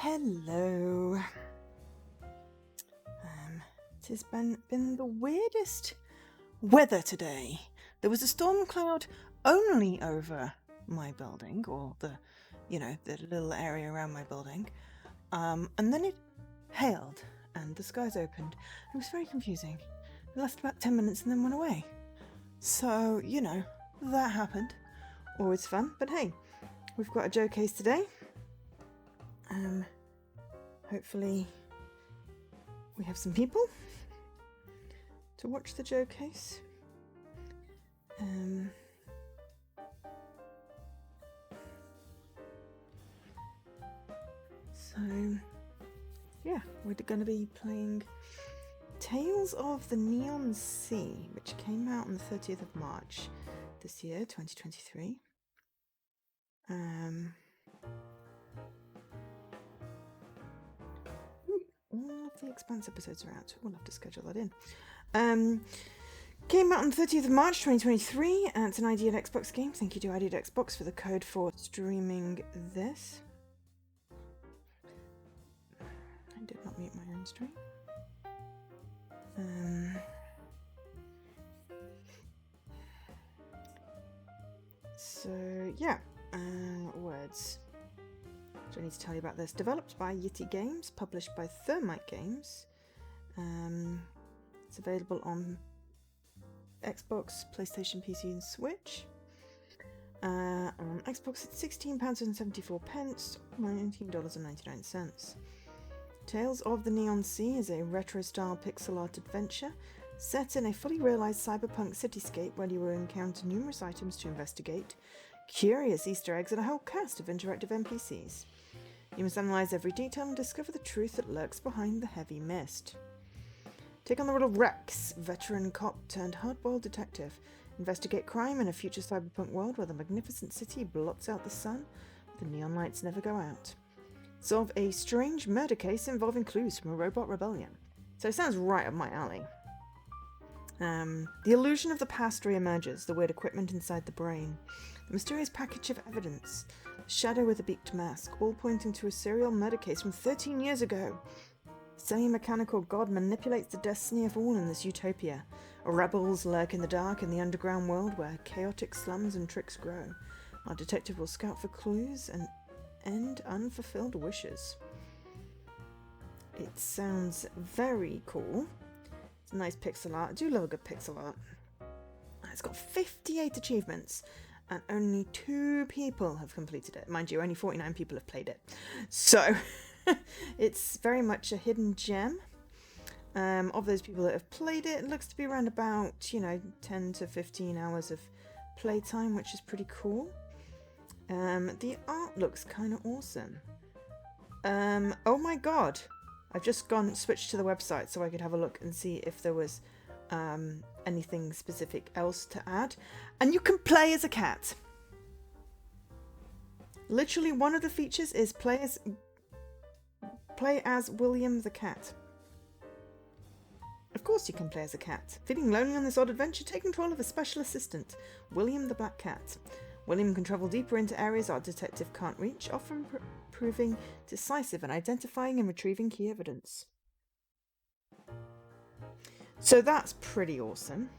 Hello. It has been the weirdest weather today. There was a storm cloud only over my building, or the little area around my building, and then it hailed and the skies opened. It was very confusing. It lasted about 10 minutes and then went away. So, that happened. Always fun, but hey, we've got a Joe case today. Hopefully we have some people to watch the Joe case. So yeah, we're going to be playing Tales of the Neon Sea, which came out on the 30th of March this year, 2023. All of the Expanse episodes are out, so we'll have to schedule that in. Came out on the 30th of March 2023, and it's an ID at Xbox game. Thank you to ID at Xbox for the code for streaming this. I did not mute my own stream. So, yeah, words. So I need to tell you about this. Developed by Yeti Games, published by Thermite Games. It's available on Xbox, PlayStation, PC, and Switch. On Xbox, it's £16.74, $19.99. Tales of the Neon Sea is a retro-style pixel art adventure set in a fully realised cyberpunk cityscape where you will encounter numerous items to investigate, curious Easter eggs, and a whole cast of interactive NPCs. You must analyse every detail and discover the truth that lurks behind the heavy mist. Take on the role of Rex, veteran cop turned hardboiled detective. Investigate crime in a future cyberpunk world where the magnificent city blots out the sun, the neon lights never go out. Solve a strange murder case involving clues from a robot rebellion. So it sounds right up my alley. The illusion of the past re-emerges, the weird equipment inside the brain, the mysterious package of evidence, the shadow with a beaked mask, all pointing to a serial murder case from 13 years ago. A semi-mechanical god manipulates the destiny of all in this utopia. Rebels lurk in the dark in the underground world where chaotic slums and tricks grow. Our detective will scout for clues and end unfulfilled wishes. It sounds very cool. It's a nice pixel art. I do love a good pixel art. It's got 58 achievements and only 2 people have completed it. Mind you, only 49 people have played it. So it's very much a hidden gem. Of those people that have played it, it looks to be around about, 10 to 15 hours of playtime, which is pretty cool. The art looks kind of awesome. Oh my god! I've just switched to the website so I could have a look and see if there was anything specific else to add. And you can play as a cat. Literally, one of the features is play as William the cat. Of course you can play as a cat. Feeling lonely on this odd adventure, take control of a special assistant, William the Black Cat. William can travel deeper into areas our detective can't reach, often proving decisive in identifying and retrieving key evidence. So that's pretty awesome.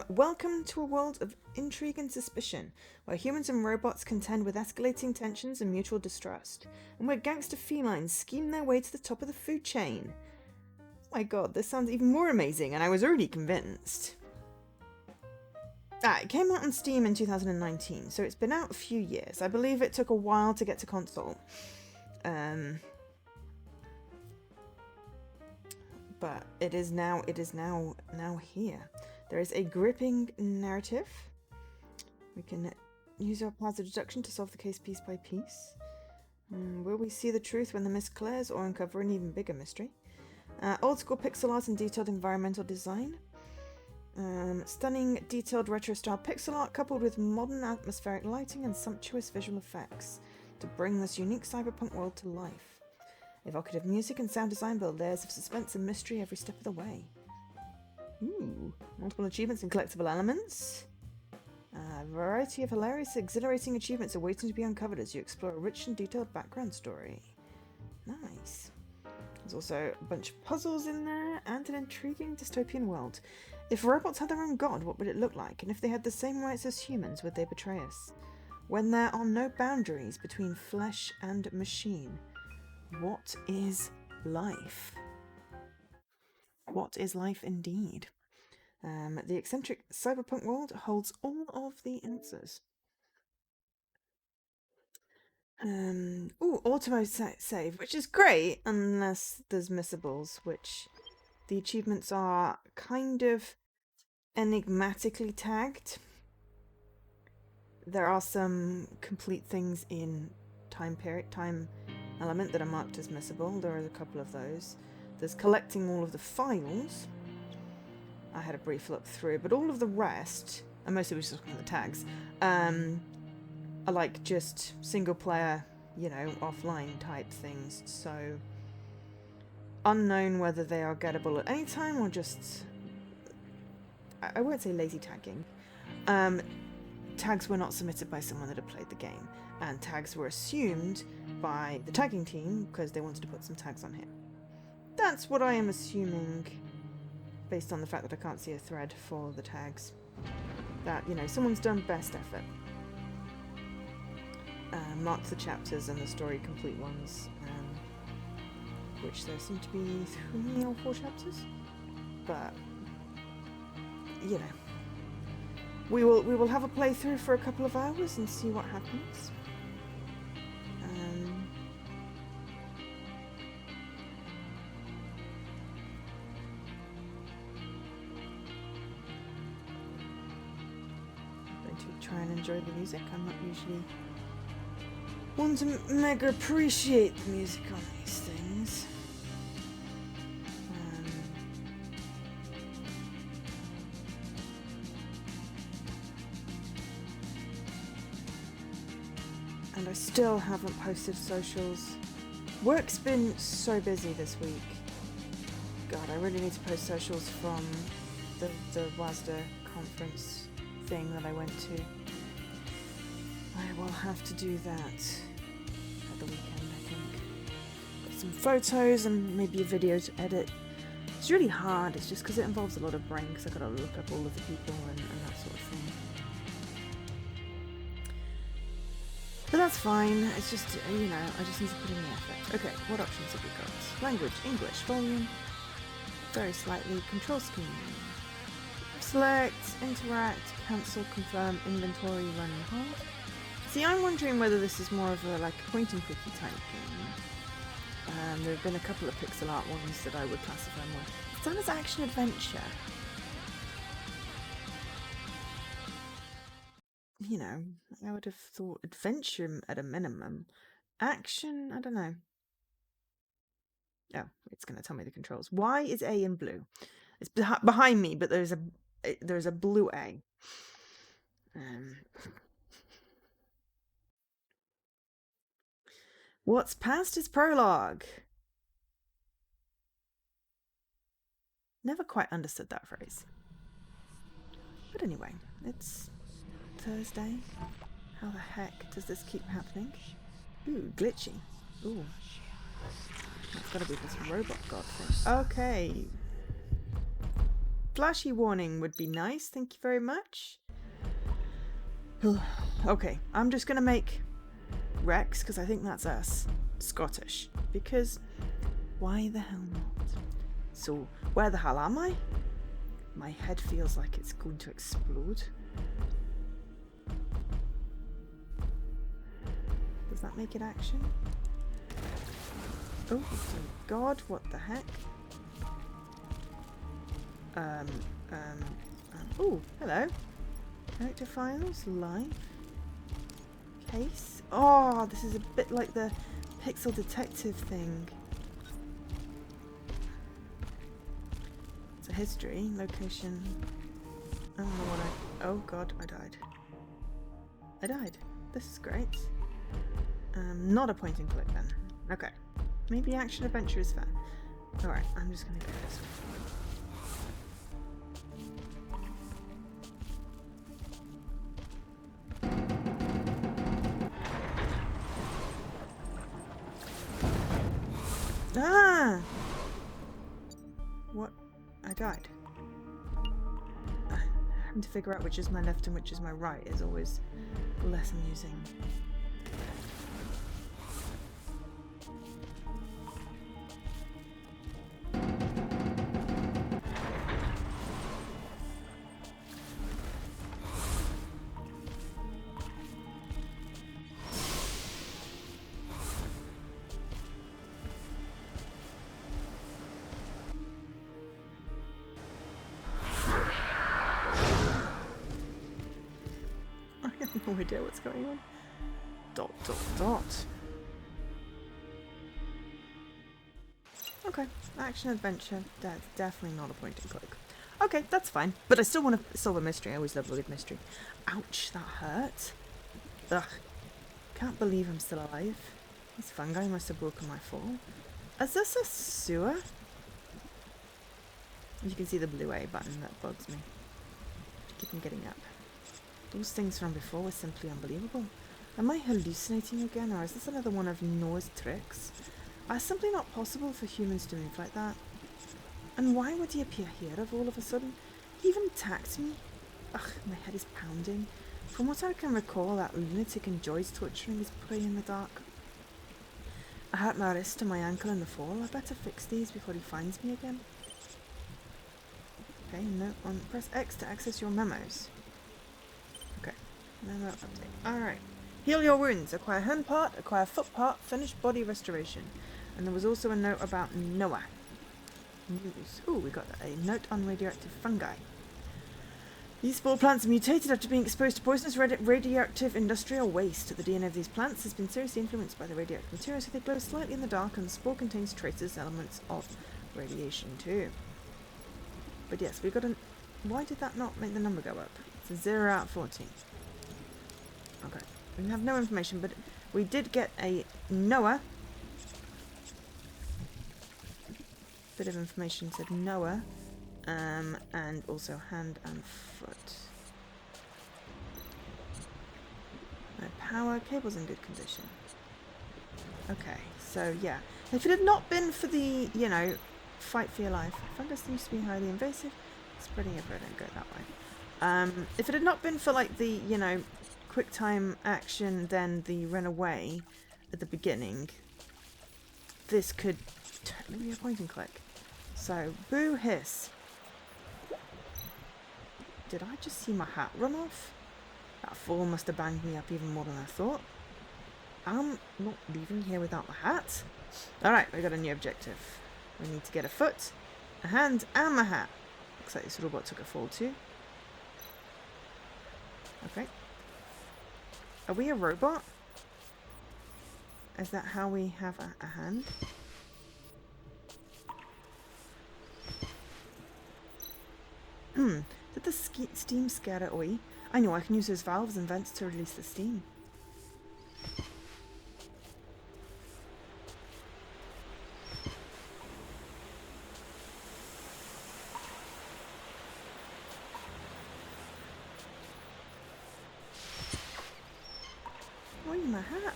Welcome to a world of intrigue and suspicion, where humans and robots contend with escalating tensions and mutual distrust, and where gangster felines scheme their way to the top of the food chain. Oh my god, this sounds even more amazing, and I was already convinced. It came out on Steam in 2019, so it's been out a few years. I believe it took a while to get to console. But it is now here. There is a gripping narrative. We can use our powers of deduction to solve the case piece by piece. Will we see the truth when the mist clears, or uncover an even bigger mystery? Old school pixel art and detailed environmental design. Stunning, detailed retro-style pixel art coupled with modern atmospheric lighting and sumptuous visual effects to bring this unique cyberpunk world to life. Evocative music and sound design build layers of suspense and mystery every step of the way. Ooh, multiple achievements and collectible elements. A variety of hilarious, exhilarating achievements are waiting to be uncovered as you explore a rich and detailed background story. Nice. There's also a bunch of puzzles in there and an intriguing dystopian world. If robots had their own god, what would it look like? And if they had the same rights as humans, would they betray us? When there are no boundaries between flesh and machine, what is life? What is life indeed? The eccentric cyberpunk world holds all of the answers. Auto save, which is great, unless there's missables, which the achievements are kind of enigmatically tagged. There are some complete things in time element that are marked as missable. There are a couple of those. There's collecting all of the files. I had a brief look through, but all of the rest, and mostly was just looking at the tags, are like just single player, you know, offline type things. So unknown whether they are gettable at any time or just, I won't say lazy tagging. Tags were not submitted by someone that had played the game, and tags were assumed by the tagging team because they wanted to put some tags on here. That's what I am assuming, based on the fact that I can't see a thread for the tags. That, you know, someone's done best effort. Marked the chapters and the story complete ones, which there seem to be 3 or 4 chapters. But, you know, we will have a playthrough for a couple of hours and see what happens. Going to try and enjoy the music. I'm not usually one to mega appreciate the music on these things. And I still haven't posted socials. Work's been so busy this week. God, I really need to post socials from the WASDA conference thing that I went to. I will have to do that at the weekend, I think. Got some photos and maybe a video to edit. It's really hard, it's just because it involves a lot of brain, because I've got to look up all of the people and that sort of thing. But that's fine, it's just, you know, I just need to put in the effort. Okay, what options have we got? Language, English, volume, very slightly, control scheme. Select, interact, cancel, confirm, inventory, run and hold. See, I'm wondering whether this is more of a, like, a point and clicky type game. There have been a couple of pixel art ones that I would classify more. It's done as action adventure. You know, I would have thought adventure at a minimum. Action, I don't know. Oh, it's going to tell me the controls. Why is A in blue? It's behind me, but there's a blue A. What's past is prologue. Never quite understood that phrase. But anyway, it's Thursday. How the heck does this keep happening? Ooh, glitchy. Ooh. That's gotta be this robot god thing. Okay. Flashy warning would be nice, thank you very much. Okay, I'm just gonna make Rex, because I think that's us, Scottish. Because why the hell not? So, where the hell am I? My head feels like it's going to explode. Does that make it action? Oh, God, what the heck? Oh, hello. Character files, live. Case. Oh, this is a bit like the pixel detective thing. It's a history, location. I don't know what oh God, I died. I died. This is great. Not a point and click then. Okay. Maybe action adventure is fair. Alright, I'm just gonna go this way. Ah! What? I died. Having to figure out which is my left and which is my right is always less amusing. I have no idea what's going on. Dot, dot, dot. Okay, action adventure. That's definitely not a point and click. Okay, that's fine. But I still want to solve a mystery. I always love a good mystery. Ouch, that hurt. Ugh. Can't believe I'm still alive. These fungi must have broken my fall. Is this a sewer? You can see the blue A button. That bugs me. Keep on getting up. Those things from before were simply unbelievable. Am I hallucinating again, or is this another one of Noah's tricks? It's simply not possible for humans to move like that. And why would he appear here of all of a sudden? He even attacked me. Ugh, my head is pounding. From what I can recall, that lunatic enjoys torturing his prey in the dark. I hurt my wrist and my ankle in the fall. I better fix these before he finds me again. Okay, no, press X to access your memos. Okay, memo update. Alright. Heal your wounds. Acquire hand part, acquire foot part, finish body restoration. And there was also a note about Noah. News. Ooh, we got a note on radioactive fungi. These spore plants mutated after being exposed to poisonous radioactive industrial waste. The DNA of these plants has been seriously influenced by the radioactive material, so they glow slightly in the dark, and the spore contains traces elements of radiation too. But yes, we got a... Why did that not make the number go up? It's a 0 out of 14. Okay. We have no information, but we did get a Noah. Bit of information said Noah. And also hand and foot. No power, cable's in good condition. Okay, so yeah. If it had not been for the, you know, fight for your life. Fungus seems to be highly invasive. Spreading everywhere, don't go that way. If it had not been for like the, you know, quick time action, then the run away at the beginning, this could totally be a point and click. So, boo hiss. Did I just see my hat run off? That fall must have banged me up even more than I thought. I'm not leaving here without the hat. Alright, we got a new objective. We need to get a foot, a hand, and a hat. Looks like this robot took a fall too. Okay. Are we a robot? Is that how we have a hand? Did the steam scare it away? I know I can use those valves and vents to release the steam. Why my hat?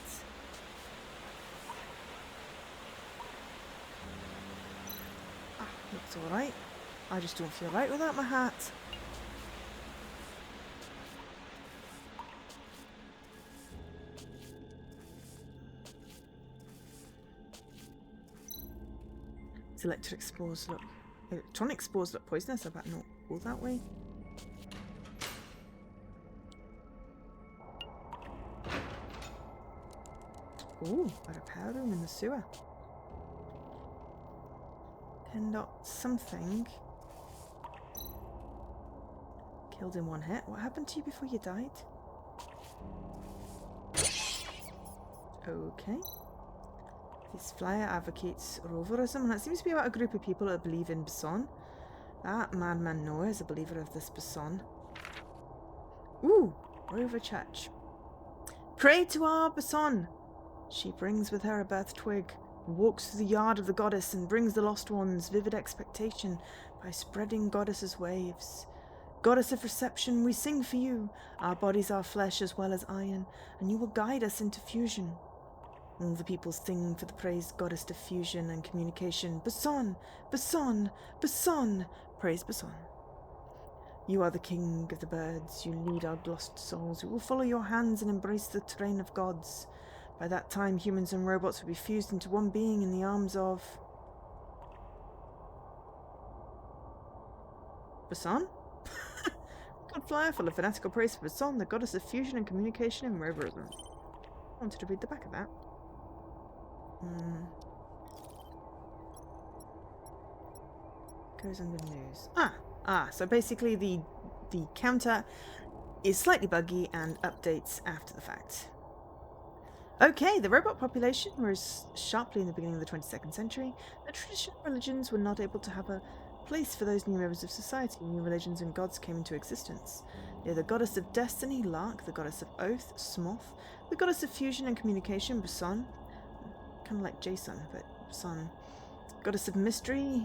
Ah, looks alright. I just don't feel right without my hat. Electronic spores look poisonous. I bet not all that way. Ooh, got a power room in the sewer. 10 dot something. Killed in one hit. What happened to you before you died? Okay. This flyer advocates roverism, and that seems to be about a group of people that believe in Bason. That madman Noah is a believer of this Bason. Ooh, Rover Church. Pray to our Bason. She brings with her a birth twig, walks through the yard of the goddess, and brings the lost ones vivid expectation by spreading goddess's waves. Goddess of reception, we sing for you. Our bodies are flesh as well as iron, and you will guide us into fusion. All the people sing for the praised goddess of fusion and communication. Bason! Bason! Bason! Praise Bason. You are the king of the birds. You lead our lost souls. We will follow your hands and embrace the train of gods. By that time, humans and robots will be fused into one being in the arms of... Bason? God flyer full of fanatical praise for Bason, the goddess of fusion and communication and robotism. I wanted to read the back of that. Goes under news. So basically the counter is slightly buggy and updates after the fact. Okay, the robot population rose sharply in the beginning of the 22nd century. The traditional religions were not able to have a place for those new members of society. New religions and gods came into existence. They are the goddess of destiny, Lark, the goddess of oath, Smoth, the goddess of fusion and communication, Bason, kind of like Jason, but Bason, goddess of mystery,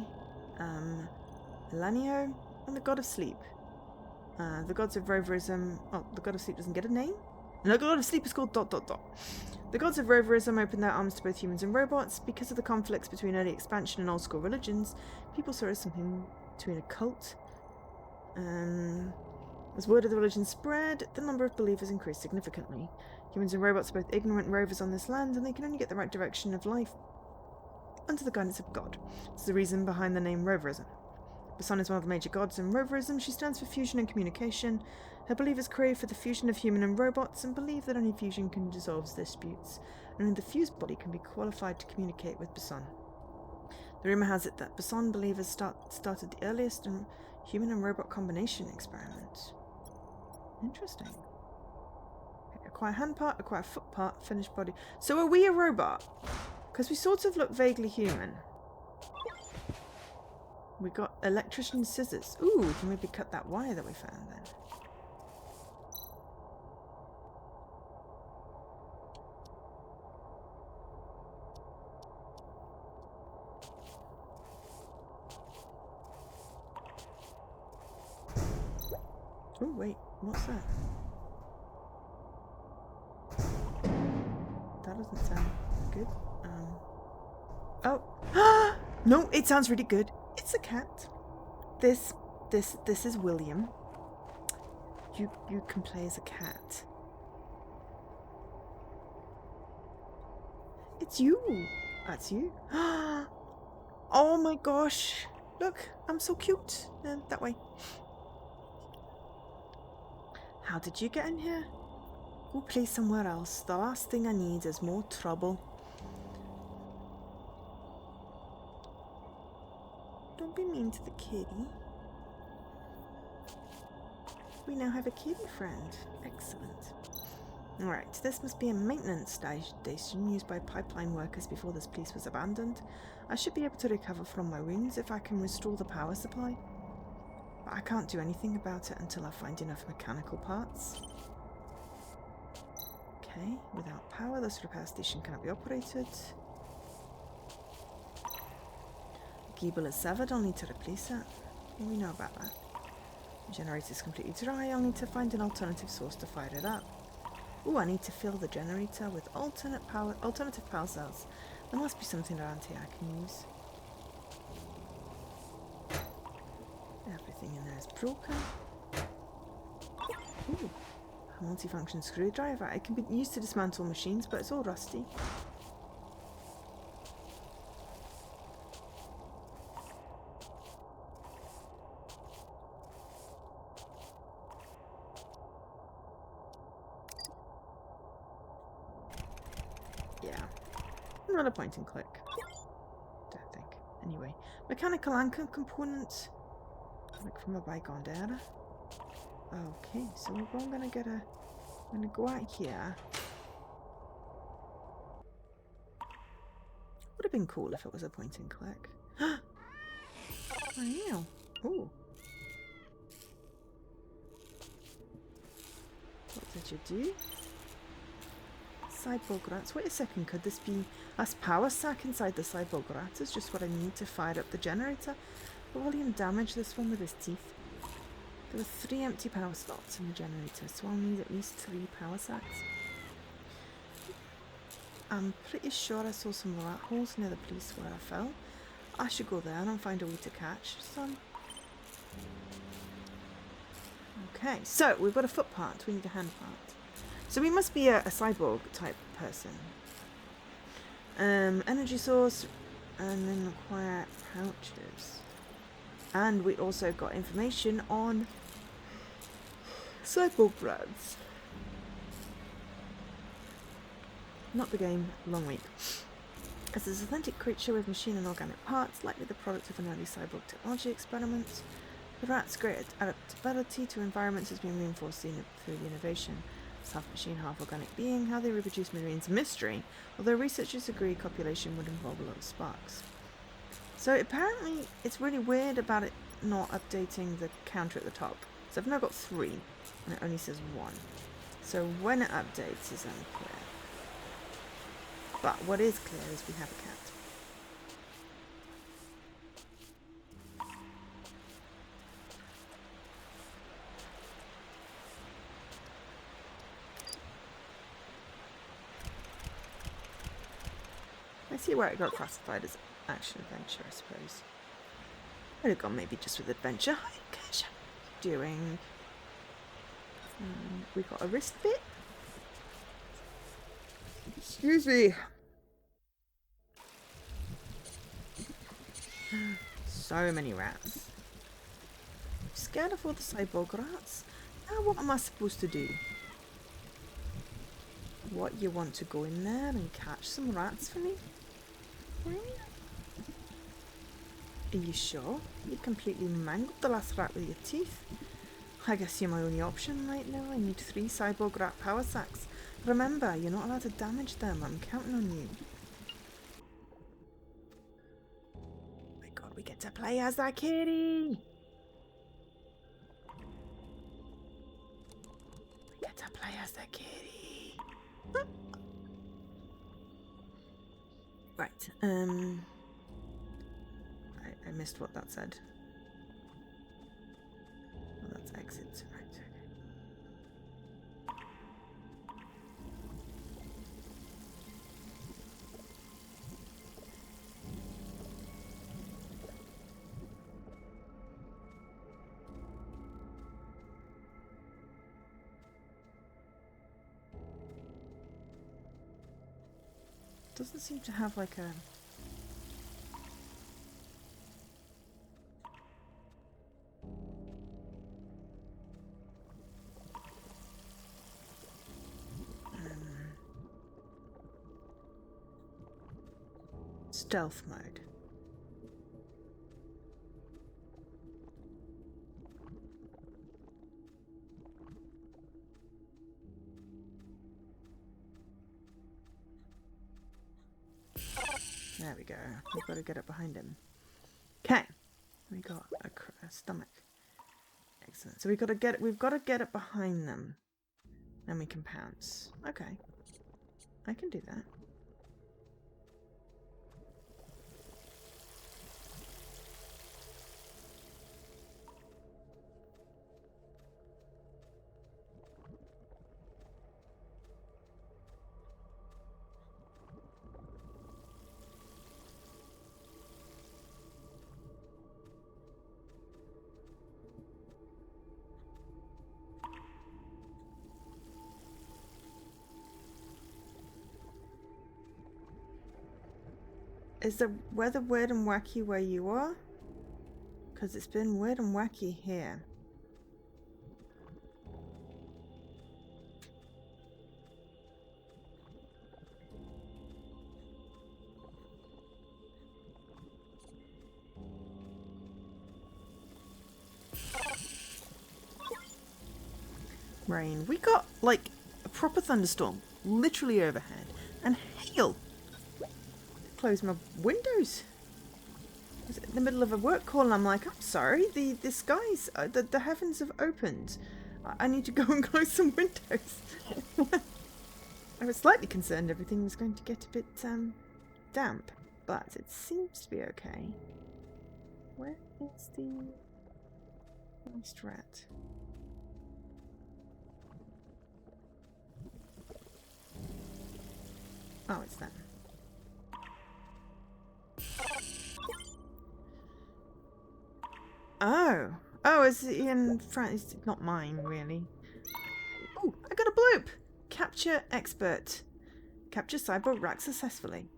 Elanio, and the god of sleep. The gods of roverism... Oh, the god of sleep doesn't get a name? No, the god of sleep is called ... The gods of roverism opened their arms to both humans and robots. Because of the conflicts between early expansion and old school religions, people saw it as something between a cult. As word of the religion spread, the number of believers increased significantly. Humans and robots are both ignorant rovers on this land, and they can only get the right direction of life under the guidance of God. This is the reason behind the name roverism. Bason is one of the major gods in roverism. She stands for fusion and communication. Her believers crave for the fusion of human and robots and believe that only fusion can dissolve disputes, and only the fused body can be qualified to communicate with Bason. The rumor has it that Bason believers started the earliest human and robot combination experiment. Interesting. Acquire hand part, acquire foot part, finished body. So are we a robot? Because we sort of look vaguely human. We got electrician scissors. Ooh, we can maybe cut that wire that we found then. Oh wait, what's that? That doesn't sound good. Oh, no! It sounds really good. It's a cat. This is William. You can play as a cat. It's you. That's you. Oh my gosh! Look, I'm so cute. That way. How did you get in here? Go play somewhere else. The last thing I need is more trouble. Don't be mean to the kitty. We now have a kitty friend. Excellent. Alright, this must be a maintenance station used by pipeline workers before this place was abandoned. I should be able to recover from my wounds if I can restore the power supply. But I can't do anything about it until I find enough mechanical parts. Okay, without power, this repair station cannot be operated. The cable is severed, I'll need to replace it. We know about that. The generator is completely dry, I'll need to find an alternative source to fire it up. Ooh, I need to fill the generator with alternative power cells. There must be something around here I can use. Everything in there is broken. Ooh, a multifunction screwdriver. It can be used to dismantle machines, but it's all rusty. Yeah, not a point and click. Don't think. Anyway, mechanical anchor component. Like from a bygone era. Okay, so I'm gonna go out here. Would have been cool if it was a point and click. Oh yeah. Ooh. What did you do? Cyborg rats. Wait a second, could this be a power sack inside the cyborg rat? Is just what I need to fire up the generator. But William damaged this one with his teeth. There were 3 empty power slots in the generator, so I'll need at least 3 power sacks. I'm pretty sure I saw some rat holes near the place where I fell. I should go there and find a way to catch some. Okay, so we've got a foot part. We need a hand part. So we must be a cyborg type person. Energy source, and then acquire pouches. And we also got information on cyborg brands. Not the game, long week. As an authentic creature with machine and organic parts, likely the product of an early cyborg technology experiment, the rat's great adaptability to environments has been reinforced through the innovation. It's half machine, half organic being. How they reproduce remains a mystery, although researchers agree copulation would involve a lot of sparks. So apparently it's really weird about it not updating the counter at the top. So I've now got 3, and it only says 1. So when it updates is unclear. But what is clear is we have a cat. I see where it got classified as action-adventure, I suppose. I'd have gone maybe just with adventure. Hi, Kesh. How are you doing? We got a wrist bit. Excuse me. So many rats. Scared of all the cyborg rats? Now what am I supposed to do? What, you want to go in there and catch some rats for me? Are you sure? You completely mangled the last rat with your teeth. I guess you're my only option right now. I need 3 cyborg rat power sacks. Remember, you're not allowed to damage them. I'm counting on you. Oh my god, we get to play as that kitty! We get to play as the kitty! Right, I missed what that said. Oh, that's exit. Right, okay. Doesn't seem to have like a... stealth mode. There we go. We've got to get it behind him. Okay. We got a stomach. Excellent. So we've got to get it behind them. Then we can pounce. Okay. I can do that. Is the weather weird and wacky where you are? Because it's been weird and wacky here. Rain. We got like a proper thunderstorm literally overhead and hail. Close my windows. I was in the middle of a work call and I'm like, I'm sorry, the skies, the heavens have opened. I need to go and close some windows. I was slightly concerned everything was going to get a bit damp, but it seems to be okay. Where is the last rat? Oh, it's them. Oh. Oh, is it in front? It's not mine, really. Oh, I got a bloop! Capture expert. Capture cyborg rack successfully.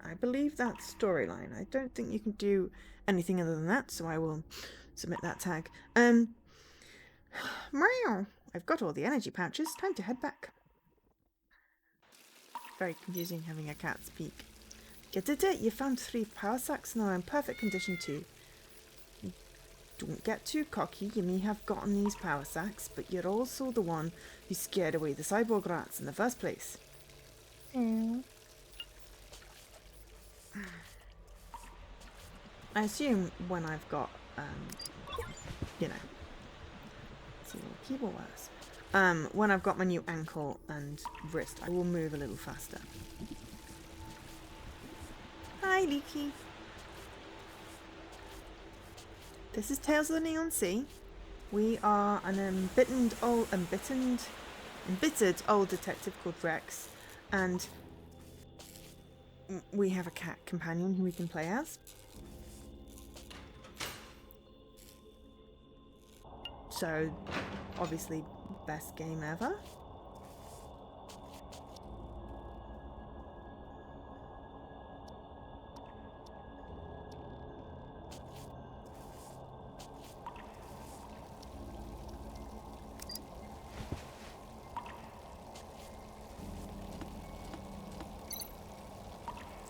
I believe that's storyline. I don't think you can do anything other than that, so I will submit that tag. Meow. I've got all the energy pouches. Time to head back. Very confusing having a cat speak. Get it? You found 3 power sacks and are in perfect condition too. Don't get too cocky. You may have gotten these power sacks, but you're also the one who scared away the cyborg rats in the first place. I assume when I've got, you know, let's see what the keyboard was. When I've got my new ankle and wrist, I will move a little faster. Hi, Leaky. This is Tales of the Neon Sea. We are an embittered old detective called Rex, and we have a cat companion who we can play as. So, obviously, best game ever.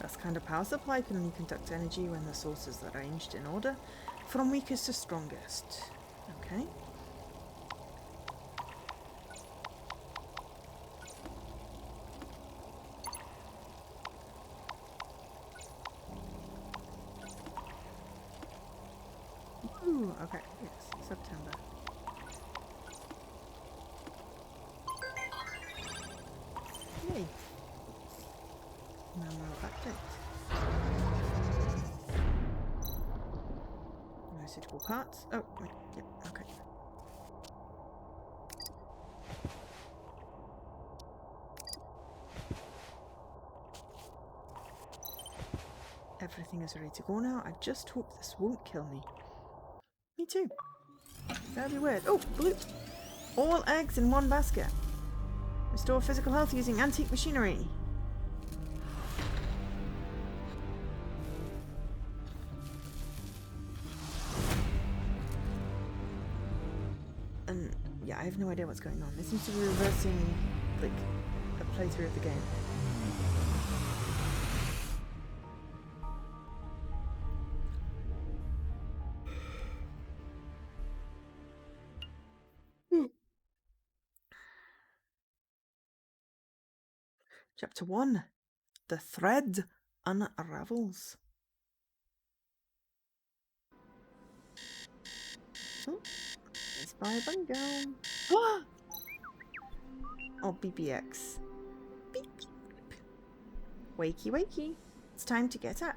This kind of power supply can only conduct energy when the sources are arranged in order from weakest to strongest. Okay. Ooh, okay, yes, September. Yay. Manual update. No suitable parts. Oh, wait, yep, okay. Everything is ready to go now. I just hope this won't kill me. Me too. That'd be weird. Oh, bloop! All eggs in one basket. Restore physical health using antique machinery. And yeah, I have no idea what's going on. It seems to be reversing, like, a playthrough of the game. Chapter 1. The thread unravels. Oh, it's by a bungo. Oh, BBX. Beep, beep, beep. Wakey, wakey. It's time to get up.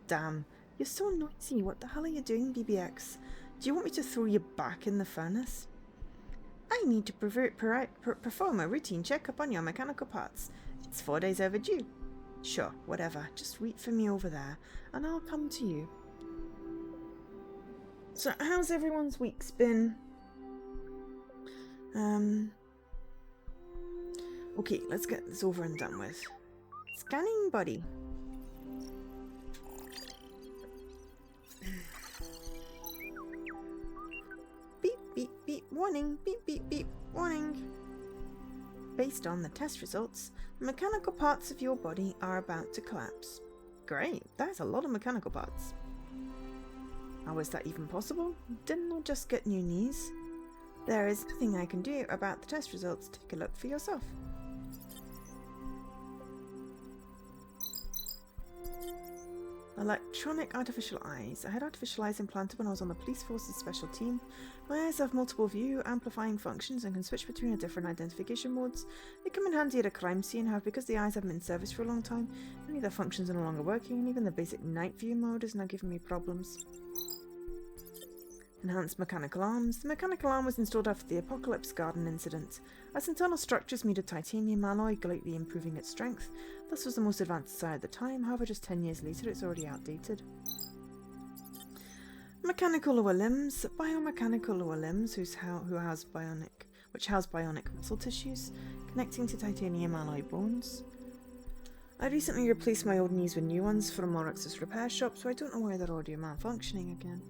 Damn, you're so noisy. What the hell are you doing, BBX? Do you want me to throw you back in the furnace? I need to perform a routine checkup on your mechanical parts. It's 4 days overdue. Sure, whatever. Just wait for me over there, and I'll come to you. So, how's everyone's weeks been? Okay, let's get this over and done with. Scanning body. Beep, beep, beep, warning. Beep, beep, beep, warning. Based on the test results, the mechanical parts of your body are about to collapse. Great, that's a lot of mechanical parts. How is that even possible? Didn't I just get new knees? There is nothing I can do about the test results. Take a look for yourself. Electronic artificial eyes. I had artificial eyes implanted when I was on the police force's special team. My eyes have multiple view, amplifying functions and can switch between the different identification modes. They come in handy at a crime scene, however, because the eyes have been in service for a long time, many of their functions are no longer working, and even the basic night view mode is now giving me problems. Enhanced mechanical arms. The mechanical arm was installed after the Apocalypse Garden incident. Its internal structures made of titanium alloy, greatly improving its strength. This was the most advanced design at the time, however just 10 years later it's already outdated. Mechanical lower limbs. Biomechanical lower limbs which house bionic muscle tissues, connecting to titanium alloy bones. I recently replaced my old knees with new ones from a more access repair shop, so I don't know why they're already malfunctioning again.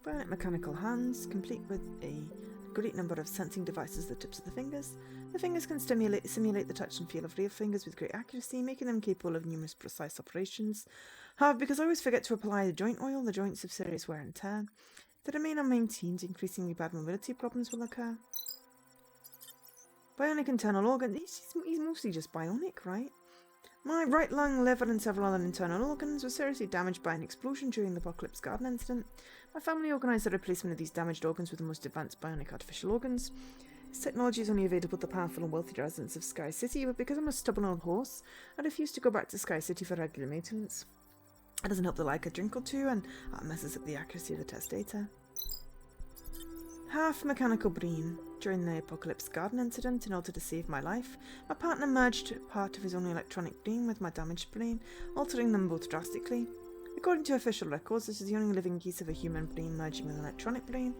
Bionic mechanical hands, complete with a great number of sensing devices at the tips of the fingers. The fingers can simulate the touch and feel of real fingers with great accuracy, making them capable of numerous precise operations. However, because I always forget to apply the joint oil, the joints have serious wear and tear. If they remain unmaintained, increasingly bad mobility problems will occur. Bionic internal organ. He's mostly just bionic, right? My right lung, liver, and several other internal organs were seriously damaged by an explosion during the Apocalypse Garden incident. My family organised the replacement of these damaged organs with the most advanced bionic artificial organs. This technology is only available to the powerful and wealthy residents of Sky City, but because I'm a stubborn old horse, I refuse to go back to Sky City for regular maintenance. It doesn't help that I like a drink or two, and that messes up the accuracy of the test data. Half mechanical brain. During the Apocalypse Garden incident, in order to save my life, my partner merged part of his own electronic brain with my damaged brain, altering them both drastically. According to official records, this is the only living case of a human brain merging with an electronic brain.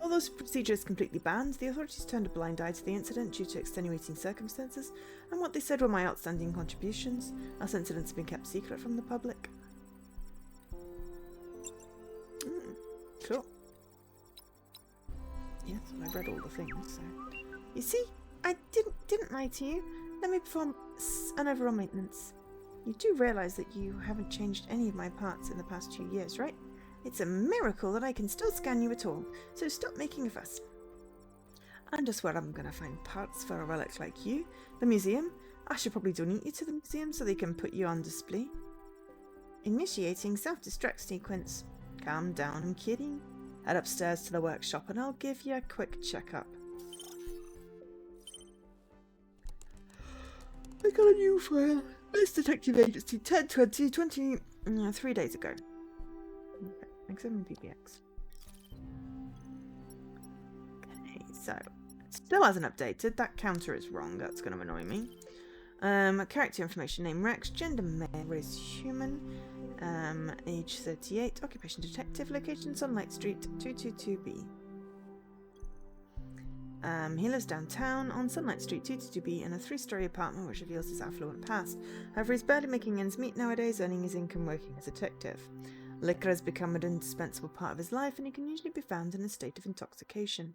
Although this procedure is completely banned, the authorities turned a blind eye to the incident due to extenuating circumstances and what they said were my outstanding contributions. This incident has been kept secret from the public. Cool. Yes, I read all the things, so... You see, I didn't lie to you. Let me perform an overall maintenance. You do realise that you haven't changed any of my parts in the past 2 years, right? It's a miracle that I can still scan you at all, so stop making a fuss. And just where I'm going to find parts for a relic like you? The museum? I should probably donate you to the museum so they can put you on display. Initiating self-destruct sequence. Calm down, I'm kidding. Head upstairs to the workshop and I'll give you a quick checkup. I got a new file. Best Detective Agency 10/20/20 3 days ago. Okay, examine PBX. Okay, so still hasn't updated. That counter is wrong. That's going to annoy me. Character information: name Rex, gender male, race human, age 38, occupation detective, location Sunlight Street 222B. He lives downtown on Sunlight Street 222B in a 3-story apartment which reveals his affluent past. However, he's barely making ends meet nowadays, earning his income working as a detective. Liquor has become an indispensable part of his life and he can usually be found in a state of intoxication.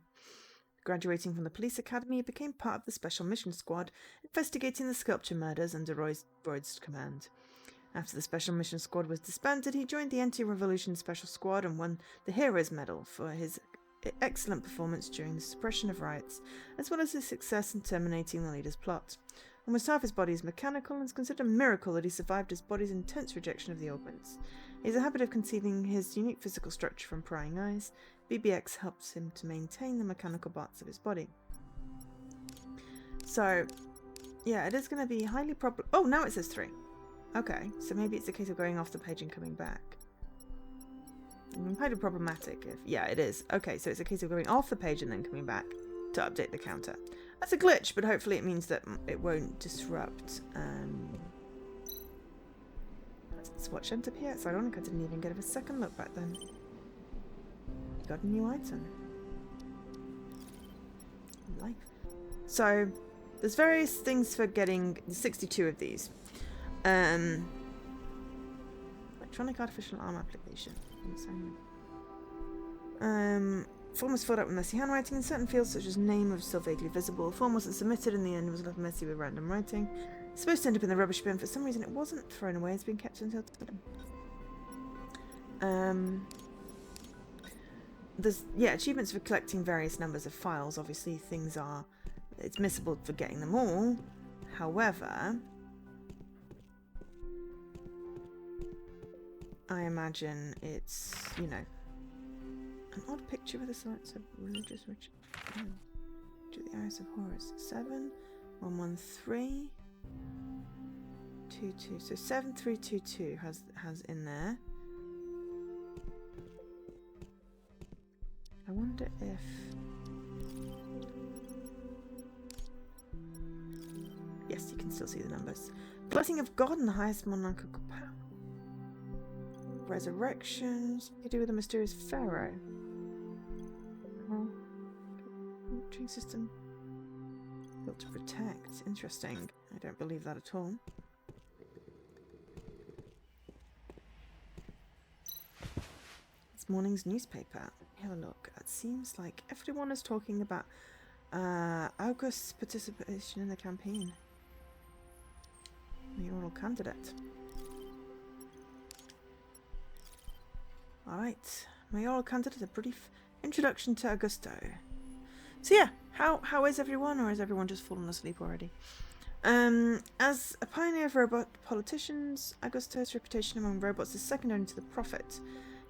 Graduating from the police academy, he became part of the Special Mission Squad, investigating the sculpture murders under Royd's command. After the Special Mission Squad was disbanded, he joined the Anti-Revolution Special Squad and won the Hero's Medal for his excellent performance during the suppression of riots, as well as his success in terminating the leader's plot. Almost half his body is mechanical, and it's considered a miracle that he survived his body's intense rejection of the augments. He has a habit of concealing his unique physical structure from prying eyes. BBX helps him to maintain the mechanical parts of his body. So, yeah, it is going to be highly probable. Oh, now it says 3. Okay, so maybe it's a case of going off the page and coming back. Highly problematic if... Yeah, it is. Okay, so it's a case of going off the page and then coming back to update the counter. That's a glitch, but hopefully it means that it won't disrupt... Let's watch Enter here. It's ironic I didn't even get a second look back then. Got a new item. Life. So, there's various things for getting 62 of these. Electronic artificial arm application. Form was filled out with messy handwriting in certain fields such as name was still vaguely visible. Form wasn't submitted in the end, was left messy with random writing. It's supposed to end up in the rubbish bin. For some reason it wasn't thrown away, it's been kept until today. There's, yeah, achievements for collecting various numbers of files. Obviously things are, it's missable for getting them all. However, I imagine it's, you know, an odd picture with a sense of religious ritual. Oh. To the Iris of Horus. 7, 113, 22. So 7322 has in there. wonder if... Yes, you can still see the numbers. Blessing of God and the highest monarchical power. Resurrections. What do you do with the mysterious pharaoh? Tree system built to protect. Interesting. I don't believe that at all. This morning's newspaper. Have a look. It seems like everyone is talking about August's participation in the campaign. Mayoral candidate. Alright. Mayoral candidate, a brief introduction to Augusto. So yeah, how is everyone, or is everyone just fallen asleep already? As a pioneer of robot politicians, Augusto's reputation among robots is second only to the prophet.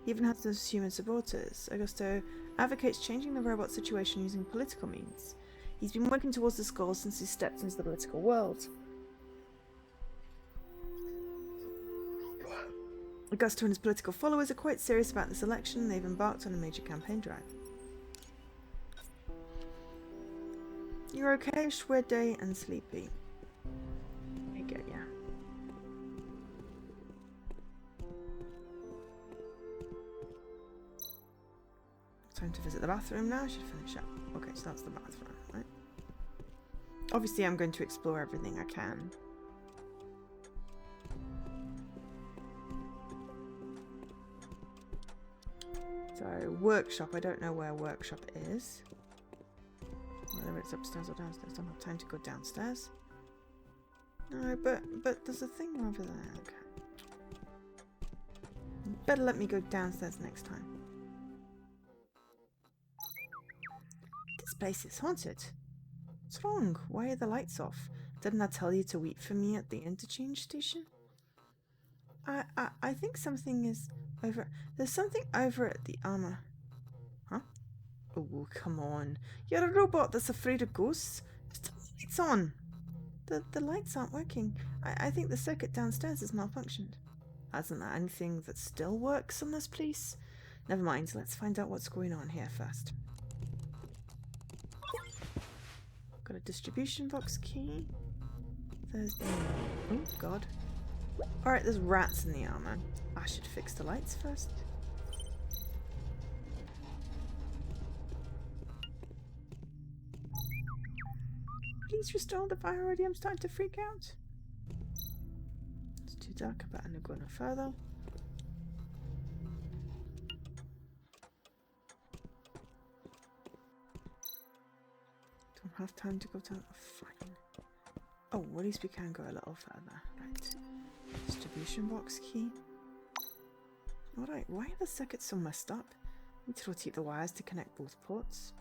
He even has those human supporters. Augusto advocates changing the robot situation using political means. He's been working towards this goal since he stepped into the political world. Augusto and his political followers are quite serious about this election. They've embarked on a major campaign drive. You're okay, Shwed day and sleepy. I get ya. Time to visit the bathroom now. I should finish up. Okay, so that's the bathroom, right? Obviously, I'm going to explore everything I can. So, workshop. I don't know where workshop is. Whether it's upstairs or downstairs. I don't have time to go downstairs. No, but there's a thing over there. Okay. Better let me go downstairs next time. This place is haunted. What's wrong? Why are the lights off? Didn't I tell you to wait for me at the interchange station? I think something is over. There's something over at the armor. Huh? Oh, come on. You're a robot that's afraid of ghosts. Just turn the lights on. The lights aren't working. I think the circuit downstairs has malfunctioned. Hasn't there anything that still works on this place? Never mind. Let's find out what's going on here first. Got a distribution box key. There's... Oh, God. Alright, there's rats in the armor. I should fix the lights first. Please restore the fire already. I'm starting to freak out. It's too dark. I better not go no further. Don't have time to go down. Oh, fine. Oh, at least we can go a little further. Right. Distribution box key. Alright, why are the circuits so messed up? Need to rotate the wires to connect both ports.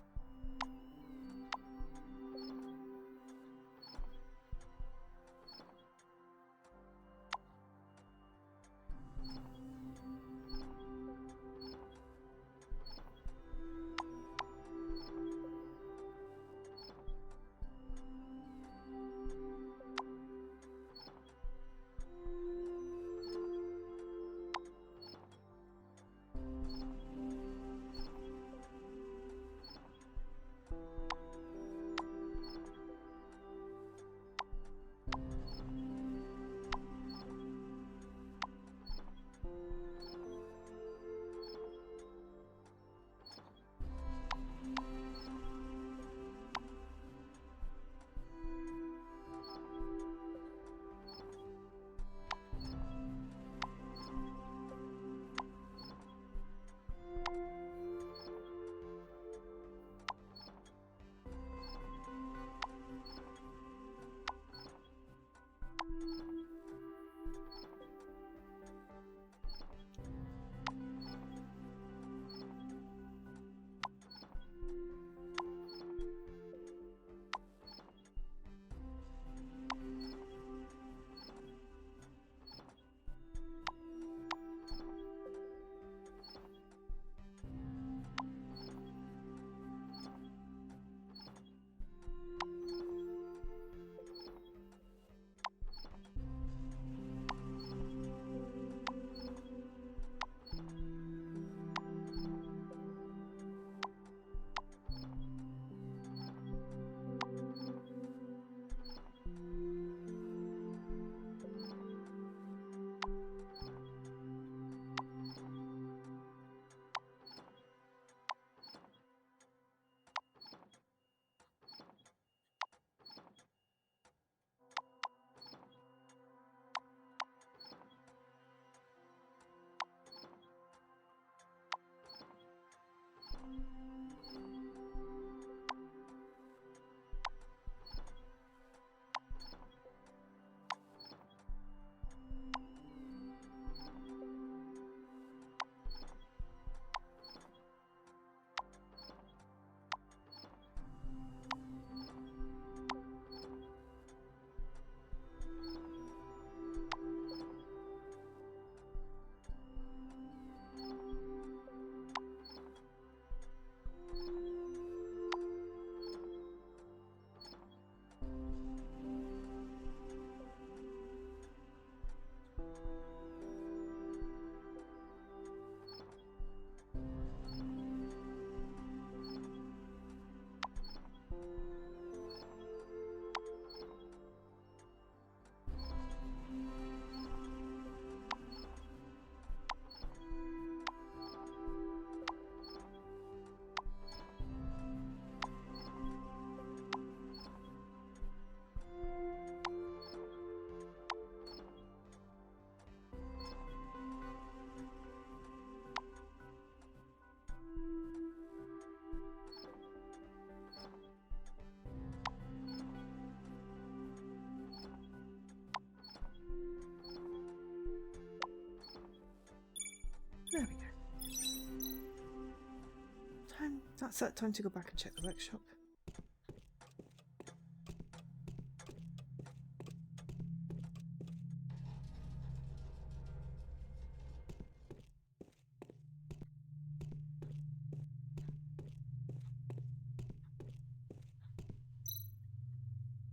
That's that time to go back and check the workshop.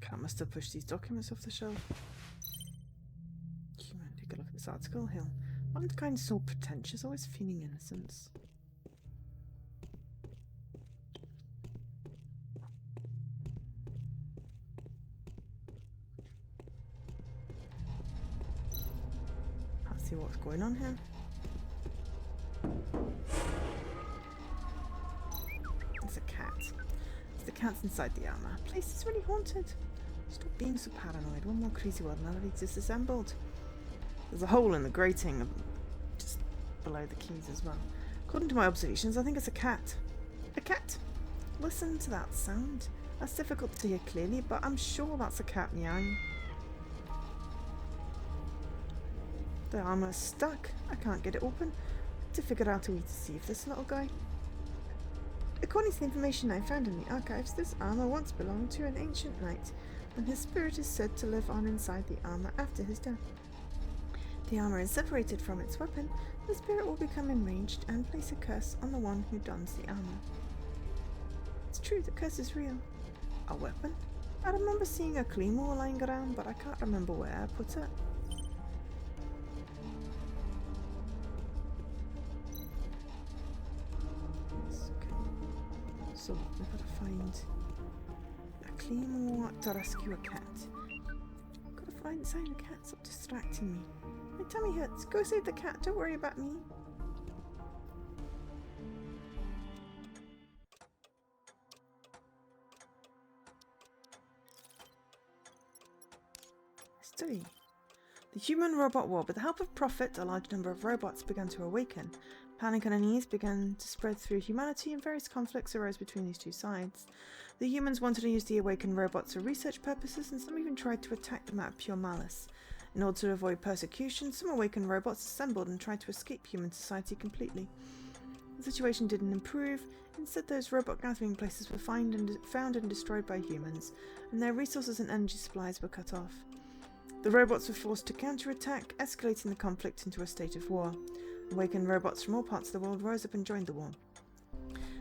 Cat must have pushed these documents off the shelf. Human, take a look at this article. Hill. One of the kind so pretentious, always feigning innocence. Let's see what's going on here. It's a cat. It's the cat's inside the armor. The place is really haunted. Stop being so paranoid. One more crazy one now that it's disassembled. There's a hole in the grating just below the keys as well. According to my observations, I think it's a cat. A cat? Listen to that sound. That's difficult to hear clearly, but I'm sure that's a cat meowing. The armor's stuck. I can't get it open. To figure out a way to save this little guy. According to the information I found in the archives, this armor once belonged to an ancient knight, and his spirit is said to live on inside the armor after his death. The armor is separated from its weapon. The spirit will become enraged and place a curse on the one who dons the armor. It's true, the curse is real. A weapon? I remember seeing a claymore lying around, but I can't remember where I put it. Yes, okay. So, we've got to find a claymore to rescue a cat. Gotta find the sign. The cat's up distracting me. My tummy hurts. Go save the cat. Don't worry about me. History. The human-robot war. With the help of Prophet, a large number of robots began to awaken. Panic and unease began to spread through humanity, and various conflicts arose between these two sides. The humans wanted to use the awakened robots for research purposes, and some even tried to attack them out of pure malice. In order to avoid persecution, some awakened robots assembled and tried to escape human society completely. The situation didn't improve. Instead, those robot gathering places were found and destroyed by humans, and their resources and energy supplies were cut off. The robots were forced to counterattack, escalating the conflict into a state of war. Awakened robots from all parts of the world rose up and joined the war.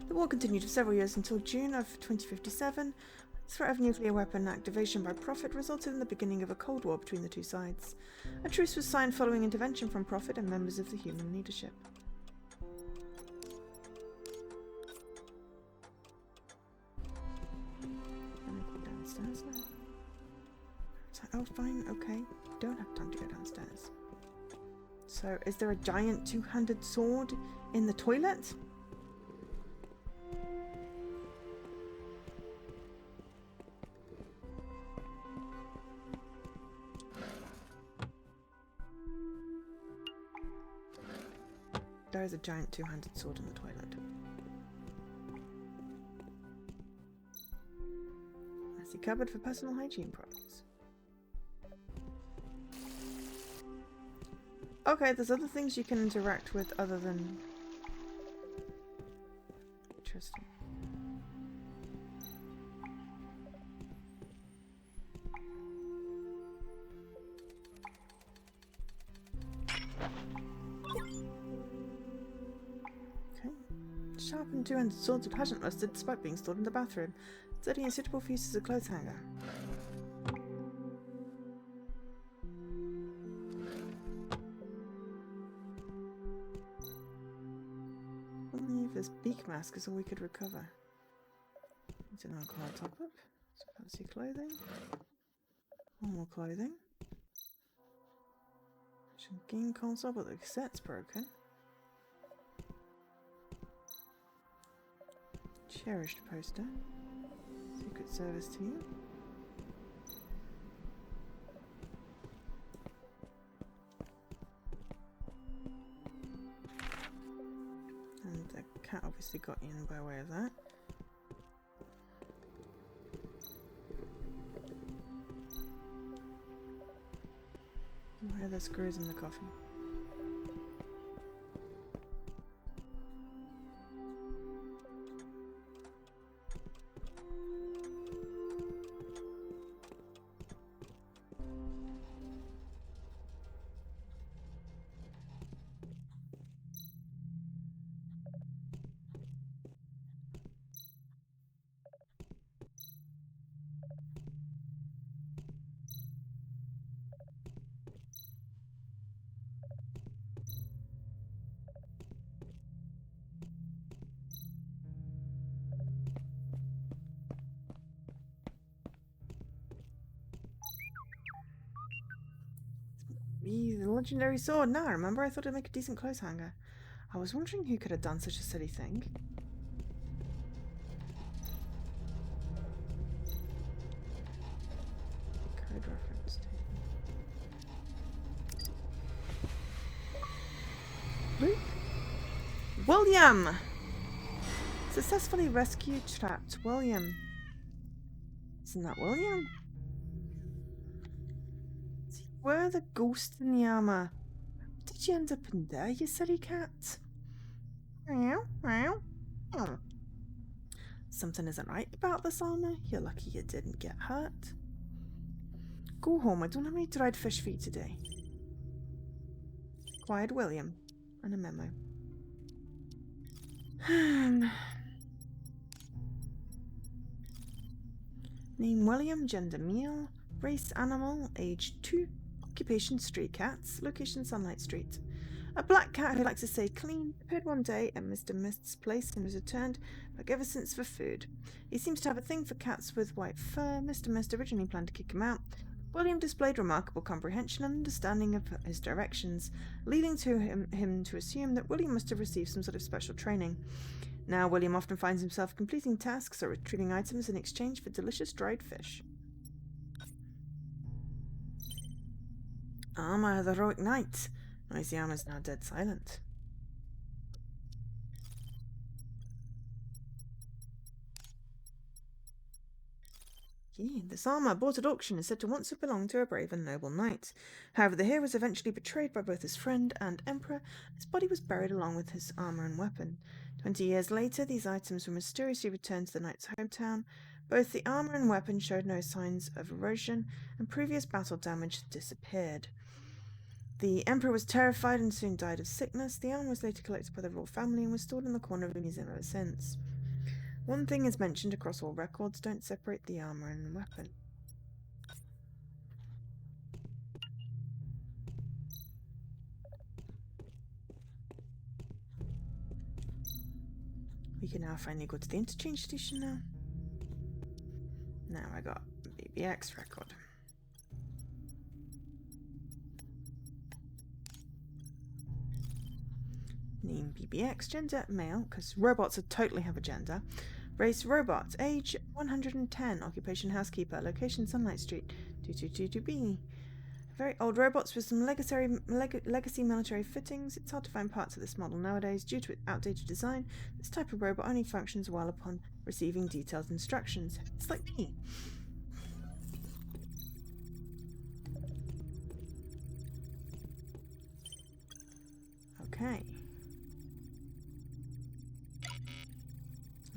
The war continued for several years until June of 2057. The threat of nuclear weapon activation by Prophet resulted in the beginning of a Cold War between the two sides. A truce was signed following intervention from Prophet and members of the human leadership. Let me go downstairs now. Oh, fine, okay. Don't have time to go downstairs. So, is there a giant two-handed sword in the toilet? There is a giant two-handed sword in the toilet. Messy cupboard for personal hygiene products. Okay, there's other things you can interact with other than... Interesting. Sharpened two-handed swords which hasn't rusted despite being stored in the bathroom. Sturdy and suitable for use as a clothes hanger. Only if this beak mask is all we could recover. It's an alcohol top-up. Some fancy clothing. One more clothing. Some game console, but the cassette's broken. Cherished poster. Secret Service to you. And the cat obviously got in by way of that. Where are the screws in the coffin? The legendary sword. Now I remember, I thought it'd make a decent clothes hanger. I was wondering who could have done such a silly thing. Code reference. Luke? William! Successfully rescued trapped William. Isn't that William? Where are the ghost in the armor? Did you end up in there, you silly cat? Meow, meow, meow. Something isn't right about this armor. You're lucky you didn't get hurt. Go home. I don't have any dried fish for you today. Quiet William. And a memo. Name William, gender male, race animal, age 2, occupation stray cats, location Sunlight Street. A black cat who likes to stay clean, appeared one day at Mr. Mist's place and was returned back ever since for food. He seems to have a thing for cats with white fur. Mr. Mist originally planned to kick him out. William displayed remarkable comprehension and understanding of his directions, leading to him to assume that William must have received some sort of special training. Now William often finds himself completing tasks or retrieving items in exchange for delicious dried fish. Armor of the heroic knight. Noisy armor's now dead silent. This armor, bought at auction, is said to once have belonged to a brave and noble knight. However, the hero was eventually betrayed by both his friend and emperor. His body was buried along with his armor and weapon. 20 years later, these items were mysteriously returned to the knight's hometown. Both the armor and weapon showed no signs of erosion, and previous battle damage had disappeared. The emperor was terrified and soon died of sickness. The armor was later collected by the royal family and was stored in the corner of a museum ever since. One thing is mentioned across all records: don't separate the armor and the weapon. We can now finally go to the interchange station now. Now I got BBX record. Name BBX, gender male, because robots totally have a gender. Race robot, age 110, occupation housekeeper, location Sunlight Street, 2222B. Very old robots with some legacy military fittings. It's hard to find parts of this model nowadays due to its outdated design. This type of robot only functions well upon receiving detailed instructions. It's like me. Okay.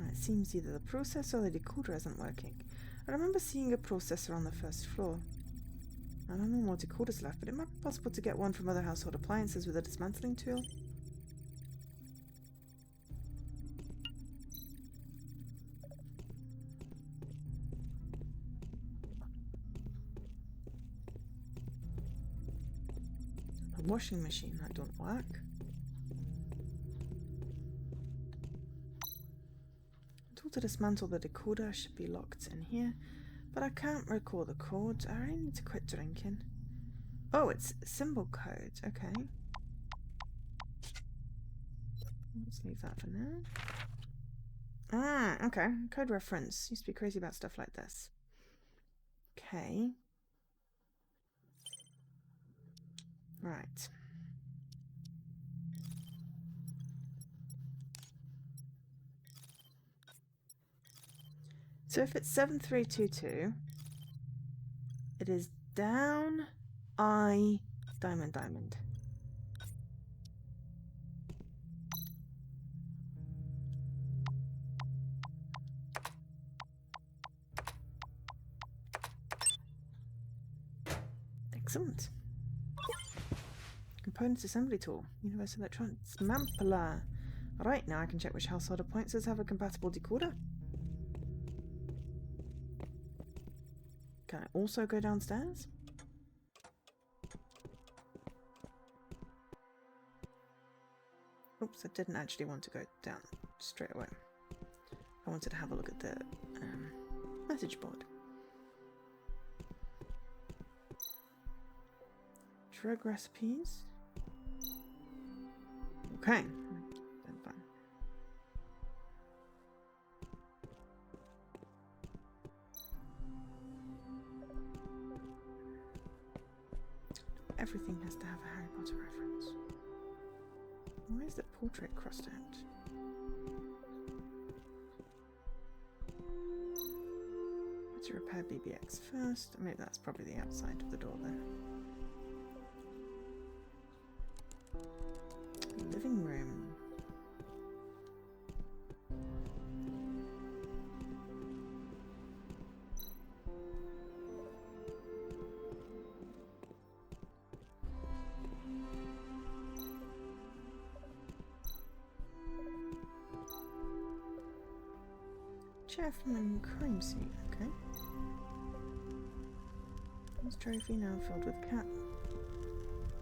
It seems either the processor or the decoder isn't working. I remember seeing a processor on the first floor. I don't know more decoders left, but it might be possible to get one from other household appliances with a dismantling tool. A washing machine, that don't work. Tool to dismantle the decoder should be locked in here. But I can't recall the code. I really need to quit drinking. Oh, it's symbol code. Okay. Let's leave that for now. Ah, okay. Code reference. Used to be crazy about stuff like this. Okay. Right. So if it's 7322, it is down, I, diamond, diamond. Excellent. Components assembly tool. Universal Electronics. Mampler. Alright, now I can check which household appliances have a compatible decoder. Can I also go downstairs? Oops, I didn't actually want to go down straight away. I wanted to have a look at the message board. drug recipes. Okay. Then fine. Everything has to have a Harry Potter reference. Why is the portrait crossed out? To repair BBX first. I mean, that's probably the outside of the door then. Living room. Chair from a crime scene, okay. This trophy now filled with cat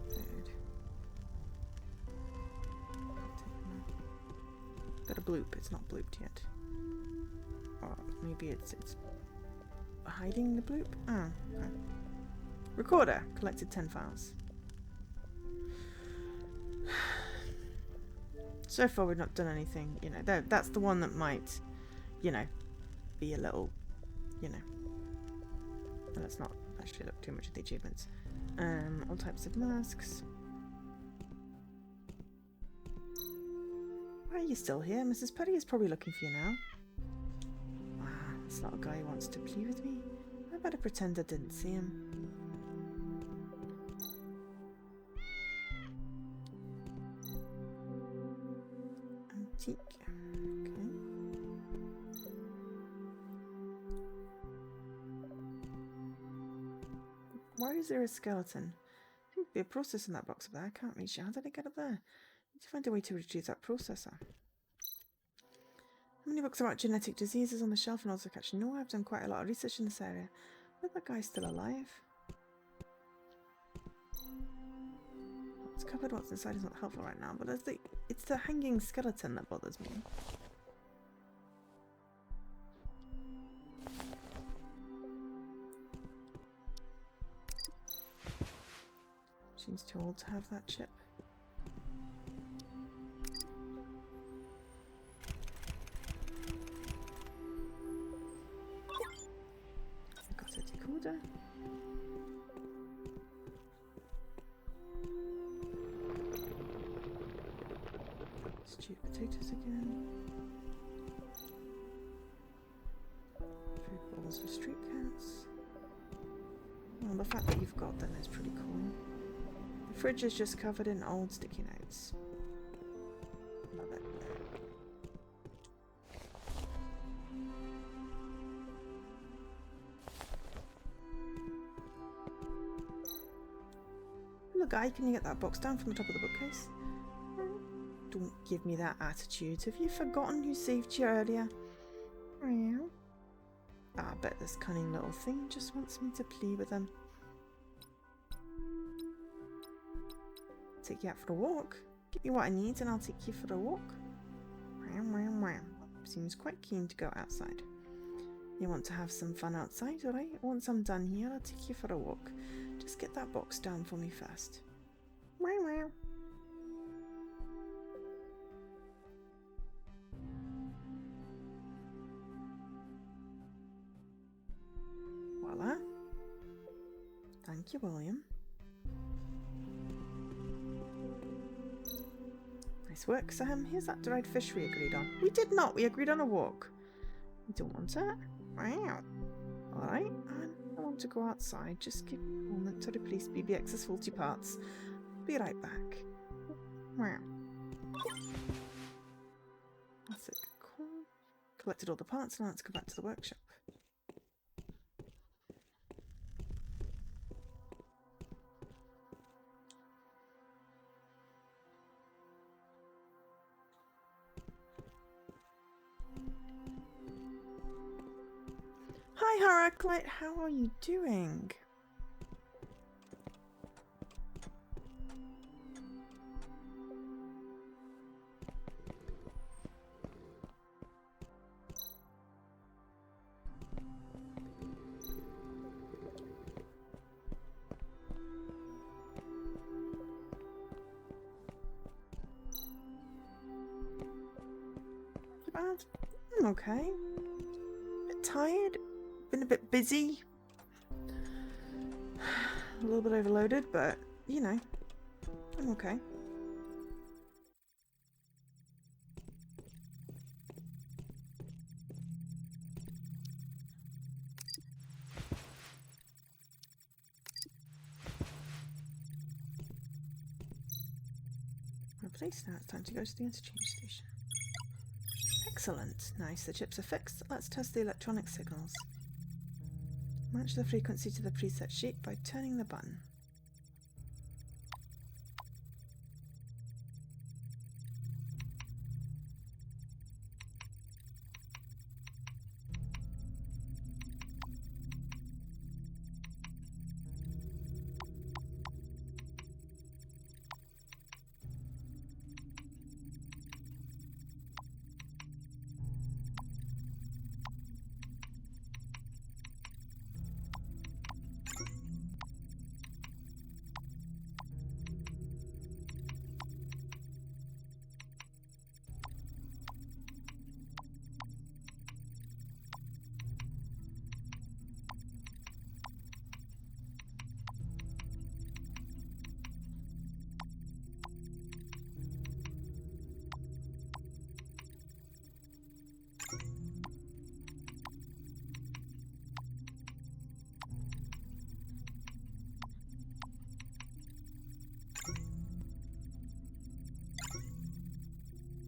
food. Got a bloop, it's not blooped yet. Or maybe it's hiding the bloop? Ah, okay. Recorder, collected 10 files. So far we've not done anything, you know, that's the one that might, you know, be a little, you know. Let's not actually look too much at the achievements. All types of masks. Why are you still here? Mrs. Putty is probably looking for you now. Ah, this little guy wants to play with me. I better pretend I didn't see him. Antique. Okay. Why is there a skeleton? There seems to be a processor in that box up there. I can't reach it. How did it get up there? I need to find a way to retrieve that processor. How many books about genetic diseases on the shelf and also catch? No, I've done quite a lot of research in this area. Is that guy still alive? It's covered. What's inside is not helpful right now, but it's the hanging skeleton that bothers me. Seems too old to have that chip. I've got a decoder. Stewed potatoes again. Food balls for street cats. Well, the fact that you've got them is pretty cool. The fridge is just covered in old sticky notes. Love it. Look, guy, can you get that box down from the top of the bookcase? Don't give me that attitude. Have you forgotten who saved you earlier? I bet this cunning little thing just wants me to play with him. Take you out for a walk. Give me what I need and I'll take you for a walk. Seems quite keen to go outside. You want to have some fun outside, alright? Once I'm done here, I'll take you for a walk. Just get that box down for me first. Voila. Thank you, William. Nice work, Sam. Here's that dried fish we agreed on. We did not. We agreed on a walk. You don't want it? Wow. Alright, I want to go outside. Just give me a moment to replace BBX's faulty parts. Be right back. Wow. That's it. Cool. Collected all the parts, now let's go back to the workshop. Hi, Heraclite. How are you doing? I'm okay. A bit tired. Been a bit busy. A little bit overloaded, but, you know, I'm okay. Replace now. It's time to go to the interchange station. Excellent. Nice. The chips are fixed. Let's test the electronic signals. Match the frequency to the preset sheet by turning the button.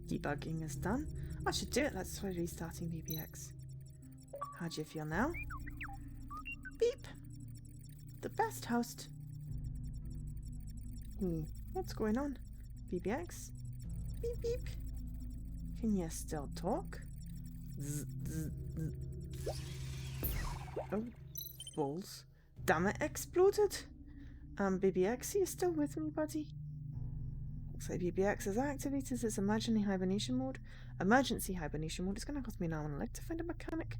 Debugging is done. I should do it. Let's try restarting BBX. How do you feel now? Beep. The best host. What's going on? BBX? Beep beep. Can you still talk? Zzz, zzz, zzz. Oh, balls. Damn it, exploded. BBX, are you still with me, buddy? Looks like BBX has activated its emergency hibernation mode. Emergency hibernation mode is going to cost me an arm and a leg to find a mechanic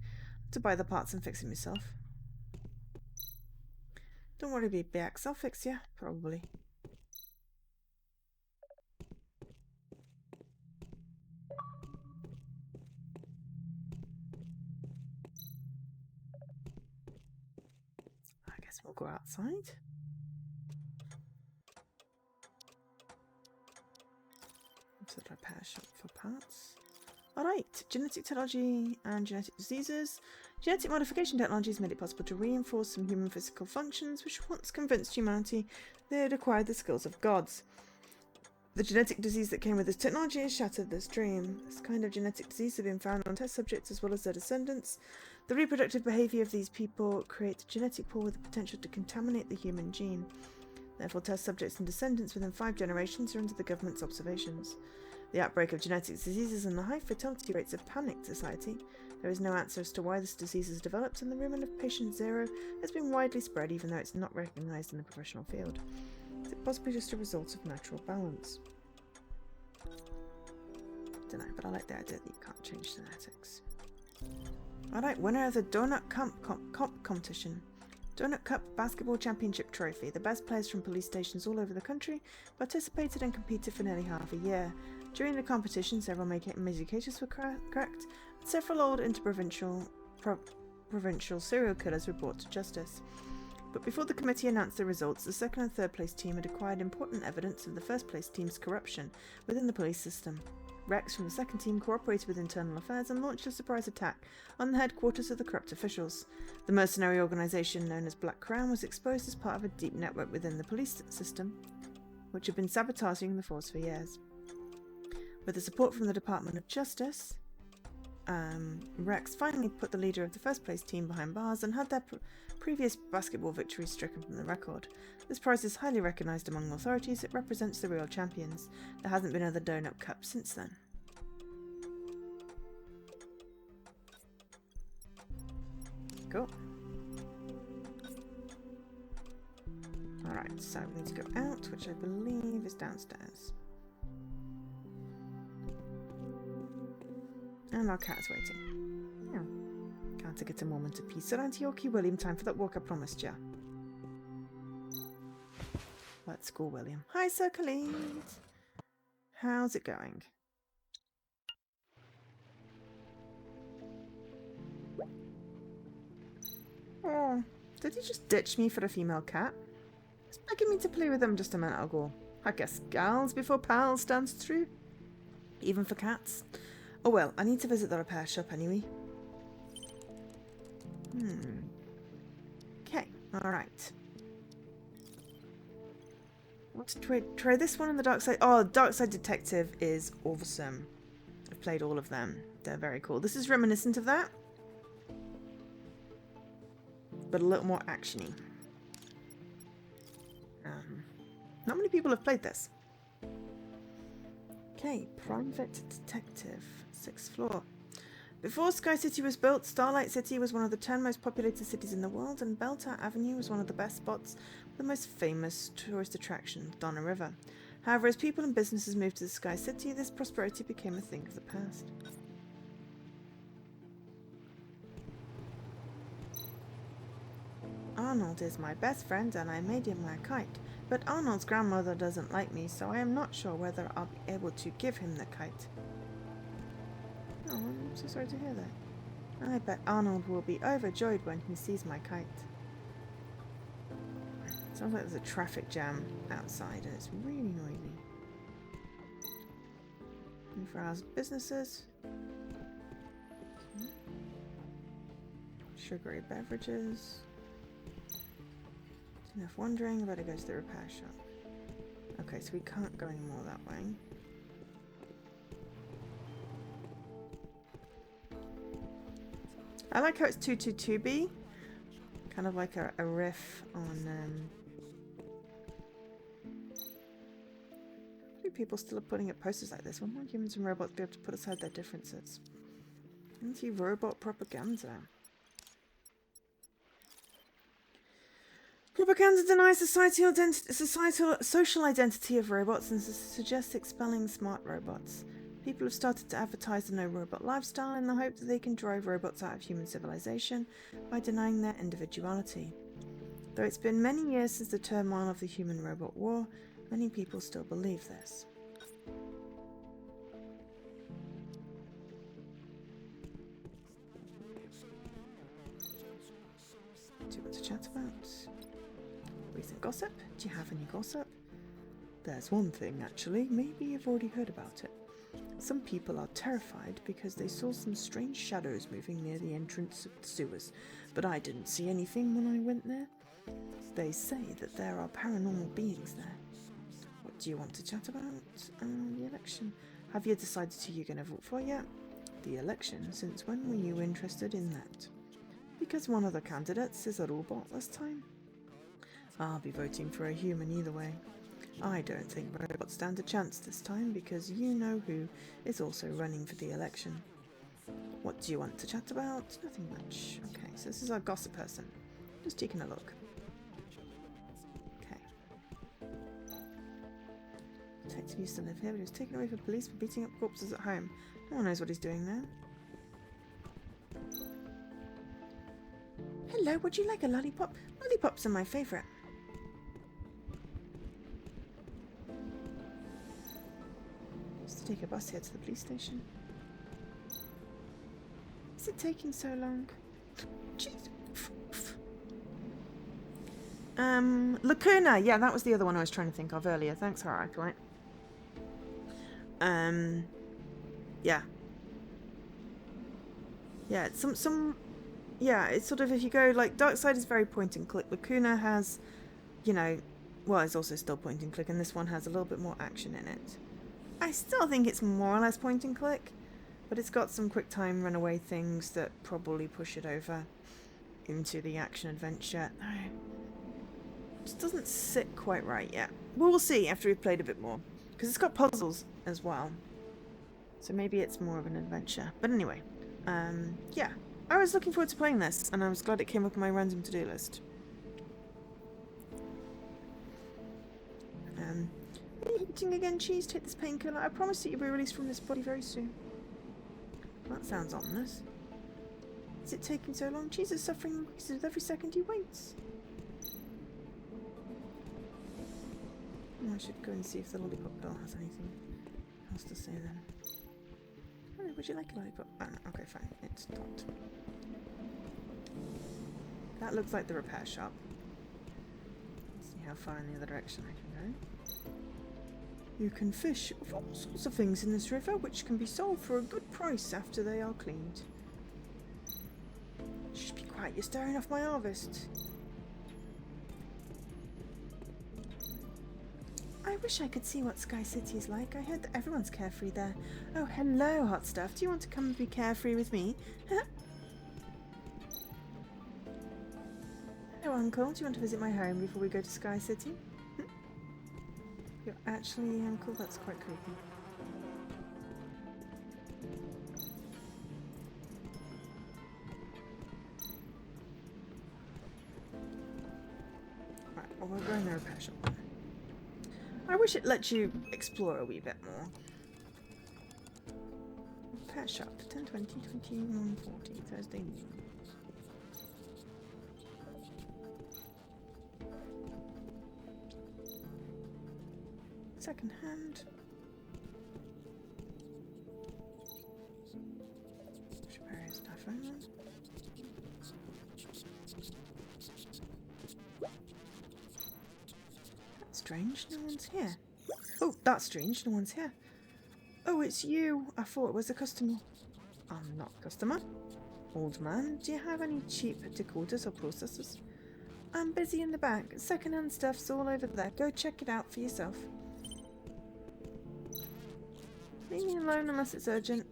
to buy the parts and fix it myself. Don't worry, BBX, I'll fix you. Probably. I guess we'll go outside. To the repair shop for parts. Alright, genetic technology and genetic diseases. Genetic modification technology has made it possible to reinforce some human physical functions which once convinced humanity they had acquired the skills of gods. The genetic disease that came with this technology has shattered this dream. This kind of genetic disease has been found on test subjects as well as their descendants. The reproductive behaviour of these people creates a genetic pool with the potential to contaminate the human gene. Therefore, test subjects and descendants within 5 generations are under the government's observations. The outbreak of genetic diseases and the high fertility rates have panicked society. There is no answer as to why this disease has developed, and the rumour of patient zero has been widely spread even though it's not recognised in the professional field. Is it possibly just a result of natural balance? Don't know, but I like the idea that you can't change genetics. Alright, winner of the Donut Cup competition. Donut Cup Basketball Championship Trophy. The best players from police stations all over the country participated and competed for nearly half a year. During the competition, several major cases were cracked, and several old interprovincial serial killers were brought to justice. But before the committee announced the results, the second and third place team had acquired important evidence of the first place team's corruption within the police system. Rex from the second team cooperated with internal affairs and launched a surprise attack on the headquarters of the corrupt officials. The mercenary organisation known as Black Crown was exposed as part of a deep network within the police system, which had been sabotaging the force for years. With the support from the Department of Justice, Rex finally put the leader of the first place team behind bars and had their previous basketball victories stricken from the record. This prize is highly recognised among authorities. It represents the real champions. There hasn't been another Donut Cup since then. Cool. Alright, so we need to go out, which I believe is downstairs. And our cat is waiting. Yeah. Can't get a moment of peace. Sit down to Yorkie, William. Time for that walk I promised ya. Let's go, William. Hi, Sir Khalid. How's it going? Oh, did he just ditch me for a female cat? He's begging me to play with him just a minute ago. I guess gals before pals stands true. Even for cats. Oh well, I need to visit the repair shop anyway. Okay, alright. Let's try this one on the dark side. Oh, Dark Side Detective is awesome. I've played all of them. They're very cool. This is reminiscent of that, but a little more actiony. Not many people have played this. Okay, Private Detective, 6th floor. Before Sky City was built, Starlight City was one of the 10 most populated cities in the world, and Beltar Avenue was one of the best spots for the most famous tourist attraction, Donna River. However, as people and businesses moved to the Sky City, this prosperity became a thing of the past. Arnold is my best friend and I made him my kite, but Arnold's grandmother doesn't like me, so I am not sure whether I'll be able to give him the kite. Oh, I'm so sorry to hear that. I bet Arnold will be overjoyed when he sees my kite. Sounds like there's a traffic jam outside and it's really noisy. 24 hours businesses. Sugary beverages. Enough wondering, I better go to the repair shop. Okay, so we can't go any more that way. I like how it's 222B. Kind of like a riff on people still are putting up posters like this. When will humans and robots be able to put aside their differences? Anti-robot propaganda. Propaganda denies societal social identity of robots and suggests expelling smart robots. People have started to advertise the no-robot lifestyle in the hope that they can drive robots out of human civilization by denying their individuality. Though it's been many years since the turmoil of the human-robot war, many people still believe this. Do you want to chat about? Recent gossip? Do you have any gossip? There's one thing, actually. Maybe you've already heard about it. Some people are terrified because they saw some strange shadows moving near the entrance of the sewers, but I didn't see anything when I went there. They say that there are paranormal beings there. What do you want to chat about? The election. Have you decided who you're going to vote for yet? The election? Since when were you interested in that? Because one of the candidates is a robot this time. I'll be voting for a human either way. I don't think robots stand a chance this time because you know who is also running for the election. What do you want to chat about? Nothing much. Okay, so this is our gossip person. Just taking a look. Okay. Detective used to live here, but he was taken away for police for beating up corpses at home. No one knows what he's doing there. Hello, would you like a lollipop? Lollipops are my favourite. Take a bus here to the police station. Is it taking so long? Jeez. Lacuna. Yeah, that was the other one I was trying to think of earlier. Thanks, Haraclite. Yeah. Yeah, it's some. Yeah, it's sort of if you go like Dark Side is very point and click. Lacuna has, you know, well, it's also still point and click, and this one has a little bit more action in it. I still think it's more or less point and click, but it's got some quick time runaway things that probably push it over into the action adventure. It just doesn't sit quite right yet. Well, we'll see after we've played a bit more, because it's got puzzles as well. So maybe it's more of an adventure. But anyway, yeah. I was looking forward to playing this, and I was glad it came up on my random to-do list. Are you eating again, Cheese? Take this painkiller. I promise that you'll be released from this body very soon. That sounds ominous. Is it taking so long? Cheese is suffering increases with every second he waits. Oh, I should go and see if the lollipop girl has anything else to say then. Oh, would you like a lollipop? Oh, no. Okay, fine. It's not. That looks like the repair shop. Let's see how far in the other direction I can go. You can fish with all sorts of things in this river, which can be sold for a good price after they are cleaned. Shh, be quiet, you're staring off my harvest. I wish I could see what Sky City is like. I heard that everyone's carefree there. Oh, hello, hot stuff. Do you want to come and be carefree with me? Hello, Uncle. Do you want to visit my home before we go to Sky City? You're actually Uncle? That's quite creepy. Right, well, we'll go in the repair shop then. I wish it let you explore a wee bit more. Repair shop, 10:20, 21:40, Thursday noon. Second hand. Repair stuff only. That's strange, no one's here. Oh, that's strange, no one's here. Oh, it's you. I thought it was a customer. I'm not a customer. Old man, do you have any cheap decoders or processors? I'm busy in the back. Second-hand stuff's all over there. Go check it out for yourself. Leave me alone unless it's urgent.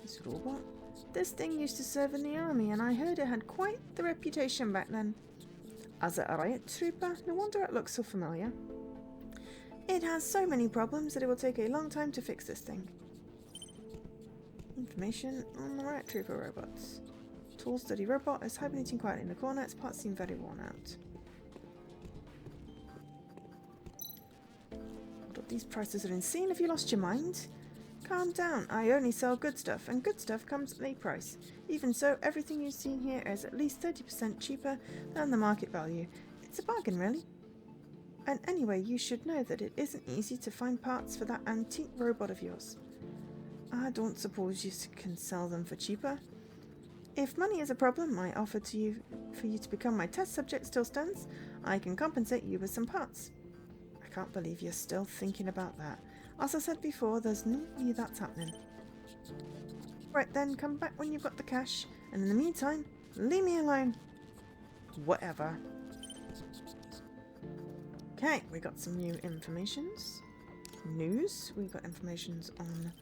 This robot? This thing used to serve in the army, and I heard it had quite the reputation back then. As a riot trooper? No wonder it looks so familiar. It has so many problems that it will take a long time to fix this thing. Information on the riot trooper robots. Tall, sturdy robot is hibernating quietly in the corner. Its parts seem very worn out. These prices are insane. Have you lost your mind? Calm down. I only sell good stuff, and good stuff comes at a price. Even so, everything you see here is at least 30% cheaper than the market value. It's a bargain, really. And anyway, you should know that it isn't easy to find parts for that antique robot of yours. I don't suppose you can sell them for cheaper. If money is a problem, my offer to you for you to become my test subject still stands. I can compensate you with some parts. I can't believe you're still thinking about that. As I said before, there's no way that's happening. Right then, come back when you've got the cash, and in the meantime, leave me alone. Whatever. Okay, we got some new informations. News. We got informations on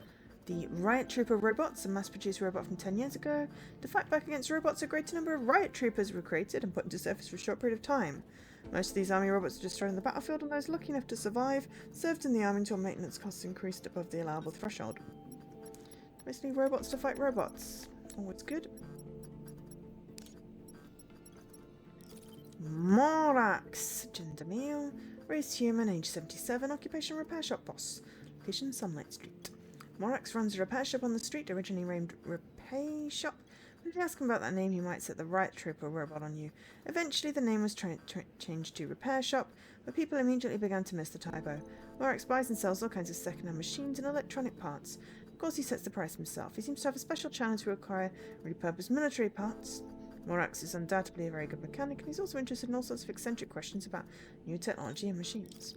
the Riot Trooper robots, a mass-produced robot from 10 years ago. To fight back against robots, a greater number of Riot Troopers were created and put into service for a short period of time. Most of these army robots are destroyed on the battlefield, and those lucky enough to survive served in the army until maintenance costs increased above the allowable threshold. Basically, robots to fight robots. Always good. Morax, gender male, race human, age 77, occupation repair shop boss, location Sunlight Street. Morax runs a repair shop on the street, originally named Repair Shop. If you ask him about that name, he might set the Riot Trooper robot on you. Eventually, the name was changed to Repair Shop, but people immediately began to miss the typo. Morax buys and sells all kinds of second-hand machines and electronic parts. Of course, he sets the price himself. He seems to have a special challenge to acquire repurposed military parts. Morax is undoubtedly a very good mechanic, and he's also interested in all sorts of eccentric questions about new technology and machines.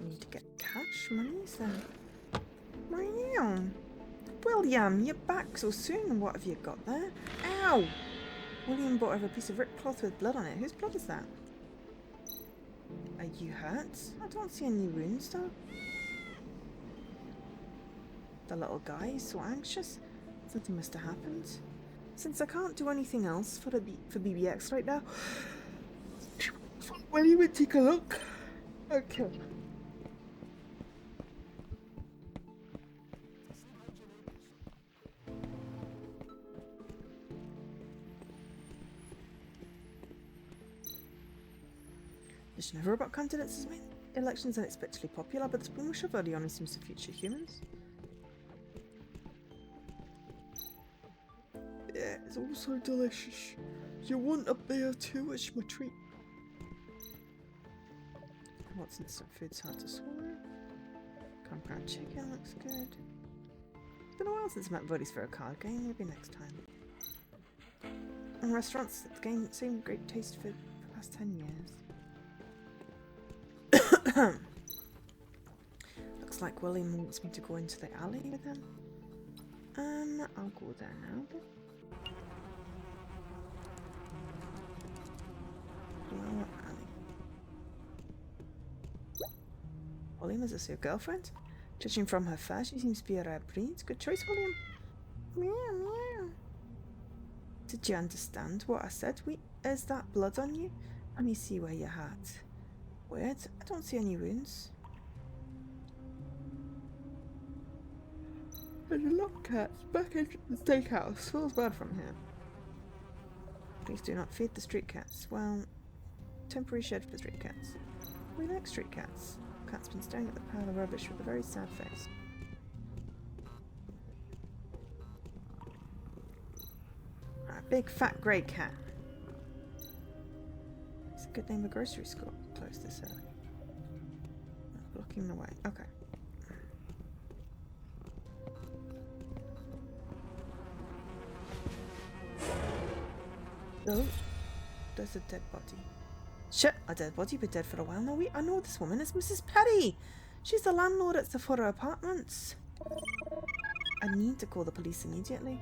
Need to get cash monies then. Meow. William, you're back so soon. What have you got there? Ow! William brought over a piece of ripped cloth with blood on it. Whose blood is that? Are you hurt? I don't see any wounds though. The little guy is so anxious. Something must have happened. Since I can't do anything else for BBX right now, will you take a look? Okay. Edition of robot candidates has made elections unexpectedly popular, but the promotion of early only seems to feature humans. Yeah, it's also delicious. You want a beer too? It's my treat. What's instant food's hard to swallow? Campground chicken looks good. Been a while since I met buddies for a card game, maybe next time. And restaurants that gain same great taste for the past 10 years. Looks like William wants me to go into the alley with him. I'll go there now then. Flower alley. William, is this your girlfriend? Judging from her fur, she seems to be a rare breed. Good choice, William. Meow, meow. Did you understand what I said? Is that blood on you? Let me see where you're hurt. Weird. I don't see any wounds. There's a lot of cats back into the steakhouse. Smells bad from here. Please do not feed the street cats. Well, temporary shed for street cats. We like street cats. Cat's been staring at the pile of rubbish with a very sad face. A big fat grey cat. It's a good name of grocery store. Close this early. Blocking the way. Okay. Oh, there's a dead body. Shit, a dead body, but dead for a while now. I know this woman is Mrs. Perry. She's the landlord at Sephora Apartments. I need to call the police immediately.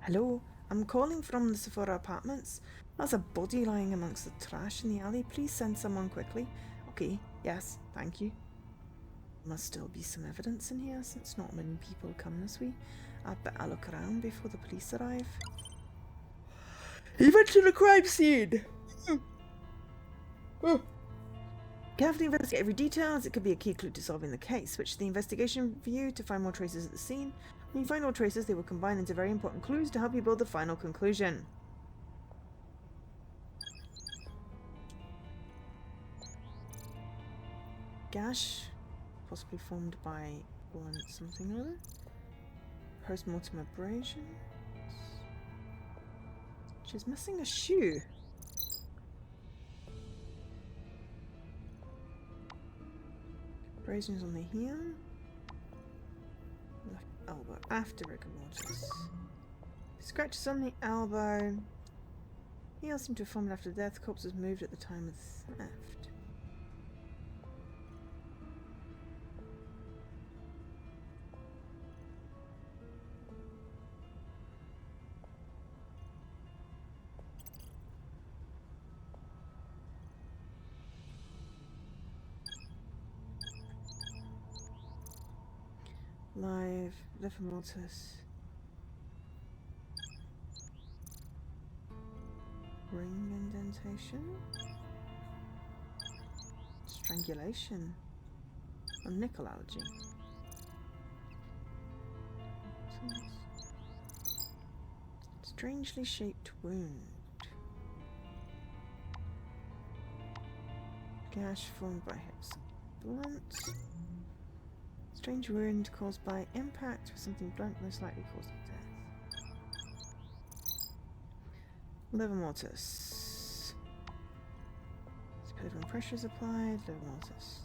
Hello, I'm calling from the Sephora Apartments. There's a body lying amongst the trash in the alley. Please send someone quickly. Okay, yes, thank you. Must still be some evidence in here since not many people come this way. I'd better look around before the police arrive. He went to the crime scene! Carefully investigate every detail, as it could be a key clue to solving the case. Switch to the investigation view to find more traces at the scene. When you find more traces, they will combine into very important clues to help you build the final conclusion. Gash, possibly formed by blunt something or other. Post-mortem abrasion. She's missing a shoe. Abrasions on the heel. Left elbow after rigor mortis. Scratches on the elbow. Heel seemed to have formed after death. Corpse was moved at the time of theft. Live, liver mortis. Ring indentation. Strangulation. A nickel allergy. Strangely shaped wound. Gash formed by hips. Blunt. Strange wound caused by impact with something blunt, most likely causing death. Liver mortis. When pressure is applied, liver mortis.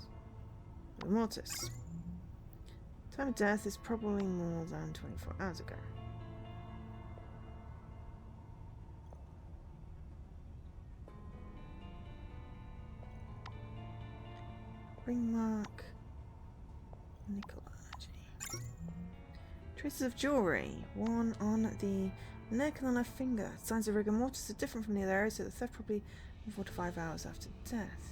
Liver mortis. Time of death is probably more than 24 hours ago. Ring mark. Nickel allergy. Traces of jewellery. One on the neck and the left finger. Signs of rigor mortis are different from the other areas, so the theft probably 4 to 5 hours after death.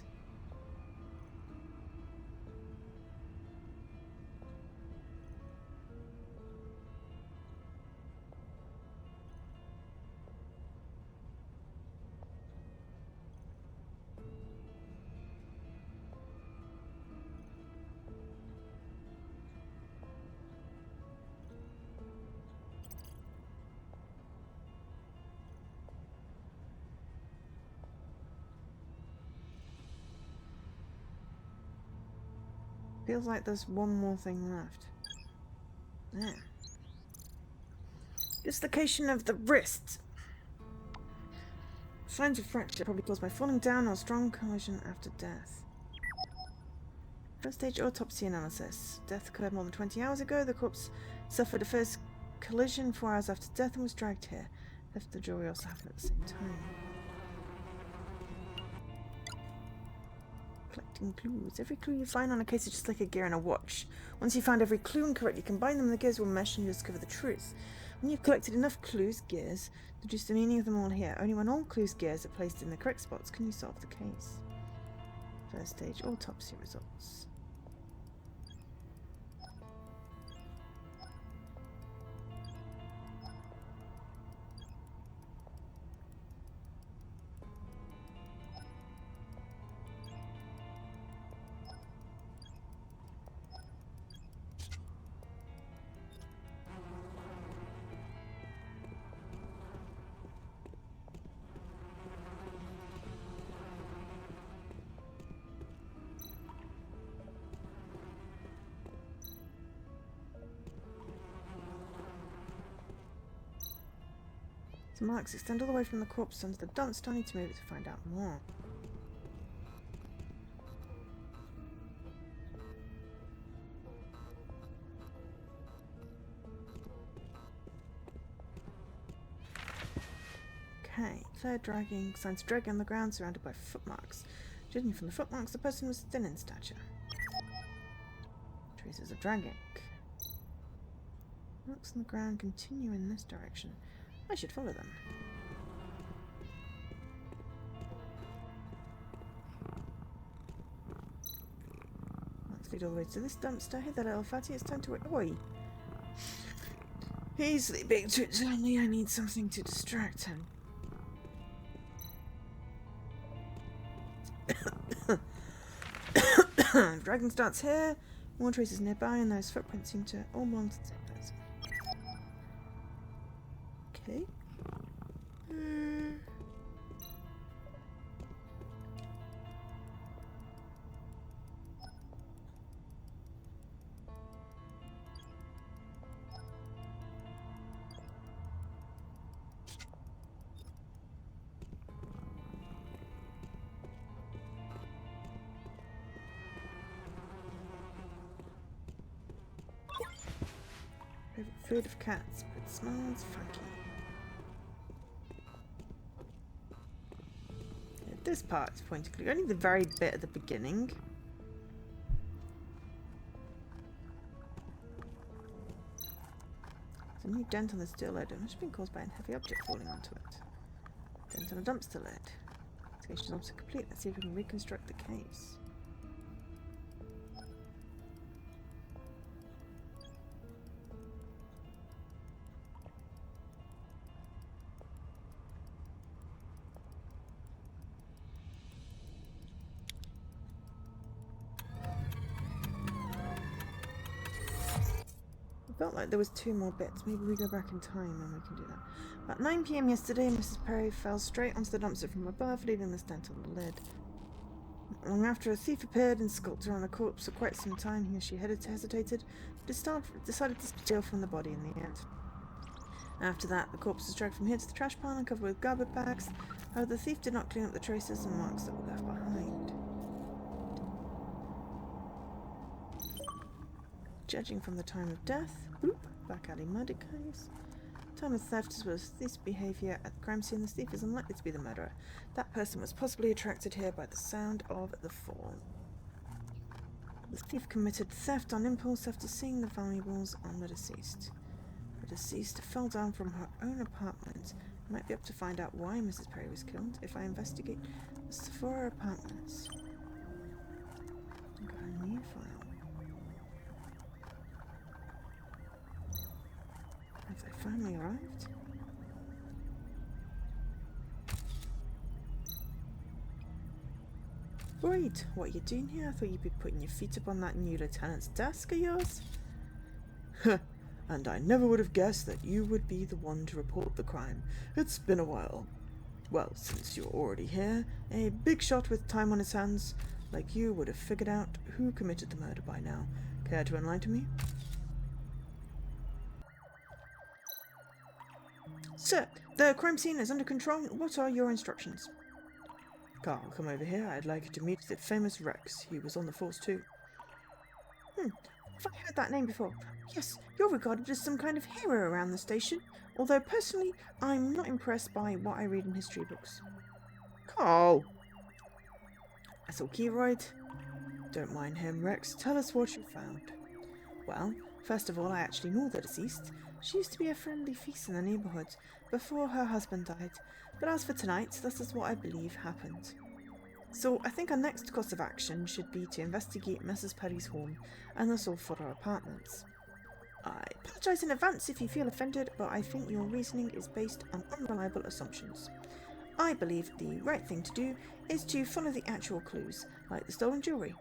Feels like there's one more thing left. Yeah. Dislocation of the wrist. Signs of fracture probably caused by falling down or strong collision after death. First stage autopsy analysis. Death occurred more than 20 hours ago. The corpse suffered a first collision 4 hours after death and was dragged here. Theft of the jewelry also happened at the same time. Collecting clues. Every clue you find on a case is just like a gear in a watch. Once you find every clue and correctly combine them, the gears will mesh and you'll discover the truth. When you've collected enough clues, gears, deduce the meaning of them all here. Only when all clues, gears are placed in the correct spots can you solve the case. First stage autopsy results. The marks extend all the way from the corpse onto the dumpster. I need to move it to find out more. Okay, clear dragging, signs of dragging on the ground surrounded by footmarks. Judging from the footmarks, the person was thin in stature. Traces of dragging. Marks on the ground continue in this direction. I should follow them. Let's lead all the way to this dumpster. Hey there, little fatty, it's time to wait. Oi! He's sleeping too soundly. I need something to distract him. Dragon starts here. More traces nearby, and those footprints seem to all belong to the same person. Okay. Favorite food of cats, but it smells funky. Yeah, this part is point and click, only the very bit at the beginning. There's a new dent on the steel lid. It must have been caused by a heavy object falling onto it. Dent on a dumpster lid. Investigation is also complete. Let's see if we can reconstruct the case. Felt like there was 2 more bits. Maybe we go back in time and we can do that. About 9 PM yesterday, Mrs. Perry fell straight onto the dumpster from above, leaving the dent on the lid. Not long after, a thief appeared and skulked around the corpse for quite some time. He or she hesitated, but decided to steal from the body in the end. After that, the corpse was dragged from here to the trash pile and covered with garbage bags. However, the thief did not clean up the traces and marks that were left behind. Judging from the time of death, back alley murder case. Time of theft as well as thief's behaviour at the crime scene, the thief is unlikely to be the murderer. That person was possibly attracted here by the sound of the fall. The thief committed theft on impulse after seeing the valuables on the deceased. The deceased fell down from her own apartment. I might be able to find out why Mrs. Perry was killed if I investigate the Sephora apartments. I've got a new file. Have they finally arrived? Wait, what are you doing here? I thought you'd be putting your feet up on that new lieutenant's desk of yours. And I never would have guessed that you would be the one to report the crime. It's been a while. Well, since you're already here, a big shot with time on his hands like you would have figured out who committed the murder by now. Care to enlighten me? Sir, the crime scene is under control. What are your instructions? Carl, come over here. I'd like you to meet the famous Rex. He was on the force too. Have I heard that name before? Yes, you're regarded as some kind of hero around the station, although personally, I'm not impressed by what I read in history books. Carl! I saw Keroyd. Don't mind him, Rex. Tell us what you found. Well, first of all, I actually know the deceased. She used to be a friendly face in the neighbourhood before her husband died. But as for tonight, this is what I believe happened. So I think our next course of action should be to investigate Mrs. Perry's home and the Sulphura apartments. I apologise in advance if you feel offended, but I think your reasoning is based on unreliable assumptions. I believe the right thing to do is to follow the actual clues, like the stolen jewellery.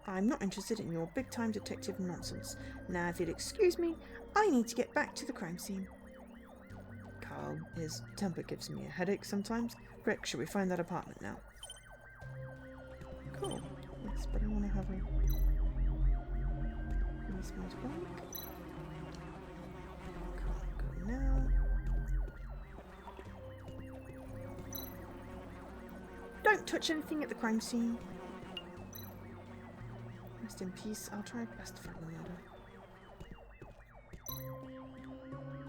I'm not interested in your big-time detective nonsense. Now, if you'd excuse me, I need to get back to the crime scene. Carl, his temper gives me a headache sometimes. Rick, shall we find that apartment now? Cool. Yes, but I want to have a policeman's bike. Can't go now. Don't touch anything at the crime scene. Rest in peace. I'll try best to find the murder.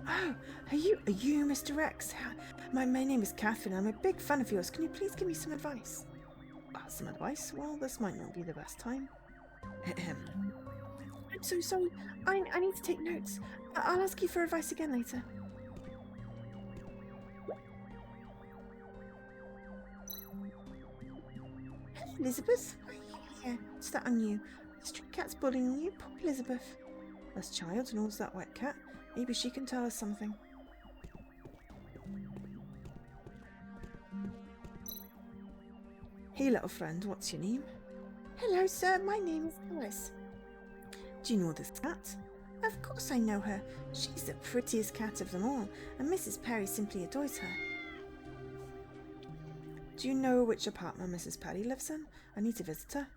Oh, are you Mr. X? My name is Catherine. I'm a big fan of yours. Can you please give me some advice? Some advice? Well, this might not be the best time. I'm so sorry. I need to take notes. I'll ask you for advice again later. Hello, Elizabeth. Why are you here? What's that on you? The street cat's bullying you. Poor Elizabeth. This child knows that wet cat. Maybe she can tell us something. Hey, little friend, what's your name? Hello, sir. My name is Alice. Do you know this cat? Of course I know her. She's the prettiest cat of them all, and Mrs. Perry simply adores her. Do you know which apartment Mrs. Perry lives in? I need to visit her.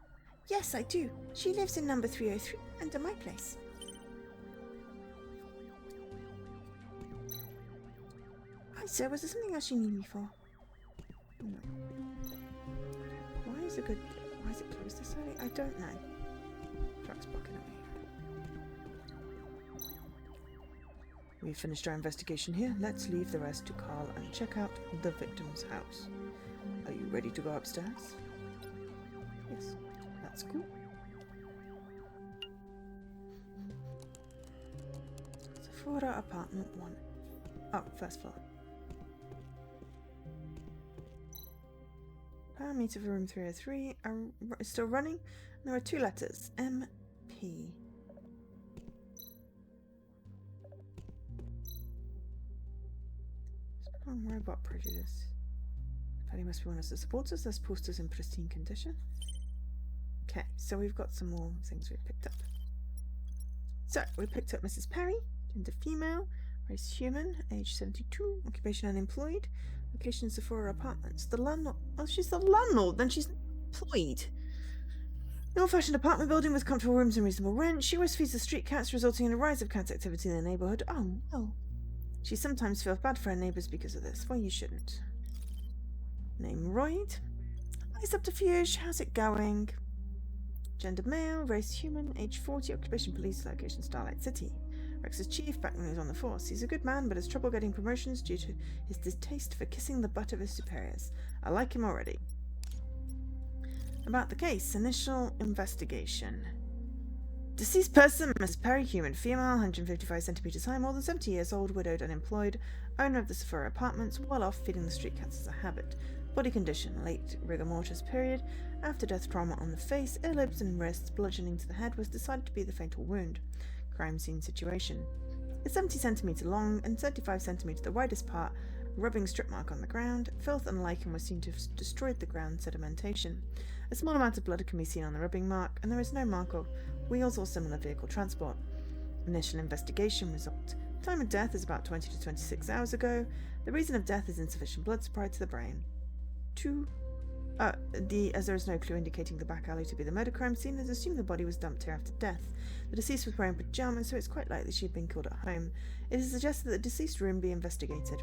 Yes, I do. She lives in number 303, under my place. Hi, sir. Was there something else you need me for? No. Why is it closed this early? I don't know. Truck's blocking it. We've finished our investigation here. Let's leave the rest to Carl and check out the victim's house. Are you ready to go upstairs? Yes, that's cool. Sephora apartment 1. Oh, first floor. Parameter for room 303 is still running. There are 2 letters. MP. Strong robot prejudice. Patty must be one of the supporters. There's posters in pristine condition. Okay, so we've got some more things we've picked up. So, we picked up Mrs. Perry, gender female, race human, age 72, occupation unemployed, location Sephora apartments. The landlord. Oh, she's the landlord, then she's employed. An old-fashioned apartment building with comfortable rooms and reasonable rent. She always feeds the street cats, resulting in a rise of cat activity in the neighbourhood. Oh, no. She sometimes feels bad for her neighbours because of this. Well, you shouldn't. Name Royd. Hi, Subterfuge. How's it going? Gender male, race human, age 40, occupation police, location Starlight City. Rex's chief, back when he was on the force. He's a good man, but has trouble getting promotions due to his distaste for kissing the butt of his superiors. I like him already. About the case, initial investigation. Deceased person, Miss Perry, human, female, 155 centimeters high, more than 70 years old, widowed, unemployed, owner of the Sephora apartments, well off, feeding the street cats as a habit. Body condition, late rigor mortis period, after death trauma on the face, ear lobes and wrists, bludgeoning to the head was decided to be the fatal wound. Crime scene situation. A 70 centimeter long and 35 centimeter the widest part, rubbing strip mark on the ground. Filth and lichen were seen to have destroyed the ground sedimentation. A small amount of blood can be seen on the rubbing mark, and there is no mark of wheels or similar vehicle transport. Initial investigation result. Time of death is about 20 to 26 hours ago. The reason of death is insufficient blood supply to the brain. As there is no clue indicating the back alley to be the murder crime scene, it is assumed the body was dumped here after death. The deceased was wearing pajamas, so it's quite likely she had been killed at home. It is suggested that the deceased room be investigated.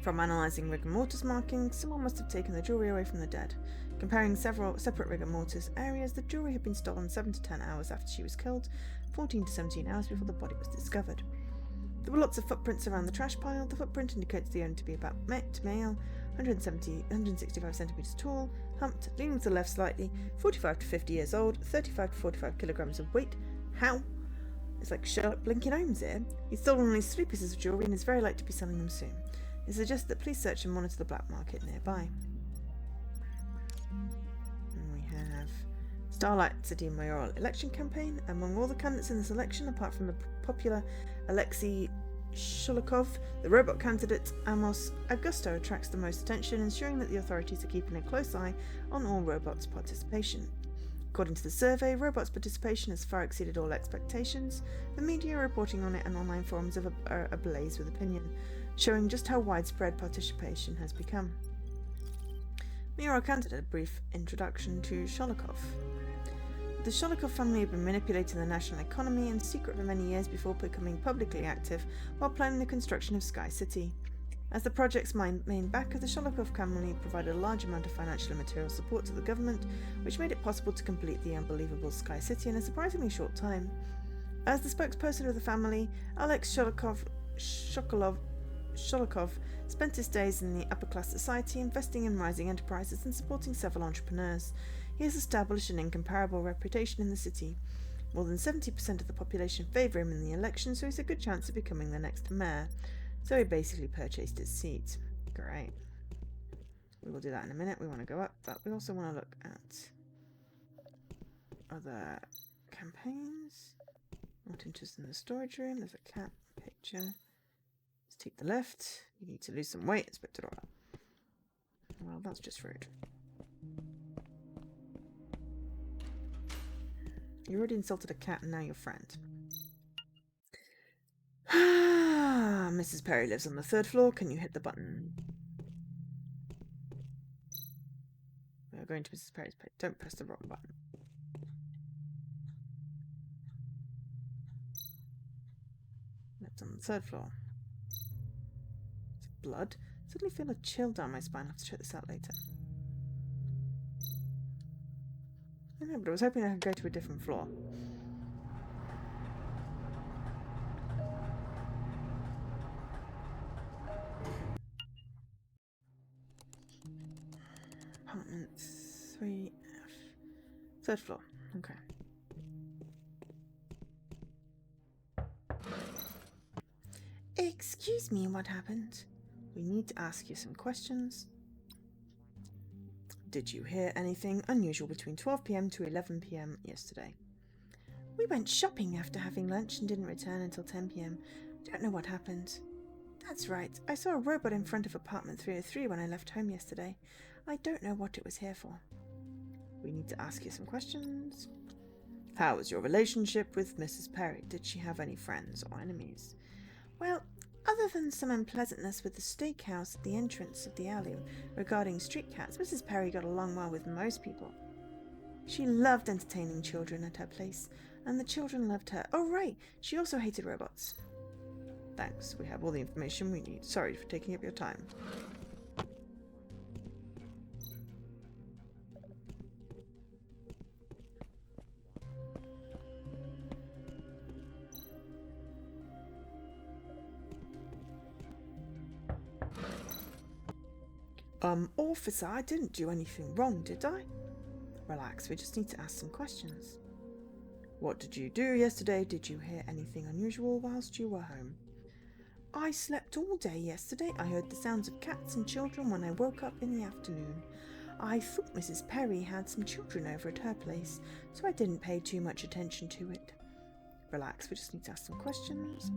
From analysing rigor mortis markings, someone must have taken the jewellery away from the dead. Comparing several separate rigor mortis areas, the jewelry had been stolen 7 to 10 hours after she was killed, 14 to 17 hours before the body was discovered. There were lots of footprints around the trash pile. The footprint indicates the owner to be about male, 165 centimeters tall, humped, leaning to the left slightly, 45 to 50 years old, 35 to 45 kilograms of weight. How? It's like Sherlock blinking Holmes here. He's stolen at least 3 pieces of jewelry and is very likely to be selling them soon. It suggests that police search and monitor the black market nearby. And we have Starlight City mayoral election campaign. Among all the candidates in this election, apart from the popular Alexei Shulakov, the robot candidate Amos Augusto attracts the most attention, ensuring that the authorities are keeping a close eye on all robots' participation. According to the survey, robots' participation has far exceeded all expectations. The media are reporting on it, and online forums are ablaze with opinion, showing just how widespread participation has become. Mayoral candidate, a brief introduction to Shulakov. The Shulakov family had been manipulating the national economy in secret for many years before becoming publicly active while planning the construction of Sky City. As the project's main backer, the Shulakov family provided a large amount of financial and material support to the government, which made it possible to complete the unbelievable Sky City in a surprisingly short time. As the spokesperson of the family, Alex Shulakov spent his days in the upper-class society, investing in rising enterprises and supporting several entrepreneurs. He has established an incomparable reputation in the city. More than 70% of the population favour him in the election, so he's a good chance of becoming the next mayor. So he basically purchased his seat. Great. We will do that in a minute. We want to go up, but we also want to look at other campaigns. Not interested in the storage room. There's a cat picture. Let's take the left. You need to lose some weight, Inspector Dora. Well, that's just rude. You already insulted a cat and now you're friend. Mrs. Perry lives on the 3rd floor. Can you hit the button? We're going to Mrs. Perry's place. Don't press the wrong button. Lives on the 3rd floor. Is it blood? I suddenly feel a chill down my spine. I'll have to check this out later. I know, but I was hoping I could go to a different floor. Apartment 3F. 3rd floor. Okay. Excuse me, what happened? We need to ask you some questions. Did you hear anything unusual between 12 p.m. to 11 p.m. yesterday? We went shopping after having lunch and didn't return until 10 p.m. Don't know what happened. That's right. I saw a robot in front of apartment 303 when I left home yesterday. I don't know what it was here for. We need to ask you some questions. How was your relationship with Mrs. Perry? Did she have any friends or enemies? Well, other than some unpleasantness with the steakhouse at the entrance of the alley regarding street cats, Mrs. Perry got along well with most people. She loved entertaining children at her place, and the children loved her. Oh, right, she also hated robots. Thanks, we have all the information we need. Sorry for taking up your time. Officer, I didn't do anything wrong, did I? Relax, we just need to ask some questions. What did you do yesterday? Did you hear anything unusual whilst you were home? I slept all day yesterday. I heard the sounds of cats and children when I woke up in the afternoon. I thought Mrs. Perry had some children over at her place, so I didn't pay too much attention to it. Relax, we just need to ask some questions.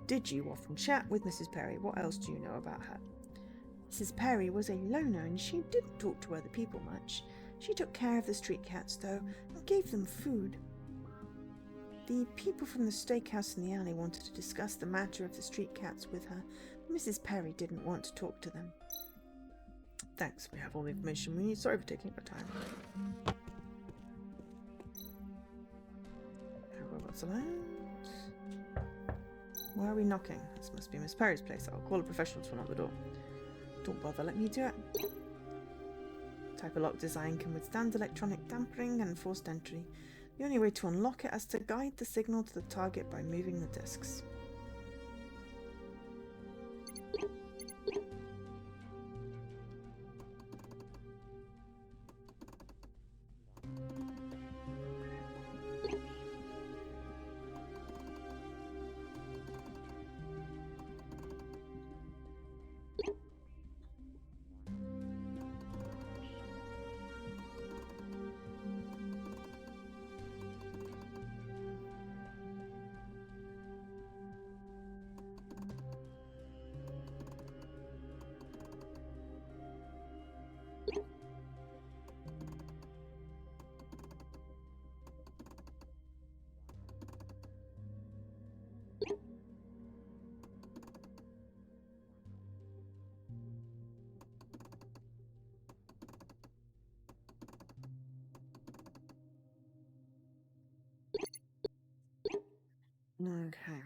Did you often chat with Mrs. Perry? What else do you know about her? Mrs. Perry was a loner and she didn't talk to other people much. She took care of the street cats, though, and gave them food. The people from the steakhouse in the alley wanted to discuss the matter of the street cats with her, but Mrs. Perry didn't want to talk to them. Thanks, we have all the information we need. Sorry for taking up your time. Robots alone. Why are we knocking? This must be Miss Perry's place. I'll call a professional to unlock the door. Don't bother, let me do it. Type A lock design can withstand electronic tampering and forced entry. The only way to unlock it is to guide the signal to the target by moving the discs. Okay.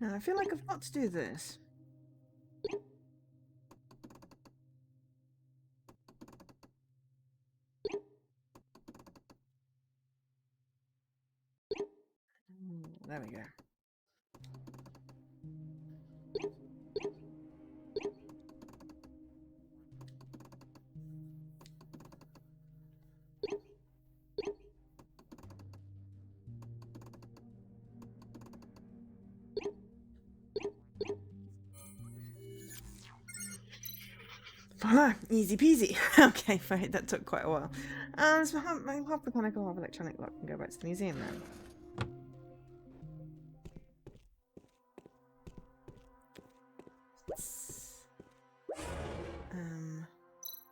Now, I feel like I've got to do this. There we go. Voila, easy peasy. Okay, right, that took quite a while. So my half mechanical, half electronic lock can go back to the museum then.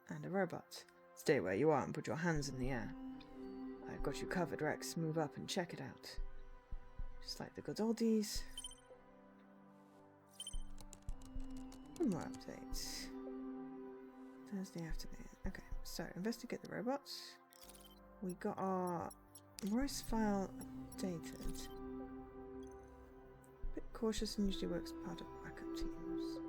And a robot. Stay where you are and put your hands in the air. I've got you covered, Rex. Move up and check it out. Just like the good oldies. One more update. Thursday afternoon. Okay, so investigate the robots. We got our Royce file updated. Bit cautious and usually works part of backup teams.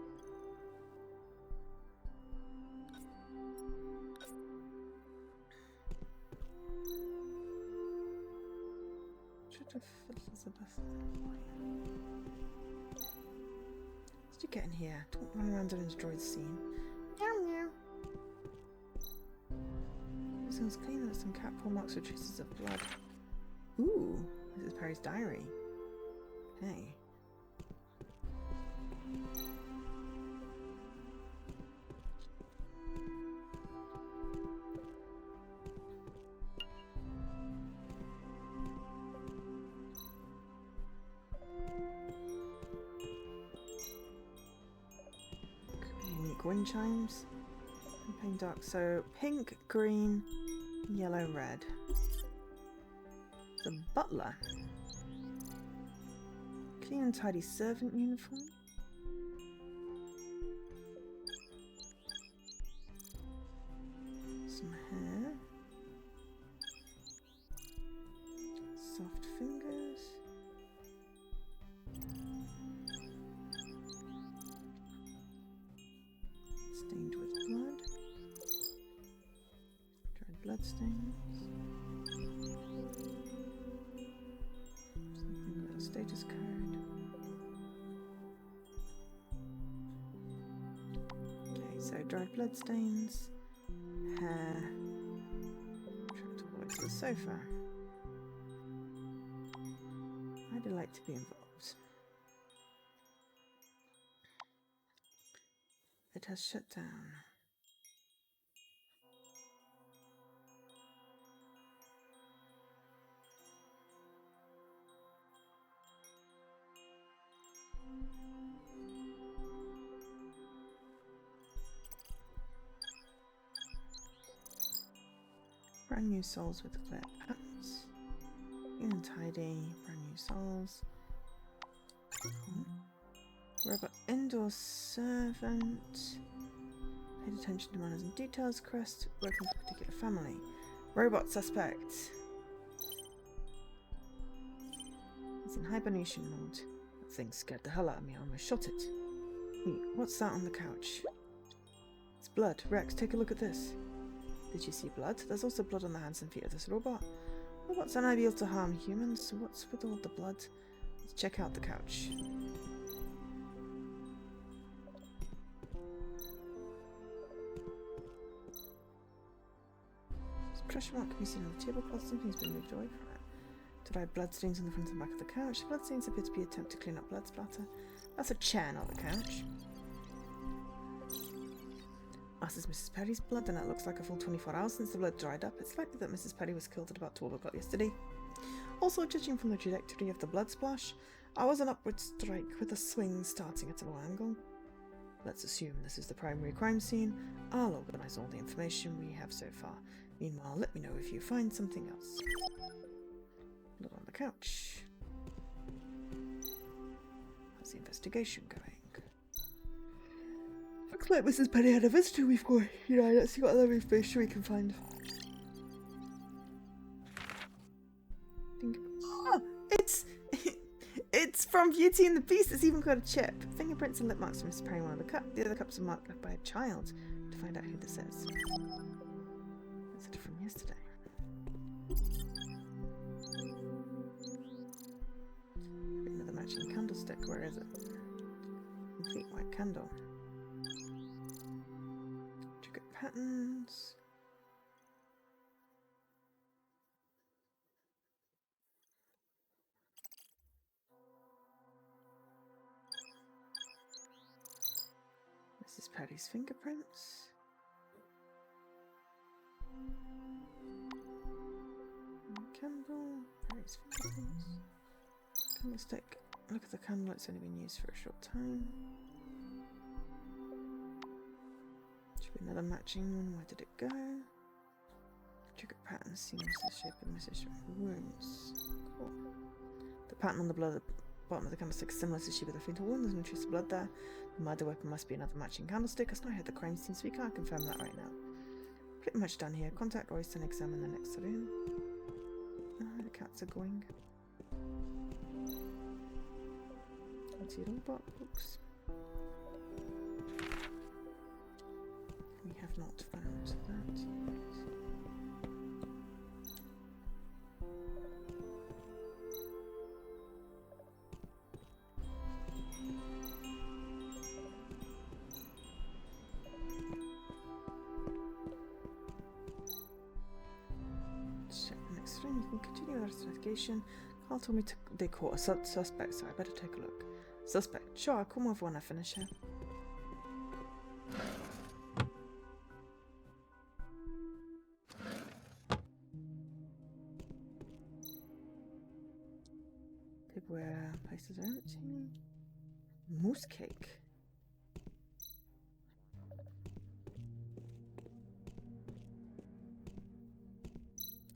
Did you get in here? Don't run around and destroy the scene. Meow meow. This one's clean. There's some cat paw marks with traces of blood. Ooh, this is Perry's diary. Hey. Unique wind chimes. Campaign dark. So pink, green, yellow, red. The butler. Clean and tidy servant uniform. Some hair. Soft fingers. Stained with blood. Dried blood stains. Something with a status code. Okay, so dried blood stains. Hair. Tracked all the way to the sofa. I'd like to be involved. It has shut down. Brand new souls with clear patterns. Clean and tidy. Brand new souls. Robot indoor servant. Paid attention to manners and details. Crest. Working for a particular family. Robot suspect. He's in hibernation mode. That thing scared the hell out of me. I almost shot it. Wait, what's that on the couch? It's blood. Rex, take a look at this. Did you see blood? There's also blood on the hands and feet of this robot. Robots aren't able to harm humans, so what's with all the blood? Let's check out the couch. This pressure mark can be seen on the tablecloth. Something's been moved away from it. Dried blood stains on the front and back of the couch. The blood stains appear to be an attempt to clean up blood splatter. That's a chair, not the couch. This is Mrs. Perry's blood, and it looks like a full 24 hours since the blood dried up. It's likely that Mrs. Perry was killed at about 12 o'clock yesterday. Also, judging from the trajectory of the blood splash, I was an upward strike with a swing starting at a low angle. Let's assume this is the primary crime scene. I'll organise all the information we have so far. Meanwhile, let me know if you find something else. Blood on the couch. How's the investigation going? Looks like Mrs. Penny had a visitor we've got. Let's see what other information we can find. Oh, it's from Beauty and the Beast. It's even got a chip. Fingerprints and lip marks from Mrs. Perry in one of the cups. The other cups are marked left by a child. To find out who this is. That's it from yesterday. Another matching candlestick. Where is it? Complete white candle. Patterns. Mrs. Patty's fingerprints. Candle, various fingerprints. Candlestick. Look at the candle, it's only been used for a short time. Should be another matching one. Where did it go? Trigger pattern seems the shape of the message wounds. Cool. The pattern on the blood at the bottom of the candlestick is similar to the shape of the fatal wound. There's no trace of blood there. The murder weapon must be another matching candlestick. As I heard the crime scene, so we can't confirm that right now. Pretty much done here. Contact Royce and examine the next saloon. The cats are going. All books. We have not found that yet. Check the next room. You can continue our investigation. Carl told me they caught a suspect, so I better take a look. Suspect? Sure, I'll come over when I finish here. Tableware places are empty. Mousse cake.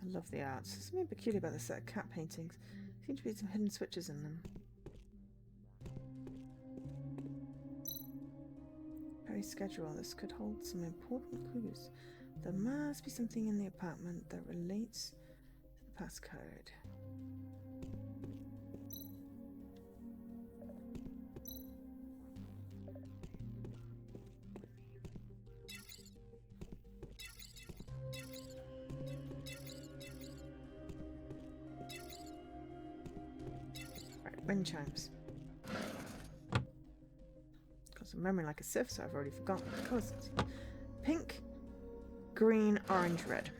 I love the art. There's something peculiar about the set of cat paintings. There seem to be some hidden switches in them. Perry's schedule. This could hold some important clues. There must be something in the apartment that relates to the passcode. Right, wind chimes. Got some memory like a sieve, so I've already forgotten what the colours are. Pink, green, orange, red.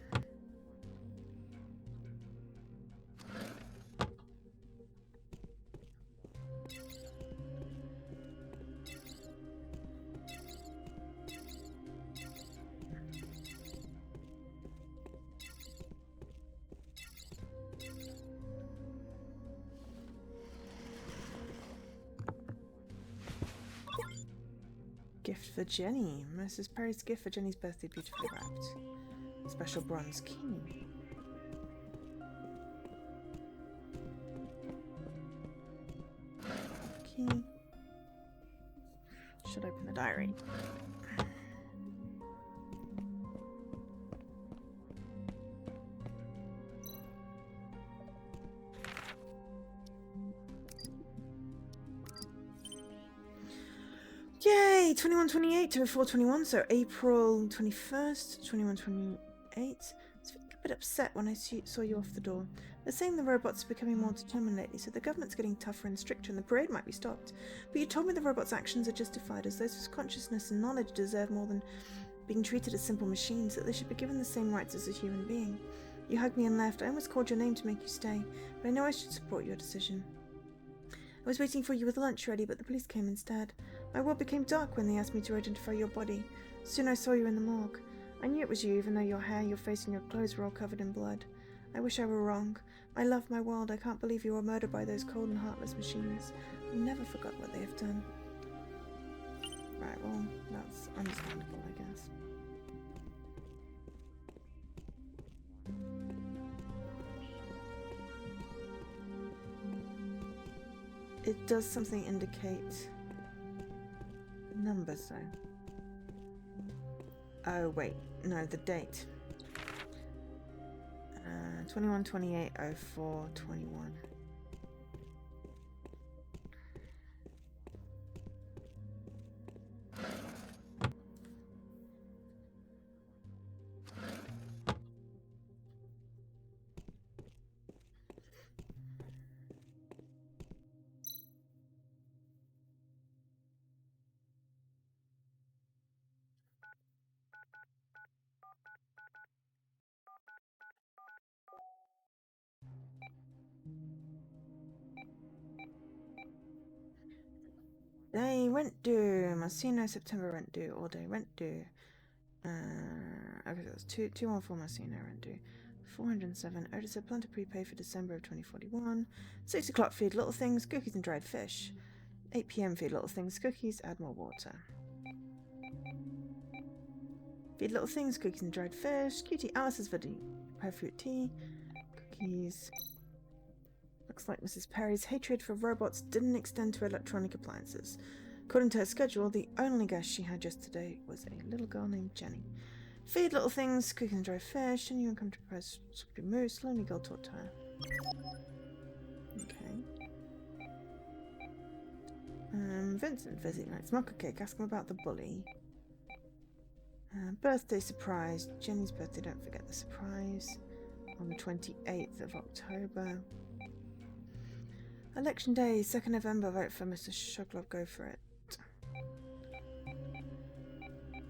Gift for Jenny. Mrs. Perry's gift for Jenny's birthday, beautifully wrapped. Special bronze key. Key. Should open the diary. Yay! 21/28 to 4/21, so April 21st, 21/28. I was feeling a bit upset when I saw you off the door. They're saying the robots are becoming more determined lately, so the government's getting tougher and stricter and the parade might be stopped. But you told me the robots' actions are justified, as those with consciousness and knowledge deserve more than being treated as simple machines, that they should be given the same rights as a human being. You hugged me and left. I almost called your name to make you stay, but I know I should support your decision. I was waiting for you with lunch ready, but the police came instead. My world became dark when they asked me to identify your body. Soon I saw you in the morgue. I knew it was you, even though your hair, your face, and your clothes were all covered in blood. I wish I were wrong. My love, my world, I can't believe you were murdered by those cold and heartless machines. I never forgot what they have done. Right, well, that's understandable, I guess. It does something indicate numbers, though. Oh, wait. No, the date. 21/28/04/21. Day rent due. Must see no September rent due. All day rent due. Okay, so that's 214 Messina and do 407. Otis said plan to prepay for December of 2041. 6 o'clock, feed little things, cookies and dried fish. 8 p.m, feed little things, cookies, add more water. Feed little things, cookies and dried fish. Cutie Alice's video. Prepare fruit tea. Cookies. Looks like Mrs. Perry's hatred for robots didn't extend to electronic appliances. According to her schedule, the only guest she had yesterday was a little girl named Jenny. Feed little things, cookies and dried fish. Anyone come to prepare squid mousse? Lonely girl taught her. Okay. Vincent visit night. Smoke a cake. Ask him about the bully. Birthday surprise. Jenny's birthday. Don't forget the surprise. On the 28th of October. Election day, 2nd November. Vote for Mr. Shuglov. Go for it.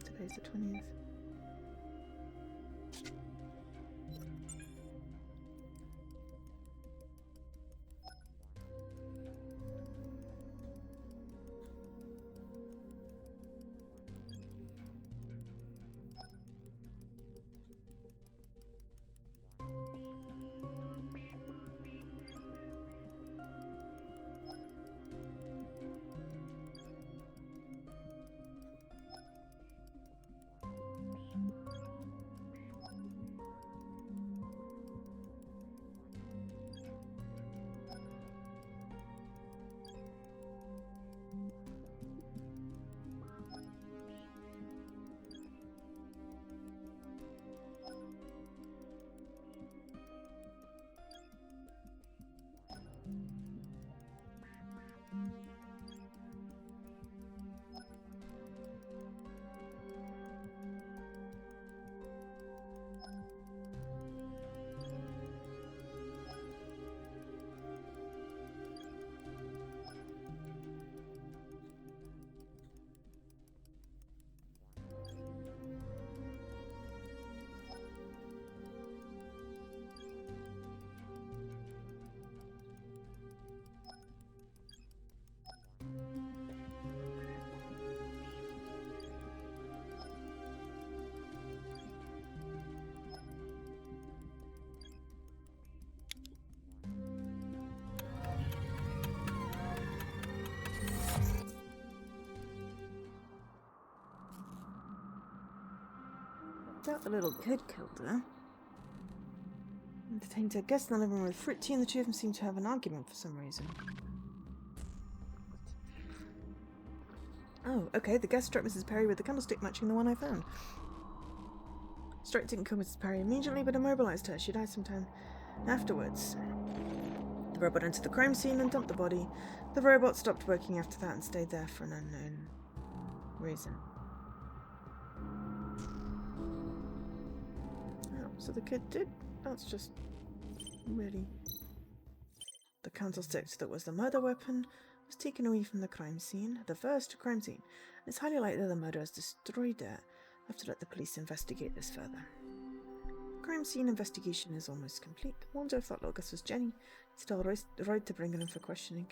Today's the 20th. Doubt the little kid killed her. Entertained her guest in the living room with fruit tea, and the two of them seemed to have an argument for some reason. Oh, okay, the guest struck Mrs. Perry with the candlestick matching the one I found. Strike didn't kill Mrs. Perry immediately, but immobilized her. She died sometime afterwards. The robot entered the crime scene and dumped the body. The robot stopped working after that and stayed there for an unknown reason. So the kid did. That's just really. The candlestick that was the murder weapon was taken away from the crime scene, the first crime scene. It's highly likely the murderer has destroyed it. I have to let the police investigate this further. Crime scene investigation is almost complete. I wonder if that little guest was Jenny. Still right to bring her in for questioning.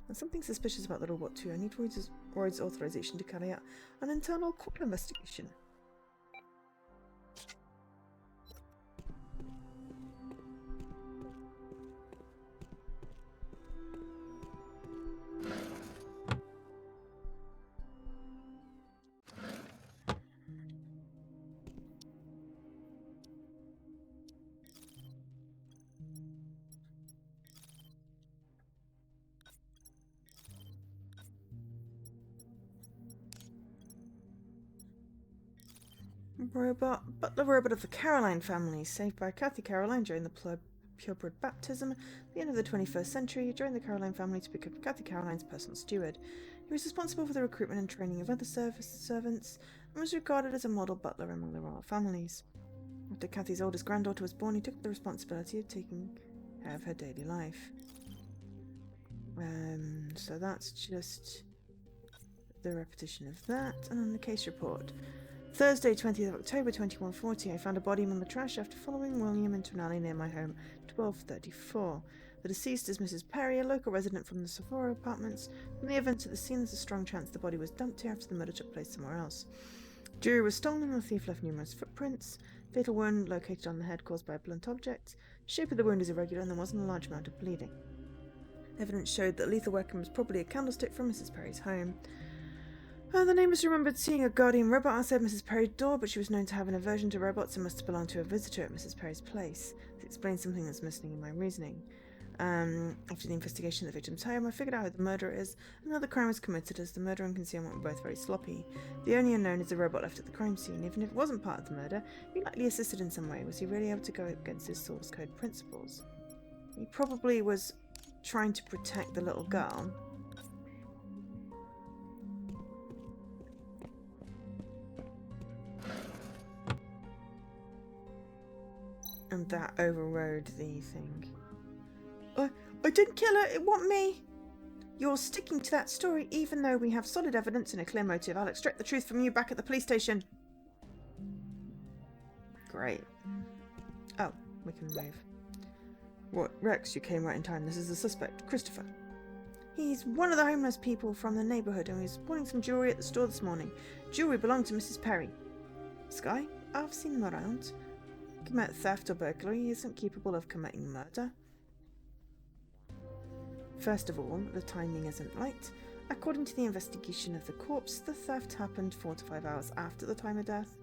There's something suspicious about the robot too. I need Royd's authorization to carry out an internal court investigation. But the robot of the Caroline family, saved by Kathy Caroline during the purebred baptism at the end of the 21st century, joined the Caroline family to become Kathy Caroline's personal steward. He was responsible for the recruitment and training of other servants, and was regarded as a model butler among the royal families. After Kathy's oldest granddaughter was born, he took the responsibility of taking care of her daily life. So that's just the repetition of that, and then the case report. Thursday, 20th of October 2140, I found a body among the trash after following William into an alley near my home at 12:34. The deceased is Mrs. Perry, a local resident from the Sephora apartments. From the events at the scene, there's a strong chance the body was dumped here after the murder took place somewhere else. Jewelry was stolen, the thief left numerous footprints. Fatal wound located on the head caused by a blunt object. Shape of the wound is irregular and there wasn't a large amount of bleeding. Evidence showed that lethal weapon was probably a candlestick from Mrs. Perry's home. The neighbours remembered seeing a guardian robot outside Mrs. Perry's door, but she was known to have an aversion to robots and must have belonged to a visitor at Mrs. Perry's place. This explains something that's missing in my reasoning. After the investigation of the victim's home, I figured out who the murderer is. Another crime was committed as the murder and concealment were both very sloppy. The only unknown is the robot left at the crime scene. Even if it wasn't part of the murder, he likely assisted in some way. Was he really able to go against his source code principles? He probably was trying to protect the little girl. And that overrode the thing. I didn't kill her, it wasn't me! You're sticking to that story even though we have solid evidence and a clear motive. I'll extract the truth from you back at the police station. Great. Oh, we can move. What, Rex, you came right in time. This is the suspect, Christopher. He's one of the homeless people from the neighbourhood and he's wanting some jewellery at the store this morning. Jewellery belonged to Mrs. Perry. Sky, I've seen him around. Commit theft or burglary, he isn't capable of committing murder. First of all, the timing isn't right. According to the investigation of the corpse, the theft happened 4 to 5 hours after the time of death.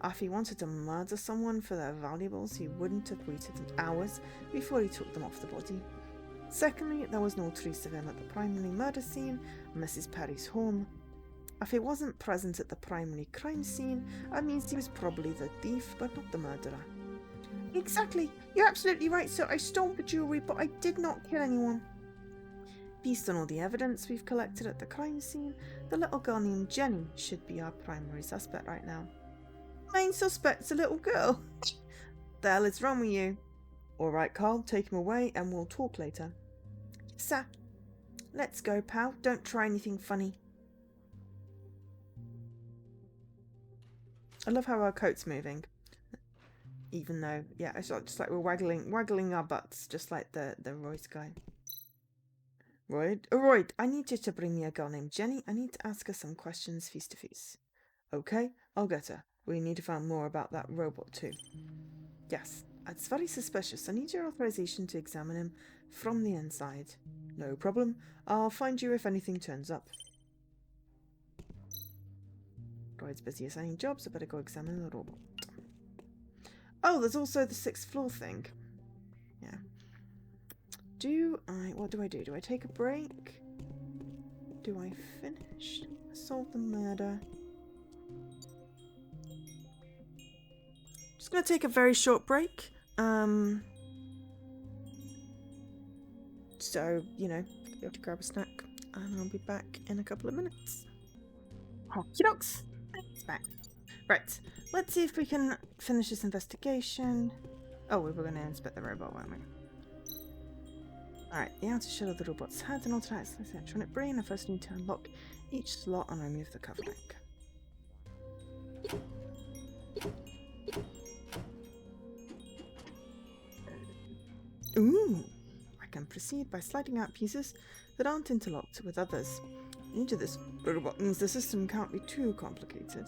If he wanted to murder someone for their valuables, he wouldn't have waited hours before he took them off the body. Secondly, there was no trace of him at the primary murder scene, Mrs. Perry's home. If he wasn't present at the primary crime scene, that means he was probably the thief, but not the murderer. Exactly! You're absolutely right, sir. I stole the jewellery, but I did not kill anyone. Based on all the evidence we've collected at the crime scene, the little girl named Jenny should be our primary suspect right now. Main suspect's a little girl. The hell is wrong with you? Alright, Carl, take him away and we'll talk later. Sir. Let's go, pal. Don't try anything funny. I love how our coat's moving. Even though, yeah, it's just like we're waggling our butts, just like the Royce guy. Royd, I need you to bring me a girl named Jenny. I need to ask her some questions face to face. Okay, I'll get her. We need to find more about that robot too. Yes, it's very suspicious. I need your authorization to examine him from the inside. No problem. I'll find you if anything turns up. Royd's busy assigning jobs. I better go examine the robot. Oh, there's also the 6th floor thing. Yeah. What do I do? Do I take a break? Do I finish? Solve the murder. Just gonna take a very short break. So, you know, go to grab a snack and I'll be back in a couple of minutes. Okie dokes. It's back. Right, let's see if we can finish this investigation. Oh, we were going to inspect the robot, weren't we? Alright, the outer shell of the robot's head and automatic electronic brain. I first need to unlock each slot and remove the cover link. Ooh! I can proceed by sliding out pieces that aren't interlocked with others. Into this robot means the system can't be too complicated.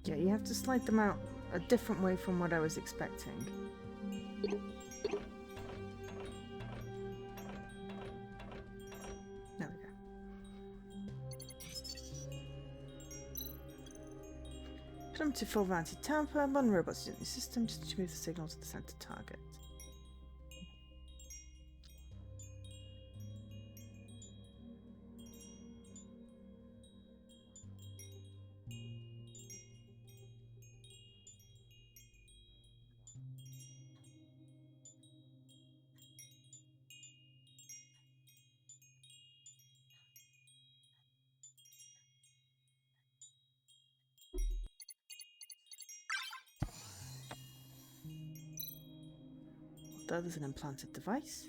Yeah, you have to slide them out a different way from what I was expecting. There we go. Put them to full vanity tamper. Modern robots using the system just to move the signal to the center target. Although there's an implanted device.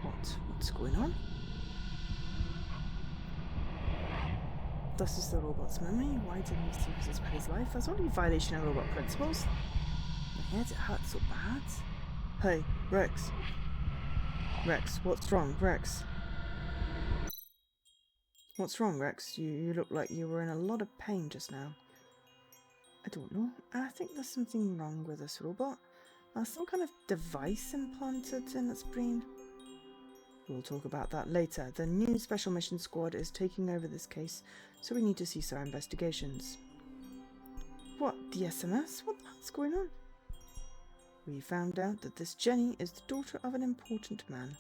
What's going on? This is the robot's memory. Why didn't he save his Perry's life? That's only a violation of robot principles. My head, it hurts so bad. Hey, Rex. Rex, what's wrong, Rex? What's wrong, Rex? You look like you were in a lot of pain just now. I don't know. I think there's something wrong with this robot. Some kind of device implanted in its brain. We'll talk about that later. The new Special Mission Squad is taking over this case, so we need to cease our investigations. What? The SMS? What the hell's going on? We found out that this Jenny is the daughter of an important man.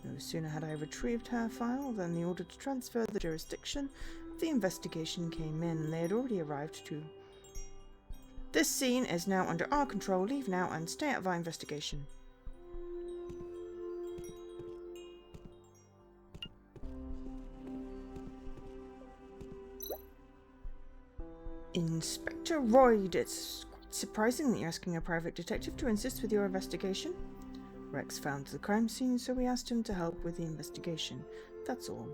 No sooner had I retrieved her file than the order to transfer the jurisdiction of the investigation came in, and they had already arrived too. This scene is now under our control. Leave now and stay out of our investigation. Inspector Royd, it's quite surprising that you're asking a private detective to assist with your investigation. Rex found the crime scene, so we asked him to help with the investigation. That's all.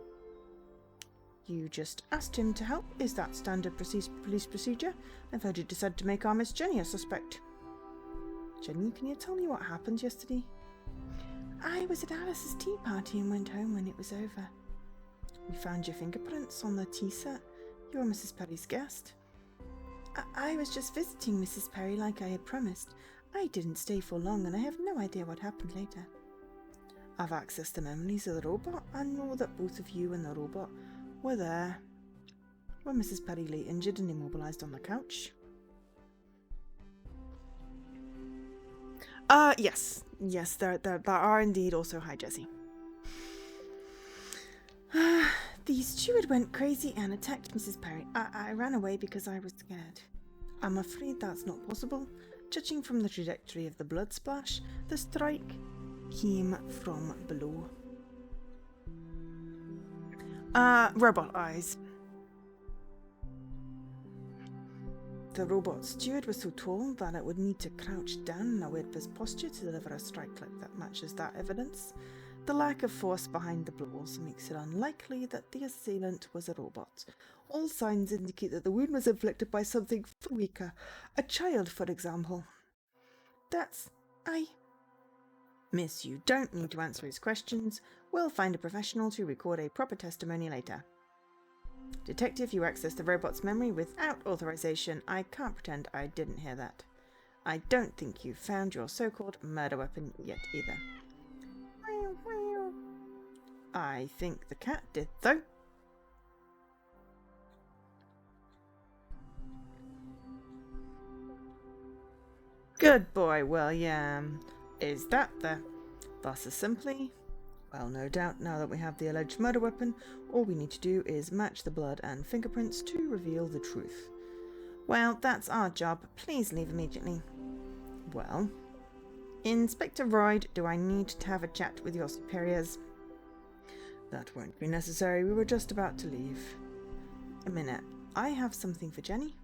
You just asked him to help? Is that standard police procedure? I've heard you decide to make our Miss Jenny a suspect. Jenny, can you tell me what happened yesterday? I was at Alice's tea party and went home when it was over. We found your fingerprints on the tea set. You were Mrs. Perry's guest. I was just visiting Mrs. Perry like I had promised. I didn't stay for long and I have no idea what happened later. I've accessed the memories of the robot and know that both of you and the robot were there when Mrs. Perry lay injured and immobilized on the couch. Yes. Yes, there are indeed also. Hi, Jessie. The steward went crazy and attacked Mrs. Perry. I ran away because I was scared. I'm afraid that's not possible. Judging from the trajectory of the blood splash, the strike came from below. Robot eyes. The robot steward was so tall that it would need to crouch down in a weird posture to deliver a strike clip that matches that evidence. The lack of force behind the blow also makes it unlikely that the assailant was a robot. All signs indicate that the wound was inflicted by something far weaker. A child, for example. Miss, you don't need to answer his questions. We'll find a professional to record a proper testimony later. Detective, you accessed the robot's memory without authorization. I can't pretend I didn't hear that. I don't think you've found your so-called murder weapon yet either. I think the cat did, though. Good boy, William. Is that the... Thus as simply... Well, no doubt, now that we have the alleged murder weapon, all we need to do is match the blood and fingerprints to reveal the truth. Well, that's our job. Please leave immediately. Well... Inspector Royd, do I need to have a chat with your superiors? That won't be necessary. We were just about to leave. A minute. I have something for Jenny.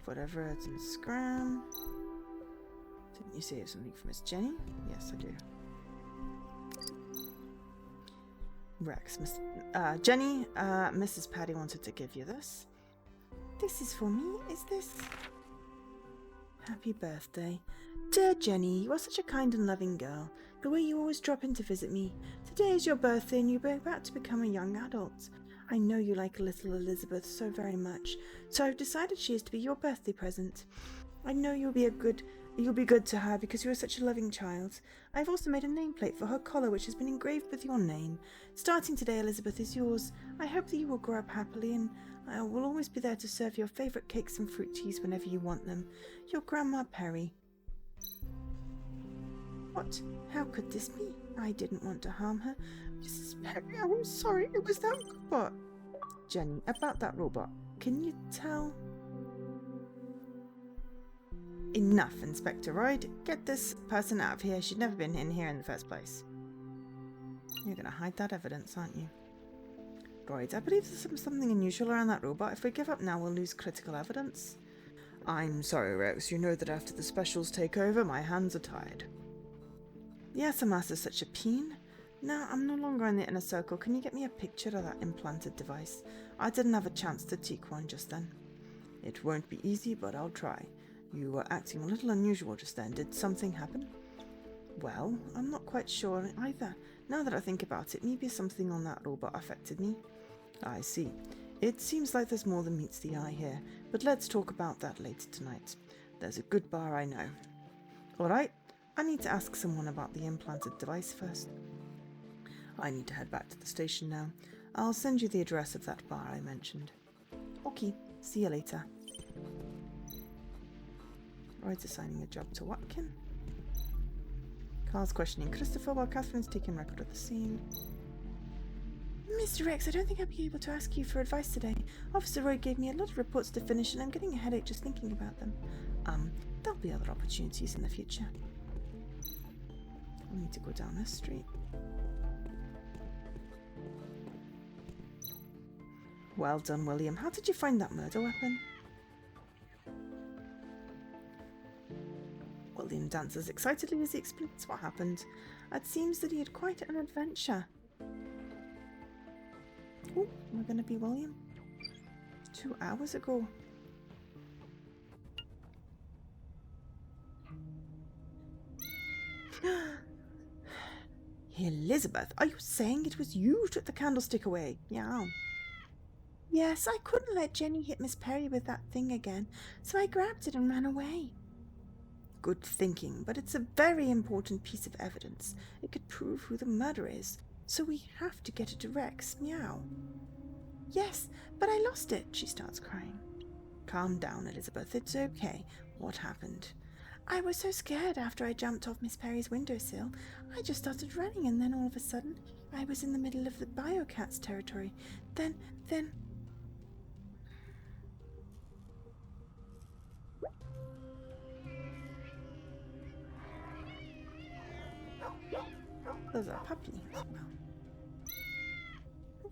whatever it's in Scram. Didn't you say you have something from Miss Jenny? Yes, I do. Rex, Jenny, Mrs. Patty wanted to give you this. This is for me, is this? Happy birthday. Dear Jenny, you are such a kind and loving girl. The way you always drop in to visit me. Today is your birthday and you're about to become a young adult. I know you like little Elizabeth so very much, so I've decided she is to be your birthday present. I know you'll be good to her because you are such a loving child. I've also made a nameplate for her collar which has been engraved with your name. Starting today, Elizabeth is yours. I hope that you will grow up happily and I will always be there to serve your favourite cakes and fruit teas whenever you want them. Your Grandma Perry. What? How could this be? I didn't want to harm her. Mrs. Perry, I'm sorry. It was that robot. Jenny, about that robot. Can you tell? Enough, Inspector Royd. Get this person out of here. She'd never been in here in the first place. You're going to hide that evidence, aren't you? Royd, I believe there's something unusual around that robot. If we give up now, we'll lose critical evidence. I'm sorry, Rex. You know that after the specials take over, my hands are tied. Yes, Amasa's such a peen. Now, I'm no longer in the inner circle. Can you get me a picture of that implanted device? I didn't have a chance to take one just then. It won't be easy, but I'll try. You were acting a little unusual just then. Did something happen? Well, I'm not quite sure either. Now that I think about it, maybe something on that robot affected me. I see. It seems like there's more than meets the eye here, but let's talk about that later tonight. There's a good bar I know. Alright, I need to ask someone about the implanted device first. I need to head back to the station now. I'll send you the address of that bar I mentioned. Okay, see you later. Royd's assigning a job to Watkin. Carl's questioning Christopher while Catherine's taking record of the scene. Mr. Rex, I don't think I'll be able to ask you for advice today. Officer Royd gave me a lot of reports to finish and I'm getting a headache just thinking about them. There'll be other opportunities in the future. I need to go down this street. Well done, William. How did you find that murder weapon? William dances excitedly as he explains what happened. It seems that he had quite an adventure. Oh, we're going to be William. 2 hours ago. Elizabeth, are you saying it was you who took the candlestick away? Yeah. Yes, I couldn't let Jenny hit Miss Perry with that thing again, so I grabbed it and ran away. Good thinking, but it's a very important piece of evidence. It could prove who the murderer is, so we have to get it to Rex. Meow. Yes, but I lost it, she starts crying. Calm down, Elizabeth. It's okay. What happened? I was so scared after I jumped off Miss Perry's windowsill. I just started running, and then all of a sudden, I was in the middle of the Biocats territory. Then... Those are puppies.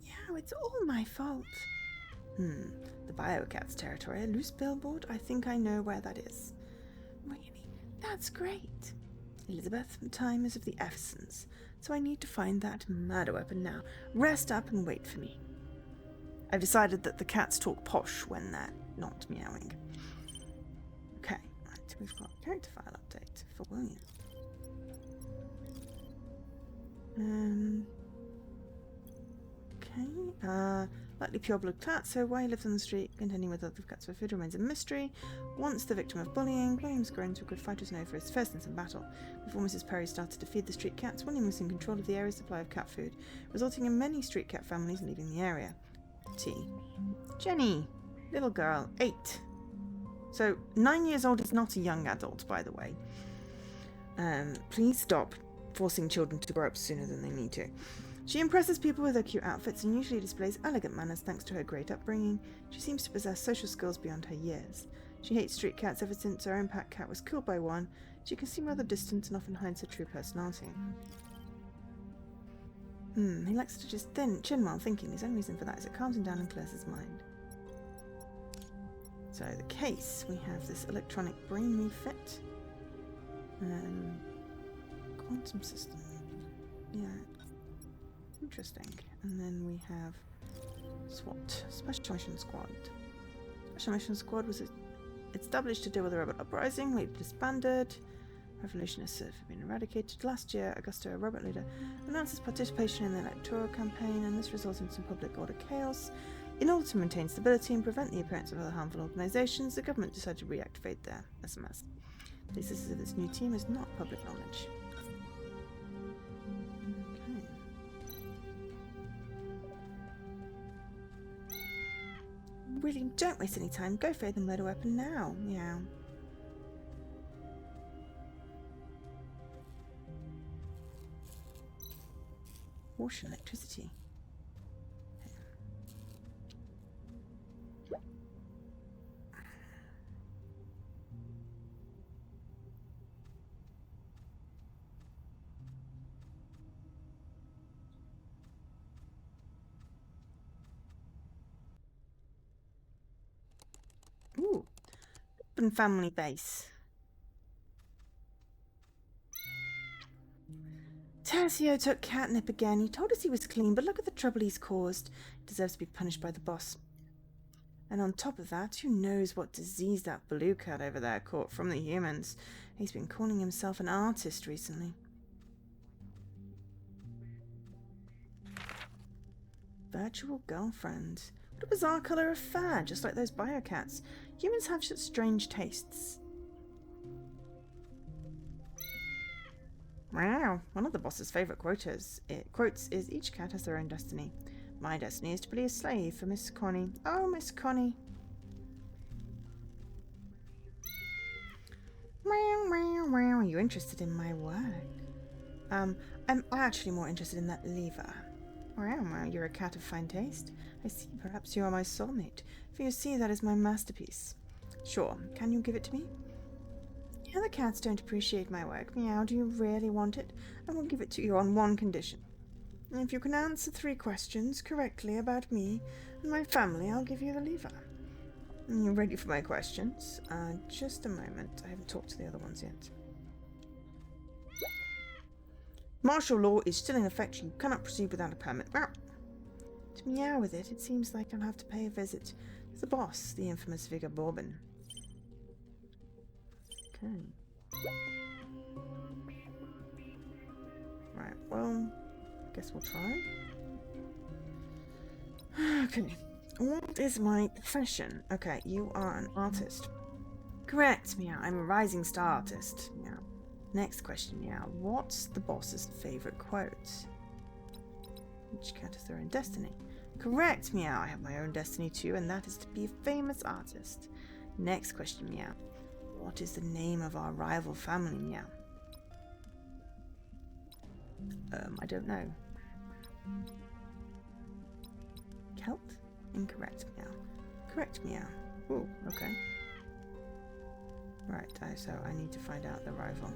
Yeah, it's all my fault. The Biocats territory, a loose billboard? I think I know where that is. Really? That's great. Elizabeth, time is of the essence, so I need to find that murder weapon now. Rest up and wait for me. I've decided that the cats talk posh when they're not meowing. Okay, right, we've got character file update for William. Okay, likely pure blood cat, so why he lives on the street, contending with other cats for food remains a mystery. Once the victim of bullying, William's grown to a good fighter known for his fierceness in battle. Before Mrs. Perry started to feed the street cats, William was in control of the area's supply of cat food, resulting in many street cat families leaving the area. T. Jenny, little girl, 8. So, 9 years old is not a young adult, by the way. Please stop forcing children to grow up sooner than they need to. She impresses people with her cute outfits and usually displays elegant manners thanks to her great upbringing. She seems to possess social skills beyond her years. She hates street cats ever since her own pet cat was killed by one. She can seem rather distant and often hides her true personality. He likes to just chin while thinking. His own reason for that is it calms him down and clears his mind. So the case, we have this electronic brain refit. Quantum system. Yeah. Interesting. And then we have SWAT, Special Mission Squad. Special Mission Squad was established to deal with the robot uprising, later disbanded. Revolutionists have been eradicated. Last year, Augusto, a robot leader, announced his participation in the electoral campaign, and this resulted in some public order chaos. In order to maintain stability and prevent the appearance of other harmful organizations, the government decided to reactivate their SMS. This is if this new team is not public knowledge. Okay. Really, don't waste any time. Go for the murder weapon now. Meow. Water and electricity. Ooh, open family base. Tercio took catnip again. He told us he was clean, but look at the trouble he's caused. He deserves to be punished by the boss. And on top of that, who knows what disease that blue cat over there caught from the humans. He's been calling himself an artist recently. Virtual girlfriend. What a bizarre colour of fur, just like those biocats. Humans have such strange tastes. Wow, one of the boss's favourite quotes is, each cat has their own destiny. My destiny is to be a slave for Miss Connie. Oh, Miss Connie. Meow, meow, meow. Are you interested in my work? I'm actually more interested in that lever. Wow, you're a cat of fine taste. I see, perhaps you are my soulmate, for you see that is my masterpiece. Sure, can you give it to me? The other cats don't appreciate my work. Meow, do you really want it? I will give it to you on one condition. If you can answer 3 questions correctly about me and my family, I'll give you the lever. Are you ready for my questions? Just a moment. I haven't talked to the other ones yet. Martial law is still in effect. You cannot proceed without a permit. Meow. To meow with it, it seems like I'll have to pay a visit to the boss, the infamous Vigor Bourbon. Okay. Right, well, I guess we'll try. Okay. What is my profession? Okay, you are an artist. Correct, meow. I'm a rising star artist. Meow. Next question, meow. What's the boss's favorite quote? Each cat has their own destiny. Correct, meow. I have my own destiny too, and that is to be a famous artist. Next question, meow. What is the name of our rival family, meow? I don't know. Celt? Incorrect, meow. Correct, meow. Ooh, okay. Right, so I need to find out the rival.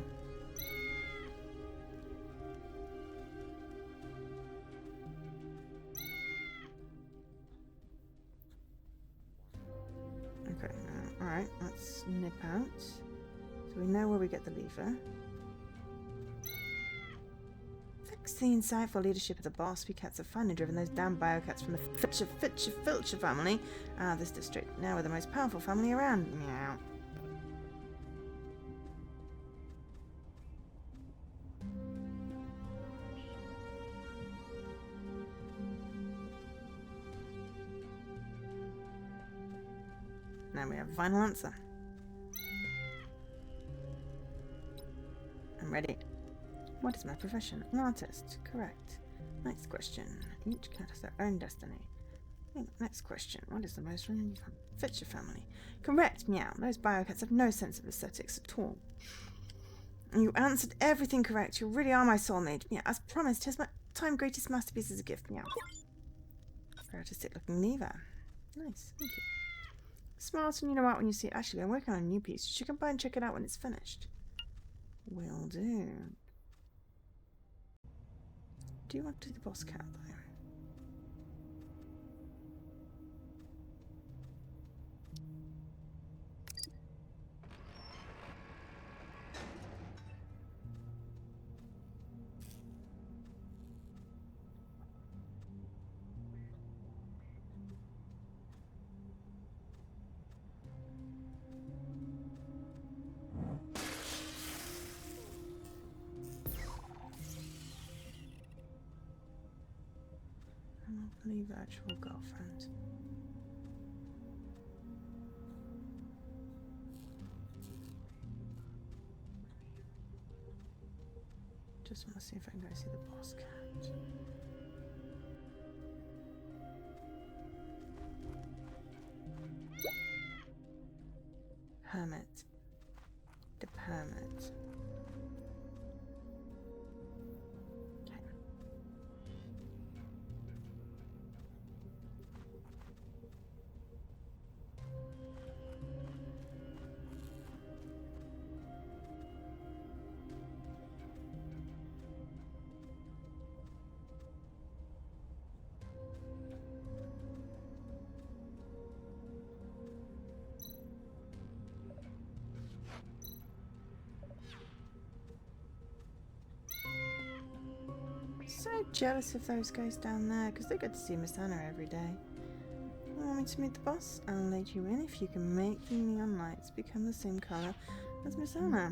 Okay, alright, let's nip out. So we know where we get the lever. Thanks to the insightful leadership of the boss, we cats have finally driven those damn biocats from the Filcher family out of this district. Now we're the most powerful family around. Meow. Now we have a final answer. I'm ready. What is my profession? An artist. Correct. Next question. Each cat has their own destiny. Next question. What is the most Fitcher family? Correct. Meow. Those biocats have no sense of aesthetics at all. You answered everything correct. You really are my soulmate. Meow. As promised, here's my time-greatest masterpiece as a gift. Meow. Very artistic-looking lever. Nice. Thank you. Smart, and you know what, when you see it. Actually, I'm working on a new piece. You should come by and check it out when it's finished. Will do. Do you want to do the boss cat, though? lovely virtual girlfriend. Just want to see if I can go see the boss cat. Hermit. The hermit. So jealous of those guys down there, because they get to see Miss Anna every day. You want me to meet the boss? I'll let you in if you can make the neon lights become the same colour as Miss Anna.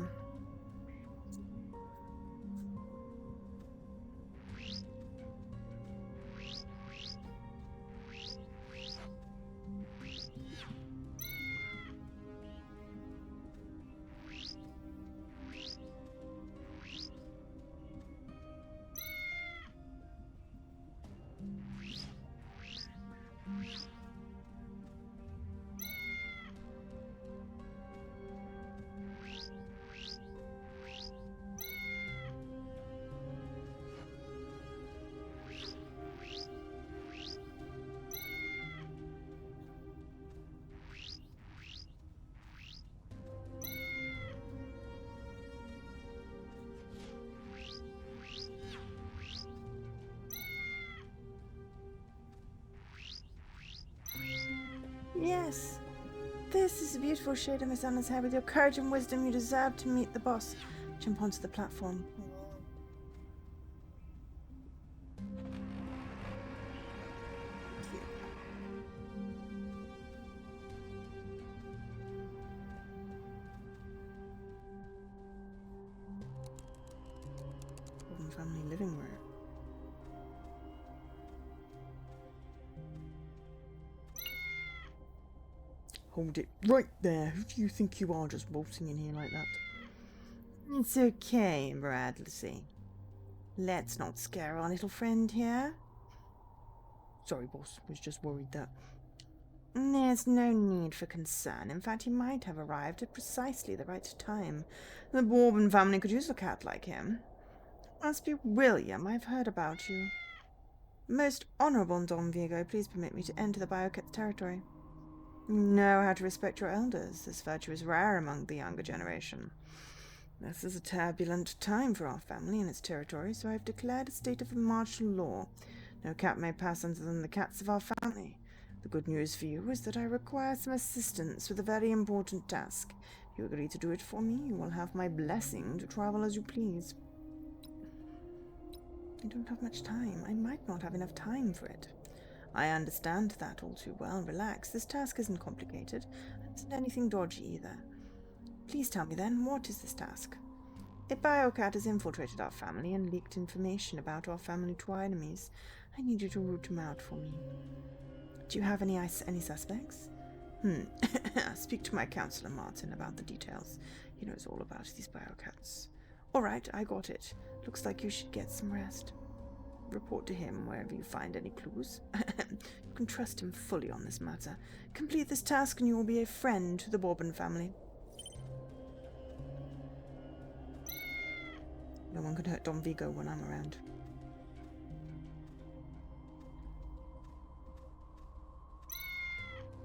Yes, this is a beautiful shade of Miss Anna's hair. With your courage and wisdom, you deserve to meet the boss. Jump onto the platform. Cute. Golden family living room. Hold it right there. Who do you think you are, just waltzing in here like that? It's okay, Bradley. Let's not scare our little friend here. Sorry, boss. Was just worried that... There's no need for concern. In fact, he might have arrived at precisely the right time. The Bourbon family could use a cat like him. Must be William. I've heard about you. Most honourable Don Vigo, please permit me to enter the Biocat's territory. You know how to respect your elders. This virtue is rare among the younger generation. This is a turbulent time for our family and its territory, so I have declared a state of martial law. No cat may pass other than the cats of our family. The good news for you is that I require some assistance with a very important task. If you agree to do it for me, you will have my blessing to travel as you please. I don't have much time. I might not have enough time for it. I understand that all too well. Relax. This task isn't complicated. It isn't anything dodgy either. Please tell me then, what is this task? A biocat has infiltrated our family and leaked information about our family to our enemies. I need you to root him out for me. Do you have any suspects? Speak to my counselor, Martin, about the details. He knows all about these biocats. All right, I got it. Looks like you should get some rest. Report to him wherever you find any clues. You can trust him fully on this matter. Complete this task and you will be a friend to the Bourbon family. No one can hurt Don Vigo when I'm around.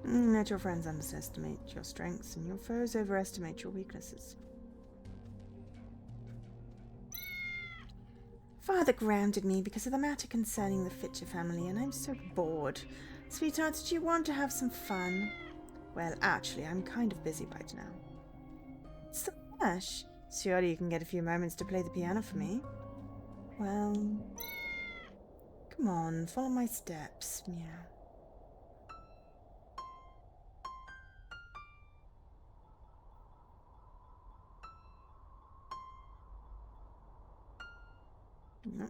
Let your friends underestimate your strengths and your foes overestimate your weaknesses. Father grounded me because of the matter concerning the Fitcher family, and I'm so bored. Sweetheart, do you want to have some fun? Well, actually, I'm kind of busy right now. Slash, surely you can get a few moments to play the piano for me. Well, come on, follow my steps, meow. No.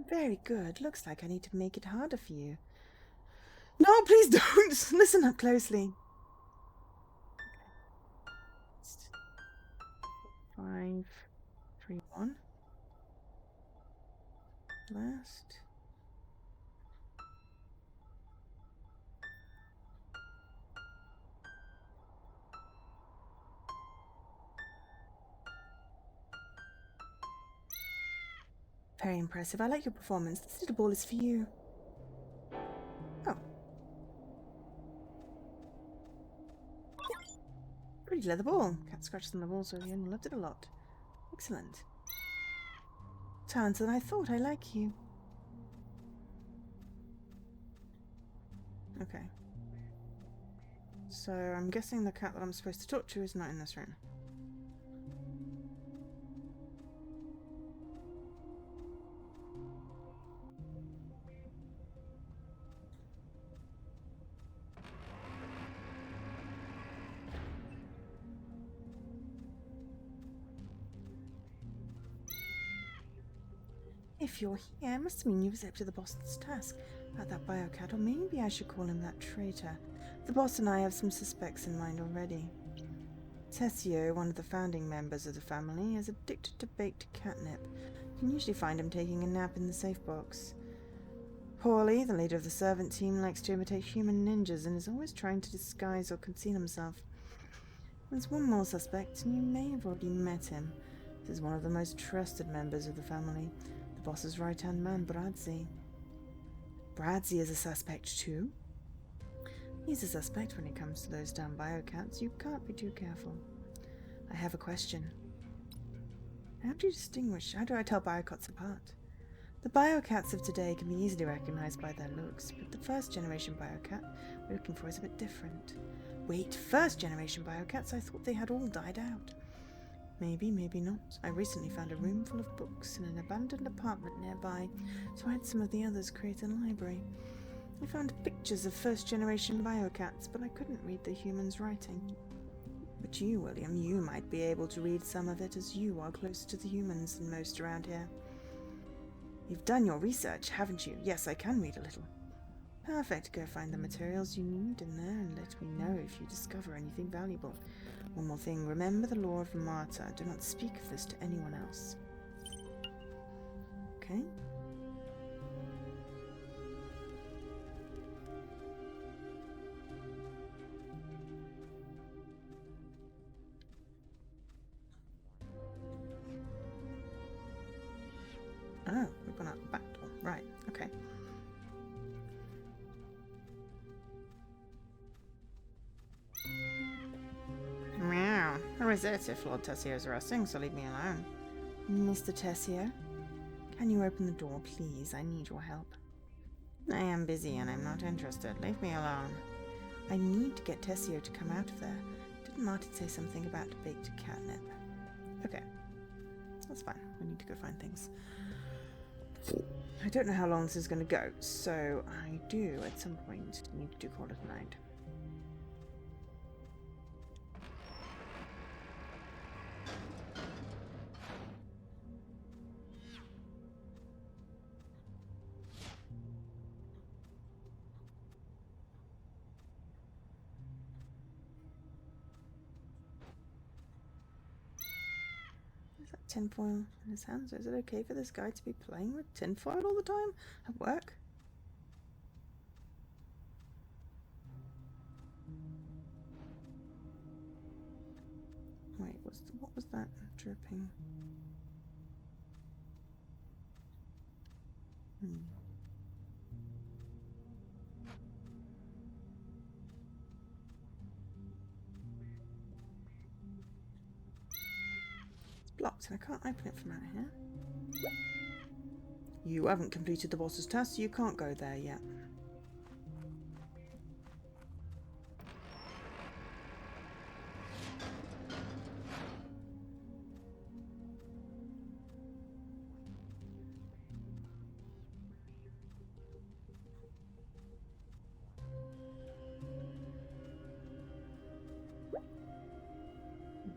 Very good. Looks like I need to make it harder for you. No, please don't! Listen up closely. Okay. 5, 3, 1. Last. Very impressive. I like your performance. This little ball is for you. Oh. Pretty leather ball. Cat scratches on the wall, so the owner loved it a lot. Excellent. Talented than I thought. I like you. Okay. So I'm guessing the cat that I'm supposed to talk to is not in this room. If you're here, it must mean you've accepted the boss's task about that biocat, or maybe I should call him that traitor. The boss and I have some suspects in mind already. Tessio, one of the founding members of the family, is addicted to baked catnip. You can usually find him taking a nap in the safe box. Paulie, the leader of the servant team, likes to imitate human ninjas and is always trying to disguise or conceal himself. There's one more suspect, and you may have already met him. This is one of the most trusted members of the family. Boss's right-hand man, Bradzi. Bradzi is a suspect too? He's a suspect when it comes to those damn biocats. You can't be too careful. I have a question. How do I tell biocats apart? The biocats of today can be easily recognized by their looks, but the first-generation biocat we're looking for is a bit different. Wait, first-generation biocats? I thought they had all died out. Maybe, maybe not. I recently found a room full of books in an abandoned apartment nearby, so I had some of the others create a library. I found pictures of first-generation biocats, but I couldn't read the humans' writing. But you, William, you might be able to read some of it, as you are closer to the humans than most around here. You've done your research, haven't you? Yes, I can read a little. Perfect. Go find the materials you need in there and let me know if you discover anything valuable. One more thing, remember the law of Marta. Do not speak of this to anyone else. Okay. Oh, we've gone out the back door. Right, okay. Meow. Who is it if Lord Tessio's resting, so leave me alone. Mr. Tessio, can you open the door, please? I need your help. I am busy and I'm not interested. Leave me alone. I need to get Tessio to come out of there. Didn't Martin say something about baked catnip? Okay. That's fine. We need to go find things. I don't know how long this is going to go, so I do, at some point, need to call it a night. Tinfoil in his hands. Is it okay for this guy to be playing with tinfoil all the time at work? Wait, what was that dripping? Blocked and I can't open it from out here. You haven't completed the boss's task, so you can't go there yet.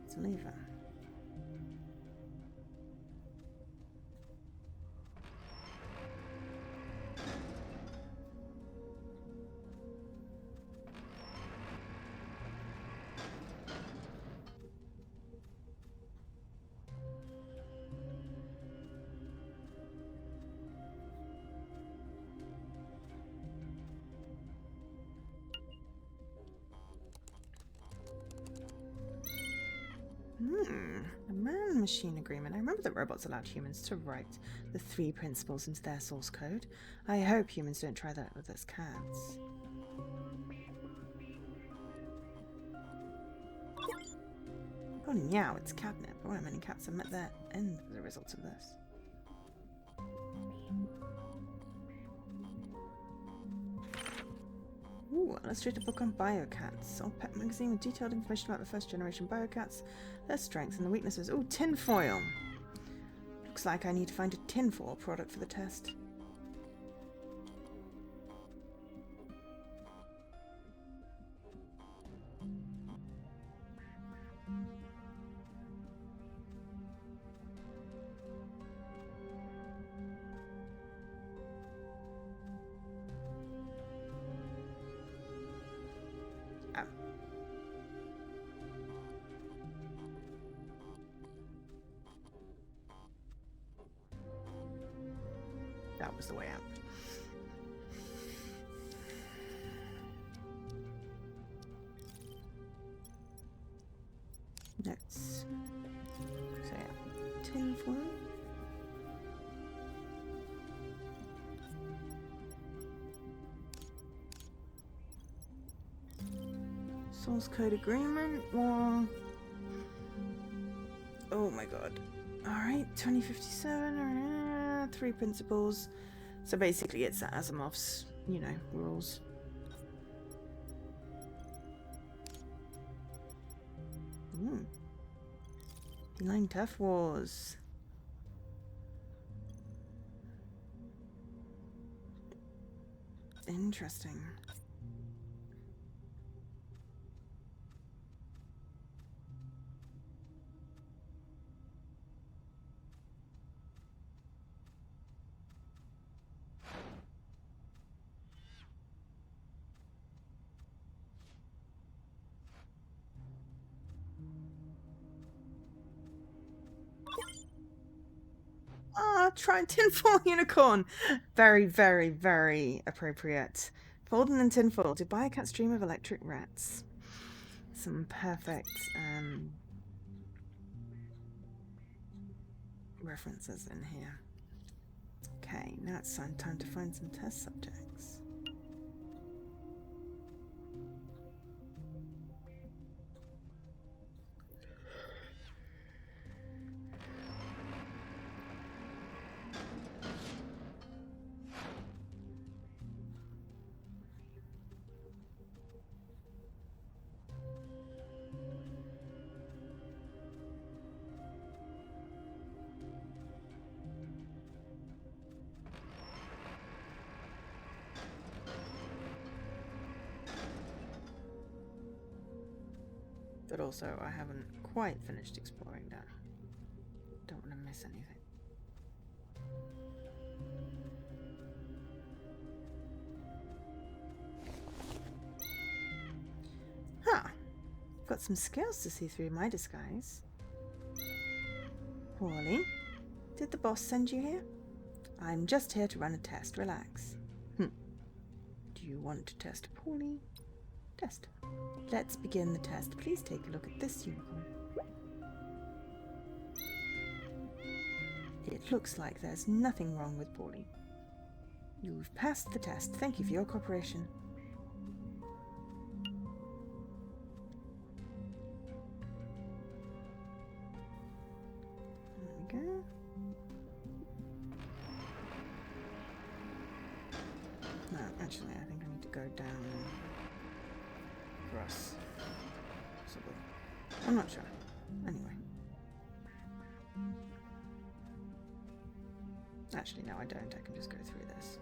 It's a lever. The man-machine agreement. I remember that robots allowed humans to write the 3 principles into their source code. I hope humans don't try that with us cats. Oh, now it's catnip. I wonder how many cats have met their end as a result of this. Ooh, illustrated book on biocats. Old pet magazine with detailed information about the first generation biocats, their strengths and the weaknesses. Ooh, tinfoil! Looks like I need to find a tinfoil product for the test. That was the way out. Notes. So yeah, tinfoil. Source code agreement. Well, oh my god. Alright, 2057, 3 principles. So basically it's Asimov's, you know, rules. Feline Turf Wars. Interesting. Try tinfoil unicorn. Very, very, very appropriate. Golden and tinfoil. Do biocats dream of electric rats? Some perfect references in here. Okay, now it's time to find some test subjects. But also, I haven't quite finished exploring that. Don't want to miss anything. Huh. Got some skills to see through my disguise. Paulie, did the boss send you here? I'm just here to run a test. Relax. Do you want to test Paulie? Test. Let's begin the test. Please take a look at this unicorn. It looks like there's nothing wrong with Paulie. You've passed the test. Thank you for your cooperation. There we go. No, actually, I think I need to go down across. Possibly. I'm not sure. Anyway. Actually, no, I don't. I can just go through this.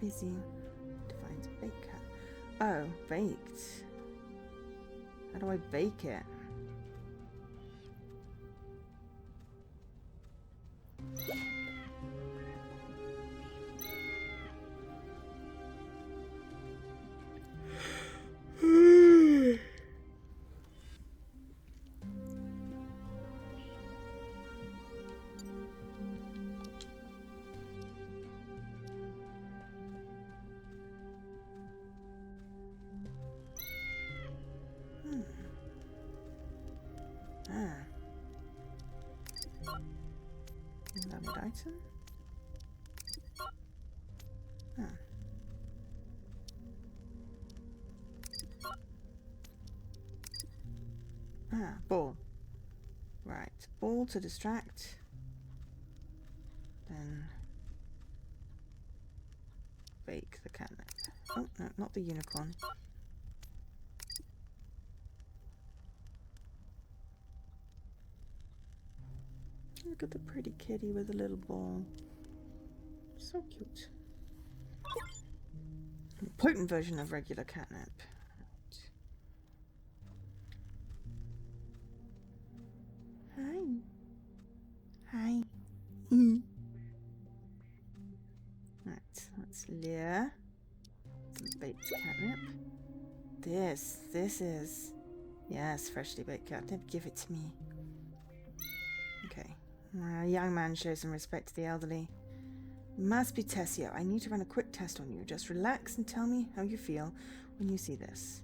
Busy. Defines bake cat. Oh, baked. How do I bake it? Unloaded item. Ah. Ah, ball. Right, ball to distract. Then bake the catnip. Oh, no, not the unicorn. Look at the pretty kitty with a little ball. So cute. A potent version of regular catnip. Hi. Hi. Right, let's lure some baked catnip. This is... Yes, freshly baked catnip. Give it to me. Okay. A young man shows some respect to the elderly. Must be Tessio. I need to run a quick test on you. Just relax and tell me how you feel when you see this.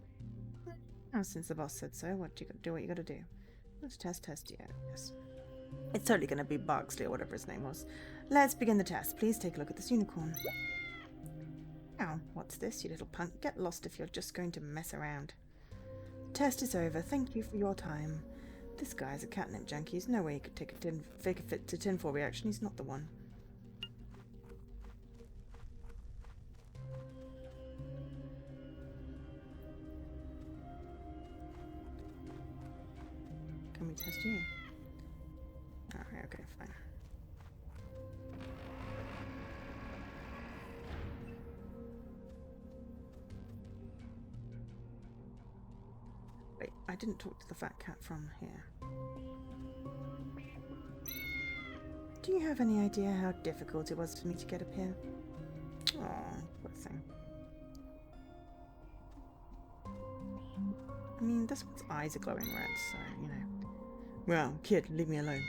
Oh, since the boss said so, what you gotta do? What you gotta do? Let's test you. Yes. It's totally gonna be Barksley or whatever his name was. Let's begin the test. Please take a look at this unicorn. Oh, what's this, you little punk? Get lost if you're just going to mess around. Test is over. Thank you for your time. This guy's a catnip junkie. There's no way he could fake a fit to tinfoil reaction. He's not the one. Can we test you? Alright, okay, fine. Wait, I didn't talk to the fat cat from here. Do you have any idea how difficult it was for me to get up here? Aw, poor thing. I mean, this one's eyes are glowing red, so, you know. Well, kid, leave me alone.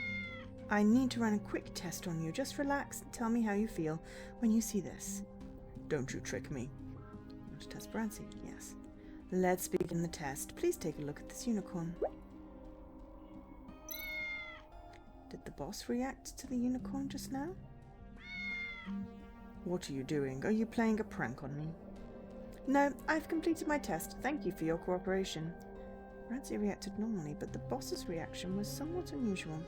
I need to run a quick test on you. Just relax and tell me how you feel when you see this. Don't you trick me. Want to test Brancy? Yes. Let's begin the test. Please take a look at this unicorn. Did the boss react to the unicorn just now? What are you doing? Are you playing a prank on me? No, I've completed my test. Thank you for your cooperation. Brancy reacted normally, but the boss's reaction was somewhat unusual.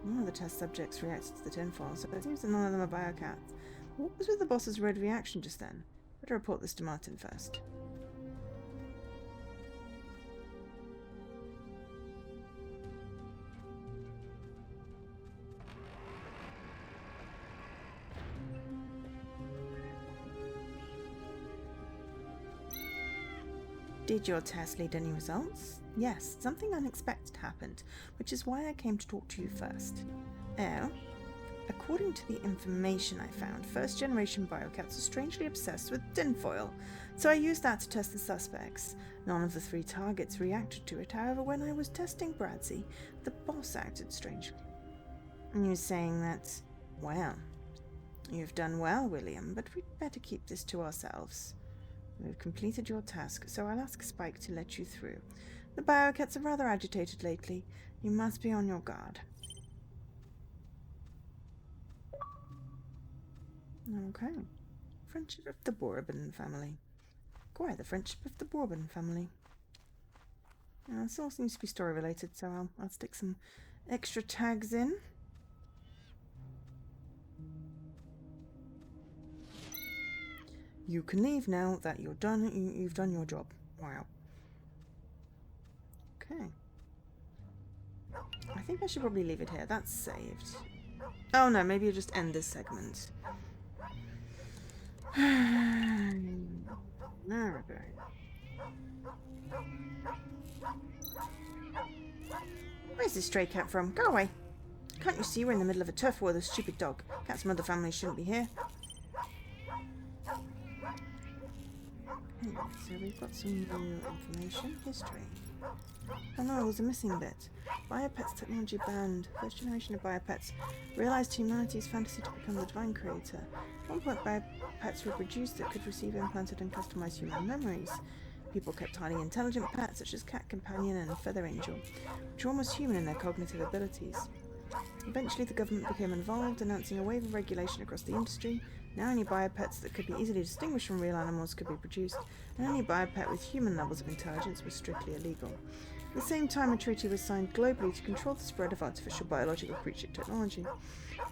None of the test subjects reacted to the tinfoil, so it seems that none of them are biocats. What was with the boss's red reaction just then? Better report this to Martin first. Did your test lead any results? Yes, something unexpected happened, which is why I came to talk to you first. Oh? According to the information I found, first-generation biocats are strangely obsessed with tinfoil, so I used that to test the suspects. None of the 3 targets reacted to it, however, when I was testing Bradsey, the boss acted strangely. And you're saying that, well, you've done well, William, but we'd better keep this to ourselves. We've completed your task, so I'll ask Spike to let you through. The biocats are rather agitated lately. You must be on your guard. Okay. Friendship of the Bourbon family. Quite the friendship of the Bourbon family. This all seems to be story related, so I'll stick some extra tags in. You can leave now that you're done. You've done your job. Wow. Okay. I think I should probably leave it here. That's saved. Oh no, maybe I'll just end this segment. There we go. Where's this stray cat from? Go away. Can't you see we're in the middle of a turf war with a stupid dog? Cats from other families shouldn't be here. So we've got some new information. History. Oh no, there's a missing bit. Biopets technology banned. First generation of biopets realized humanity's fantasy to become the divine creator. At one point, biopets were produced that could receive implanted and customized human memories. People kept highly intelligent pets such as Cat Companion and Feather Angel, which were almost human in their cognitive abilities. Eventually the government became involved, announcing a wave of regulation across the industry. Now only biopets that could be easily distinguished from real animals could be produced, and any biopet with human levels of intelligence was strictly illegal. At the same time, a treaty was signed globally to control the spread of artificial biological creature technology.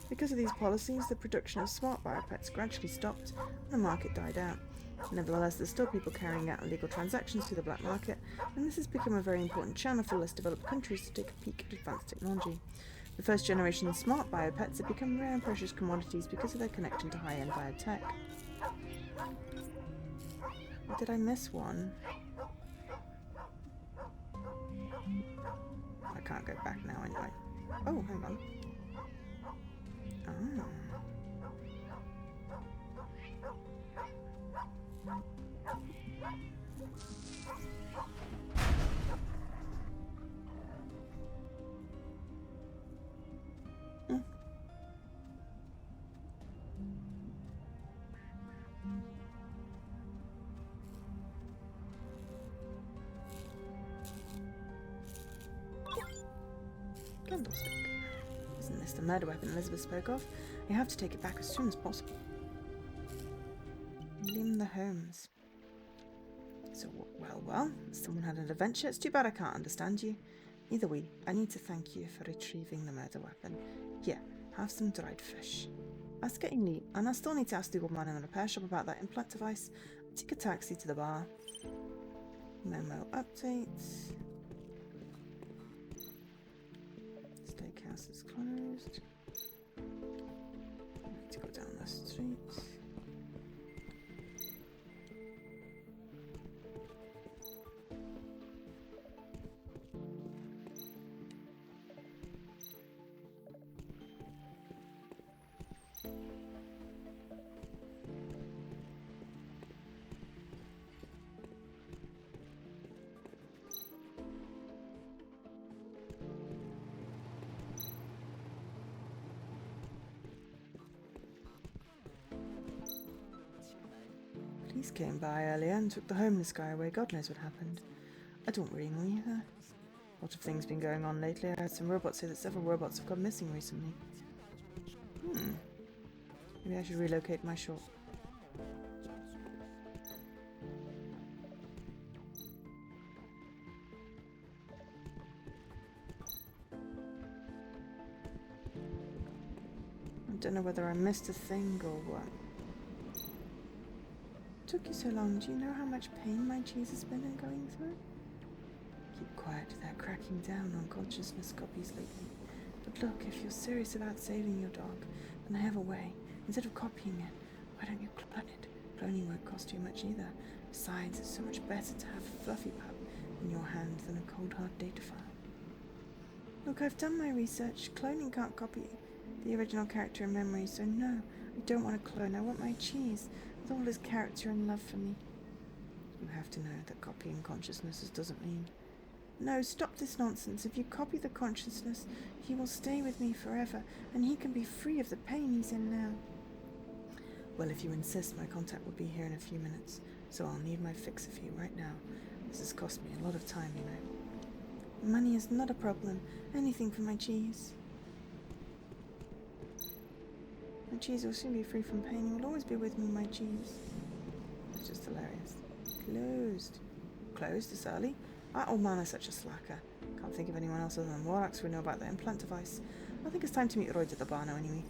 Because of these policies, the production of smart biopets gradually stopped and the market died out. Nevertheless, there's still people carrying out illegal transactions through the black market, and this has become a very important channel for less developed countries to take a peek at advanced technology. The first generation smart biopets have become rare and precious commodities because of their connection to high-end biotech. Did I miss one? I can't go back now anyway. Oh, hang on. Ah. Candlestick. Isn't this the murder weapon Elizabeth spoke of? You have to take it back as soon as possible. William the Holmes. So, well, someone had an adventure. It's too bad I can't understand you. Either way, I need to thank you for retrieving the murder weapon. Here, have some dried fish. That's getting late, and I still need to ask the old man in the repair shop about that implant device. I'll take a taxi to the bar. Memo updates. Steakhouse is closed. I need to go down the street. Police came by earlier and took the homeless guy away. God knows what happened. I don't really know either. A lot of things been going on lately. I heard some robots say that several robots have gone missing recently. Maybe I should relocate my shop. I don't know whether I missed a thing or what. Took you so long. Do you know how much pain my cheese has been going through? Keep quiet. They're cracking down on consciousness copies lately. But look, if you're serious about saving your dog, then I have a way. Instead of copying it, why don't you clone it? Cloning won't cost you much either. Besides, it's so much better to have a fluffy pup in your hand than a cold hard data file. Look, I've done my research. Cloning can't copy the original character in memory, so no, I don't want a clone. I want my cheese. With all his character and love for me. You have to know that copying consciousnesses doesn't mean... No, stop this nonsense. If you copy the consciousness, he will stay with me forever, and he can be free of the pain he's in now. Well, if you insist, my contact will be here in a few minutes, so I'll need my fixer for you right now. This has cost me a lot of time, you know. Money is not a problem. Anything for my cheese. My cheese will soon be free from pain. You will always be with me, my cheese. It's just hilarious. Closed. Closed this early? That old man is such a slacker. Can't think of anyone else other than Warracks who know about the implant device. I think it's time to meet Royd at the bar now anyway.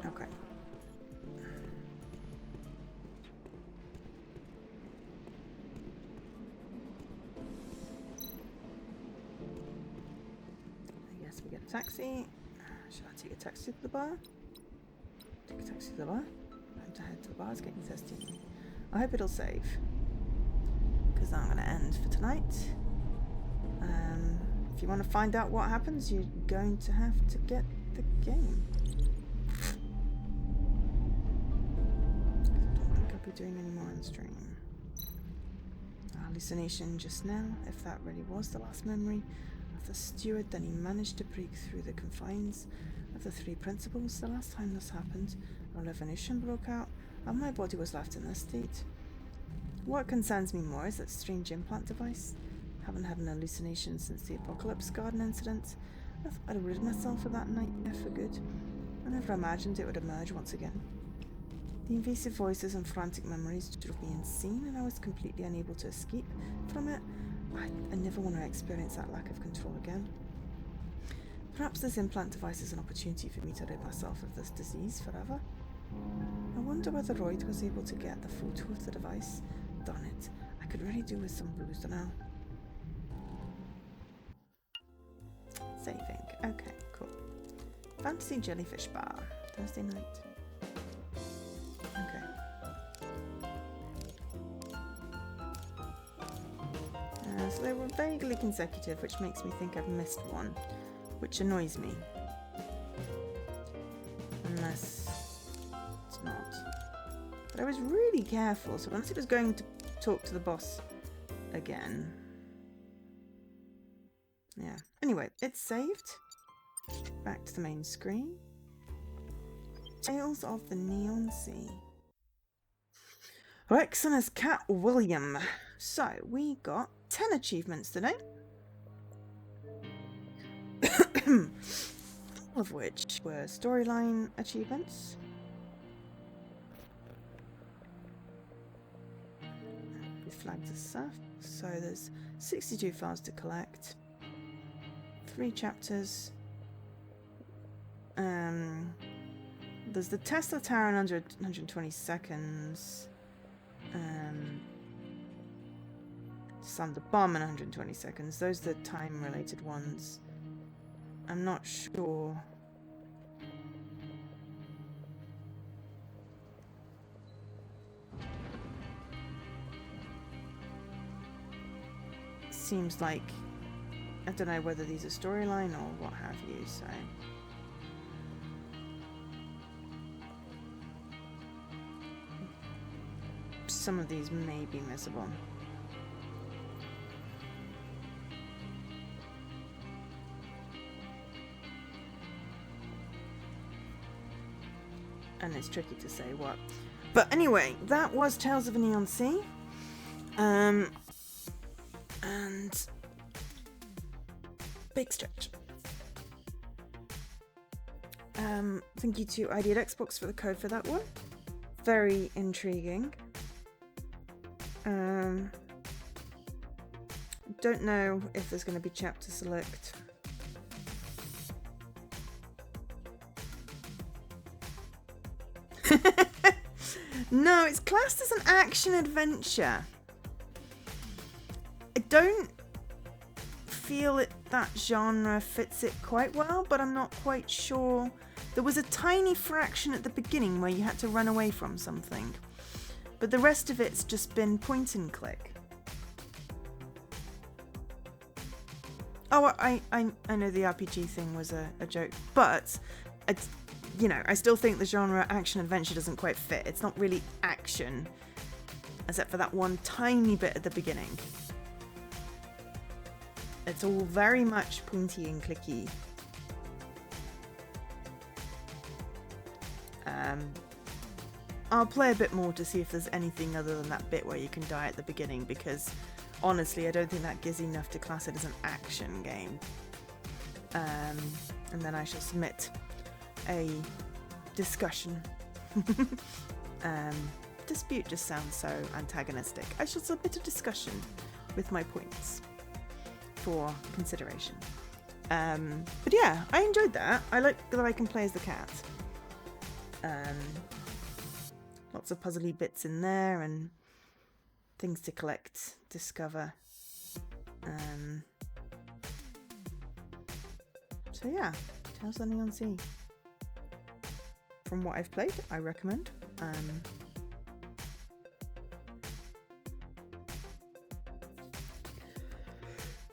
Okay. We get a taxi. Should I take a taxi to the bar? Take a taxi to the bar? Time to head to the bar. It's getting thirsty. I hope it'll save. Because I'm going to end for tonight. If you want to find out what happens, you're going to have to get the game. I don't think I'll be doing any more on stream. A hallucination just now, if that really was the last memory. The steward, then he managed to break through the confines of of the three principles. The last time this happened, a revolution broke out, and my body was left in this state. What concerns me more is that strange implant device. Haven't had an hallucination since the Apocalypse Garden incident. I thought I'd rid myself of that nightmare for good. I never imagined it would emerge once again. The invasive voices and frantic memories drove me insane, and I was completely unable to escape from it. I never want to experience that lack of control again. Perhaps this implant device is an opportunity for me to rid myself of this disease forever. I wonder whether Royd was able to get the photo of the device. Darn it, I could really do with some booze now. Saving. Okay, cool. Fantasy Jellyfish Bar. Thursday night. Okay. So they were vaguely consecutive, which makes me think I've missed one, which annoys me. Unless it's not. But I was really careful, so unless it was going to talk to the boss again. Yeah. Anyway, it's saved. Back to the main screen. Tales of the Neon Sea. Rexon as Cat William. So, we got 10 achievements today. All of which were storyline achievements. We flagged as stuff. So there's 62 files to collect. 3 chapters. There's the Tesla Tower in under 120 seconds. Disarm the bomb in 120 seconds. Those are the time-related ones. I'm not sure. Seems like, I don't know whether these are storyline or what have you, so. Some of these may be missable. And it's tricky to say what. But anyway, that was Tales of a Neon Sea. And big stretch. Thank you to ID at Xbox for the code for that one. Very intriguing. Don't know if there's going to be chapter select. No, it's classed as an action adventure. I don't feel that genre fits it quite well, but I'm not quite sure. There was a tiny fraction at the beginning where you had to run away from something, but the rest of it's just been point and click. Oh, I know the RPG thing was a joke, but you know, I still think the genre action adventure doesn't quite fit. It's not really action, except for that one tiny bit at the beginning. It's all very much pointy and clicky. I'll play a bit more to see if there's anything other than that bit where you can die at the beginning, because honestly I don't think that gives enough to class it as an action game. And then I shall submit a discussion. Dispute just sounds so antagonistic. I shall submit a discussion with my points for consideration. But yeah, I enjoyed that. I like that I can play as the cat. Lots of puzzly bits in there and things to collect, discover. So yeah, Tales of the Neon Sea. From what I've played, I recommend.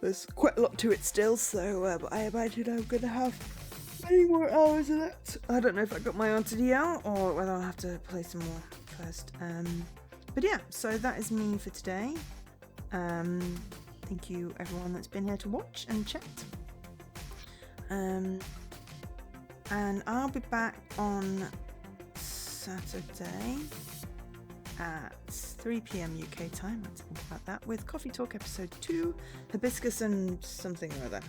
There's quite a lot to it still, so I imagine I'm going to have many more hours of it. I don't know if I got my RTD out or whether I'll have to play some more first. But yeah, so that is me for today. Thank you everyone that's been here to watch and chat. And I'll be back on Saturday at 3 p.m. UK time. Let's think about that, with Coffee Talk episode 2, Hibiscus and something or other.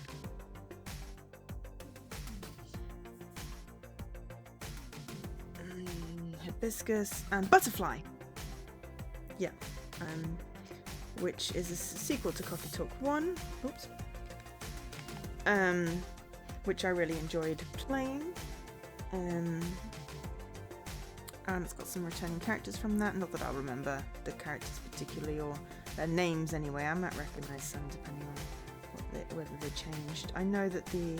Hibiscus and Butterfly. Yeah. Which is a sequel to Coffee Talk 1. Oops. Which I really enjoyed playing. It's got some returning characters from that. Not that I'll remember the characters particularly, or their names anyway. I might recognise some depending on whether they changed. I know that the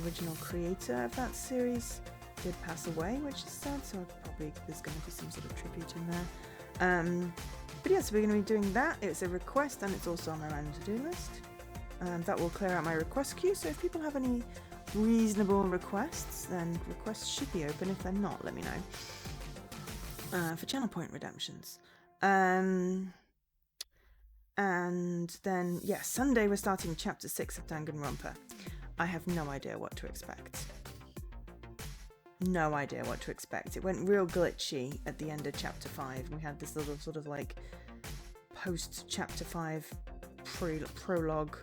original creator of that series did pass away, which is sad, so probably there's going to be some sort of tribute in there. But yeah, so we're going to be doing that. It's a request, and it's also on my random to-do list. That will clear out my request queue, so if people have any reasonable requests, then requests should be open. If they're not, let me know. For channel point redemptions. And then, yeah, Sunday we're starting chapter 6 of Danganronpa. I have no idea what to expect. No idea what to expect. It went real glitchy at the end of chapter 5. We had this little sort of like post chapter 5 prologue,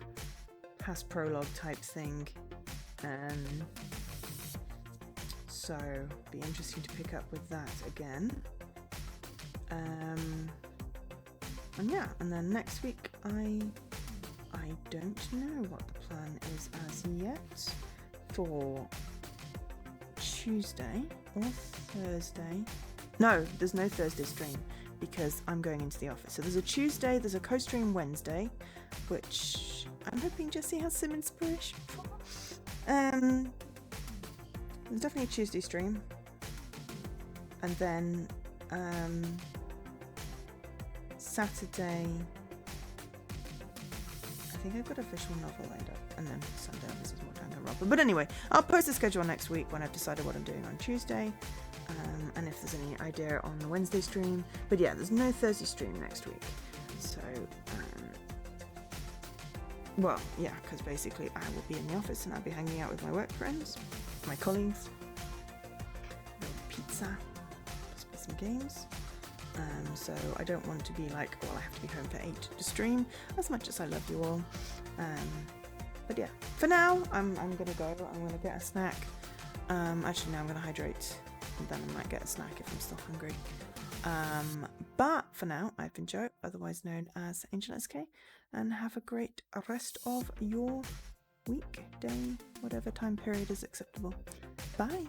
past prologue type thing. So be interesting to pick up with that again. And yeah, and then next week I don't know what the plan is as yet for Tuesday or Thursday. No, there's no Thursday stream because I'm going into the office. So there's a Tuesday, there's a co-stream Wednesday, which I'm hoping Jessie has some inspiration for. There's definitely a Tuesday stream. And then Saturday, I think I've got a visual novel lined up. And then Sunday, this is more Danganronpa. But anyway, I'll post the schedule next week when I've decided what I'm doing on Tuesday. And if there's any idea on the Wednesday stream. But yeah, there's no Thursday stream next week. So, well, yeah, because basically I will be in the office and I'll be hanging out with my work friends, my colleagues, pizza, possibly some games. So I don't want to be like, well, I have to be home for 8 to stream, as much as I love you all. But yeah, for now, I'm going to go. I'm going to get a snack. Actually, now I'm going to hydrate, and then I might get a snack if I'm still hungry. But for now, I've been Joe, otherwise known as Angel SK, and have a great rest of your week, day, whatever time period is acceptable. Bye!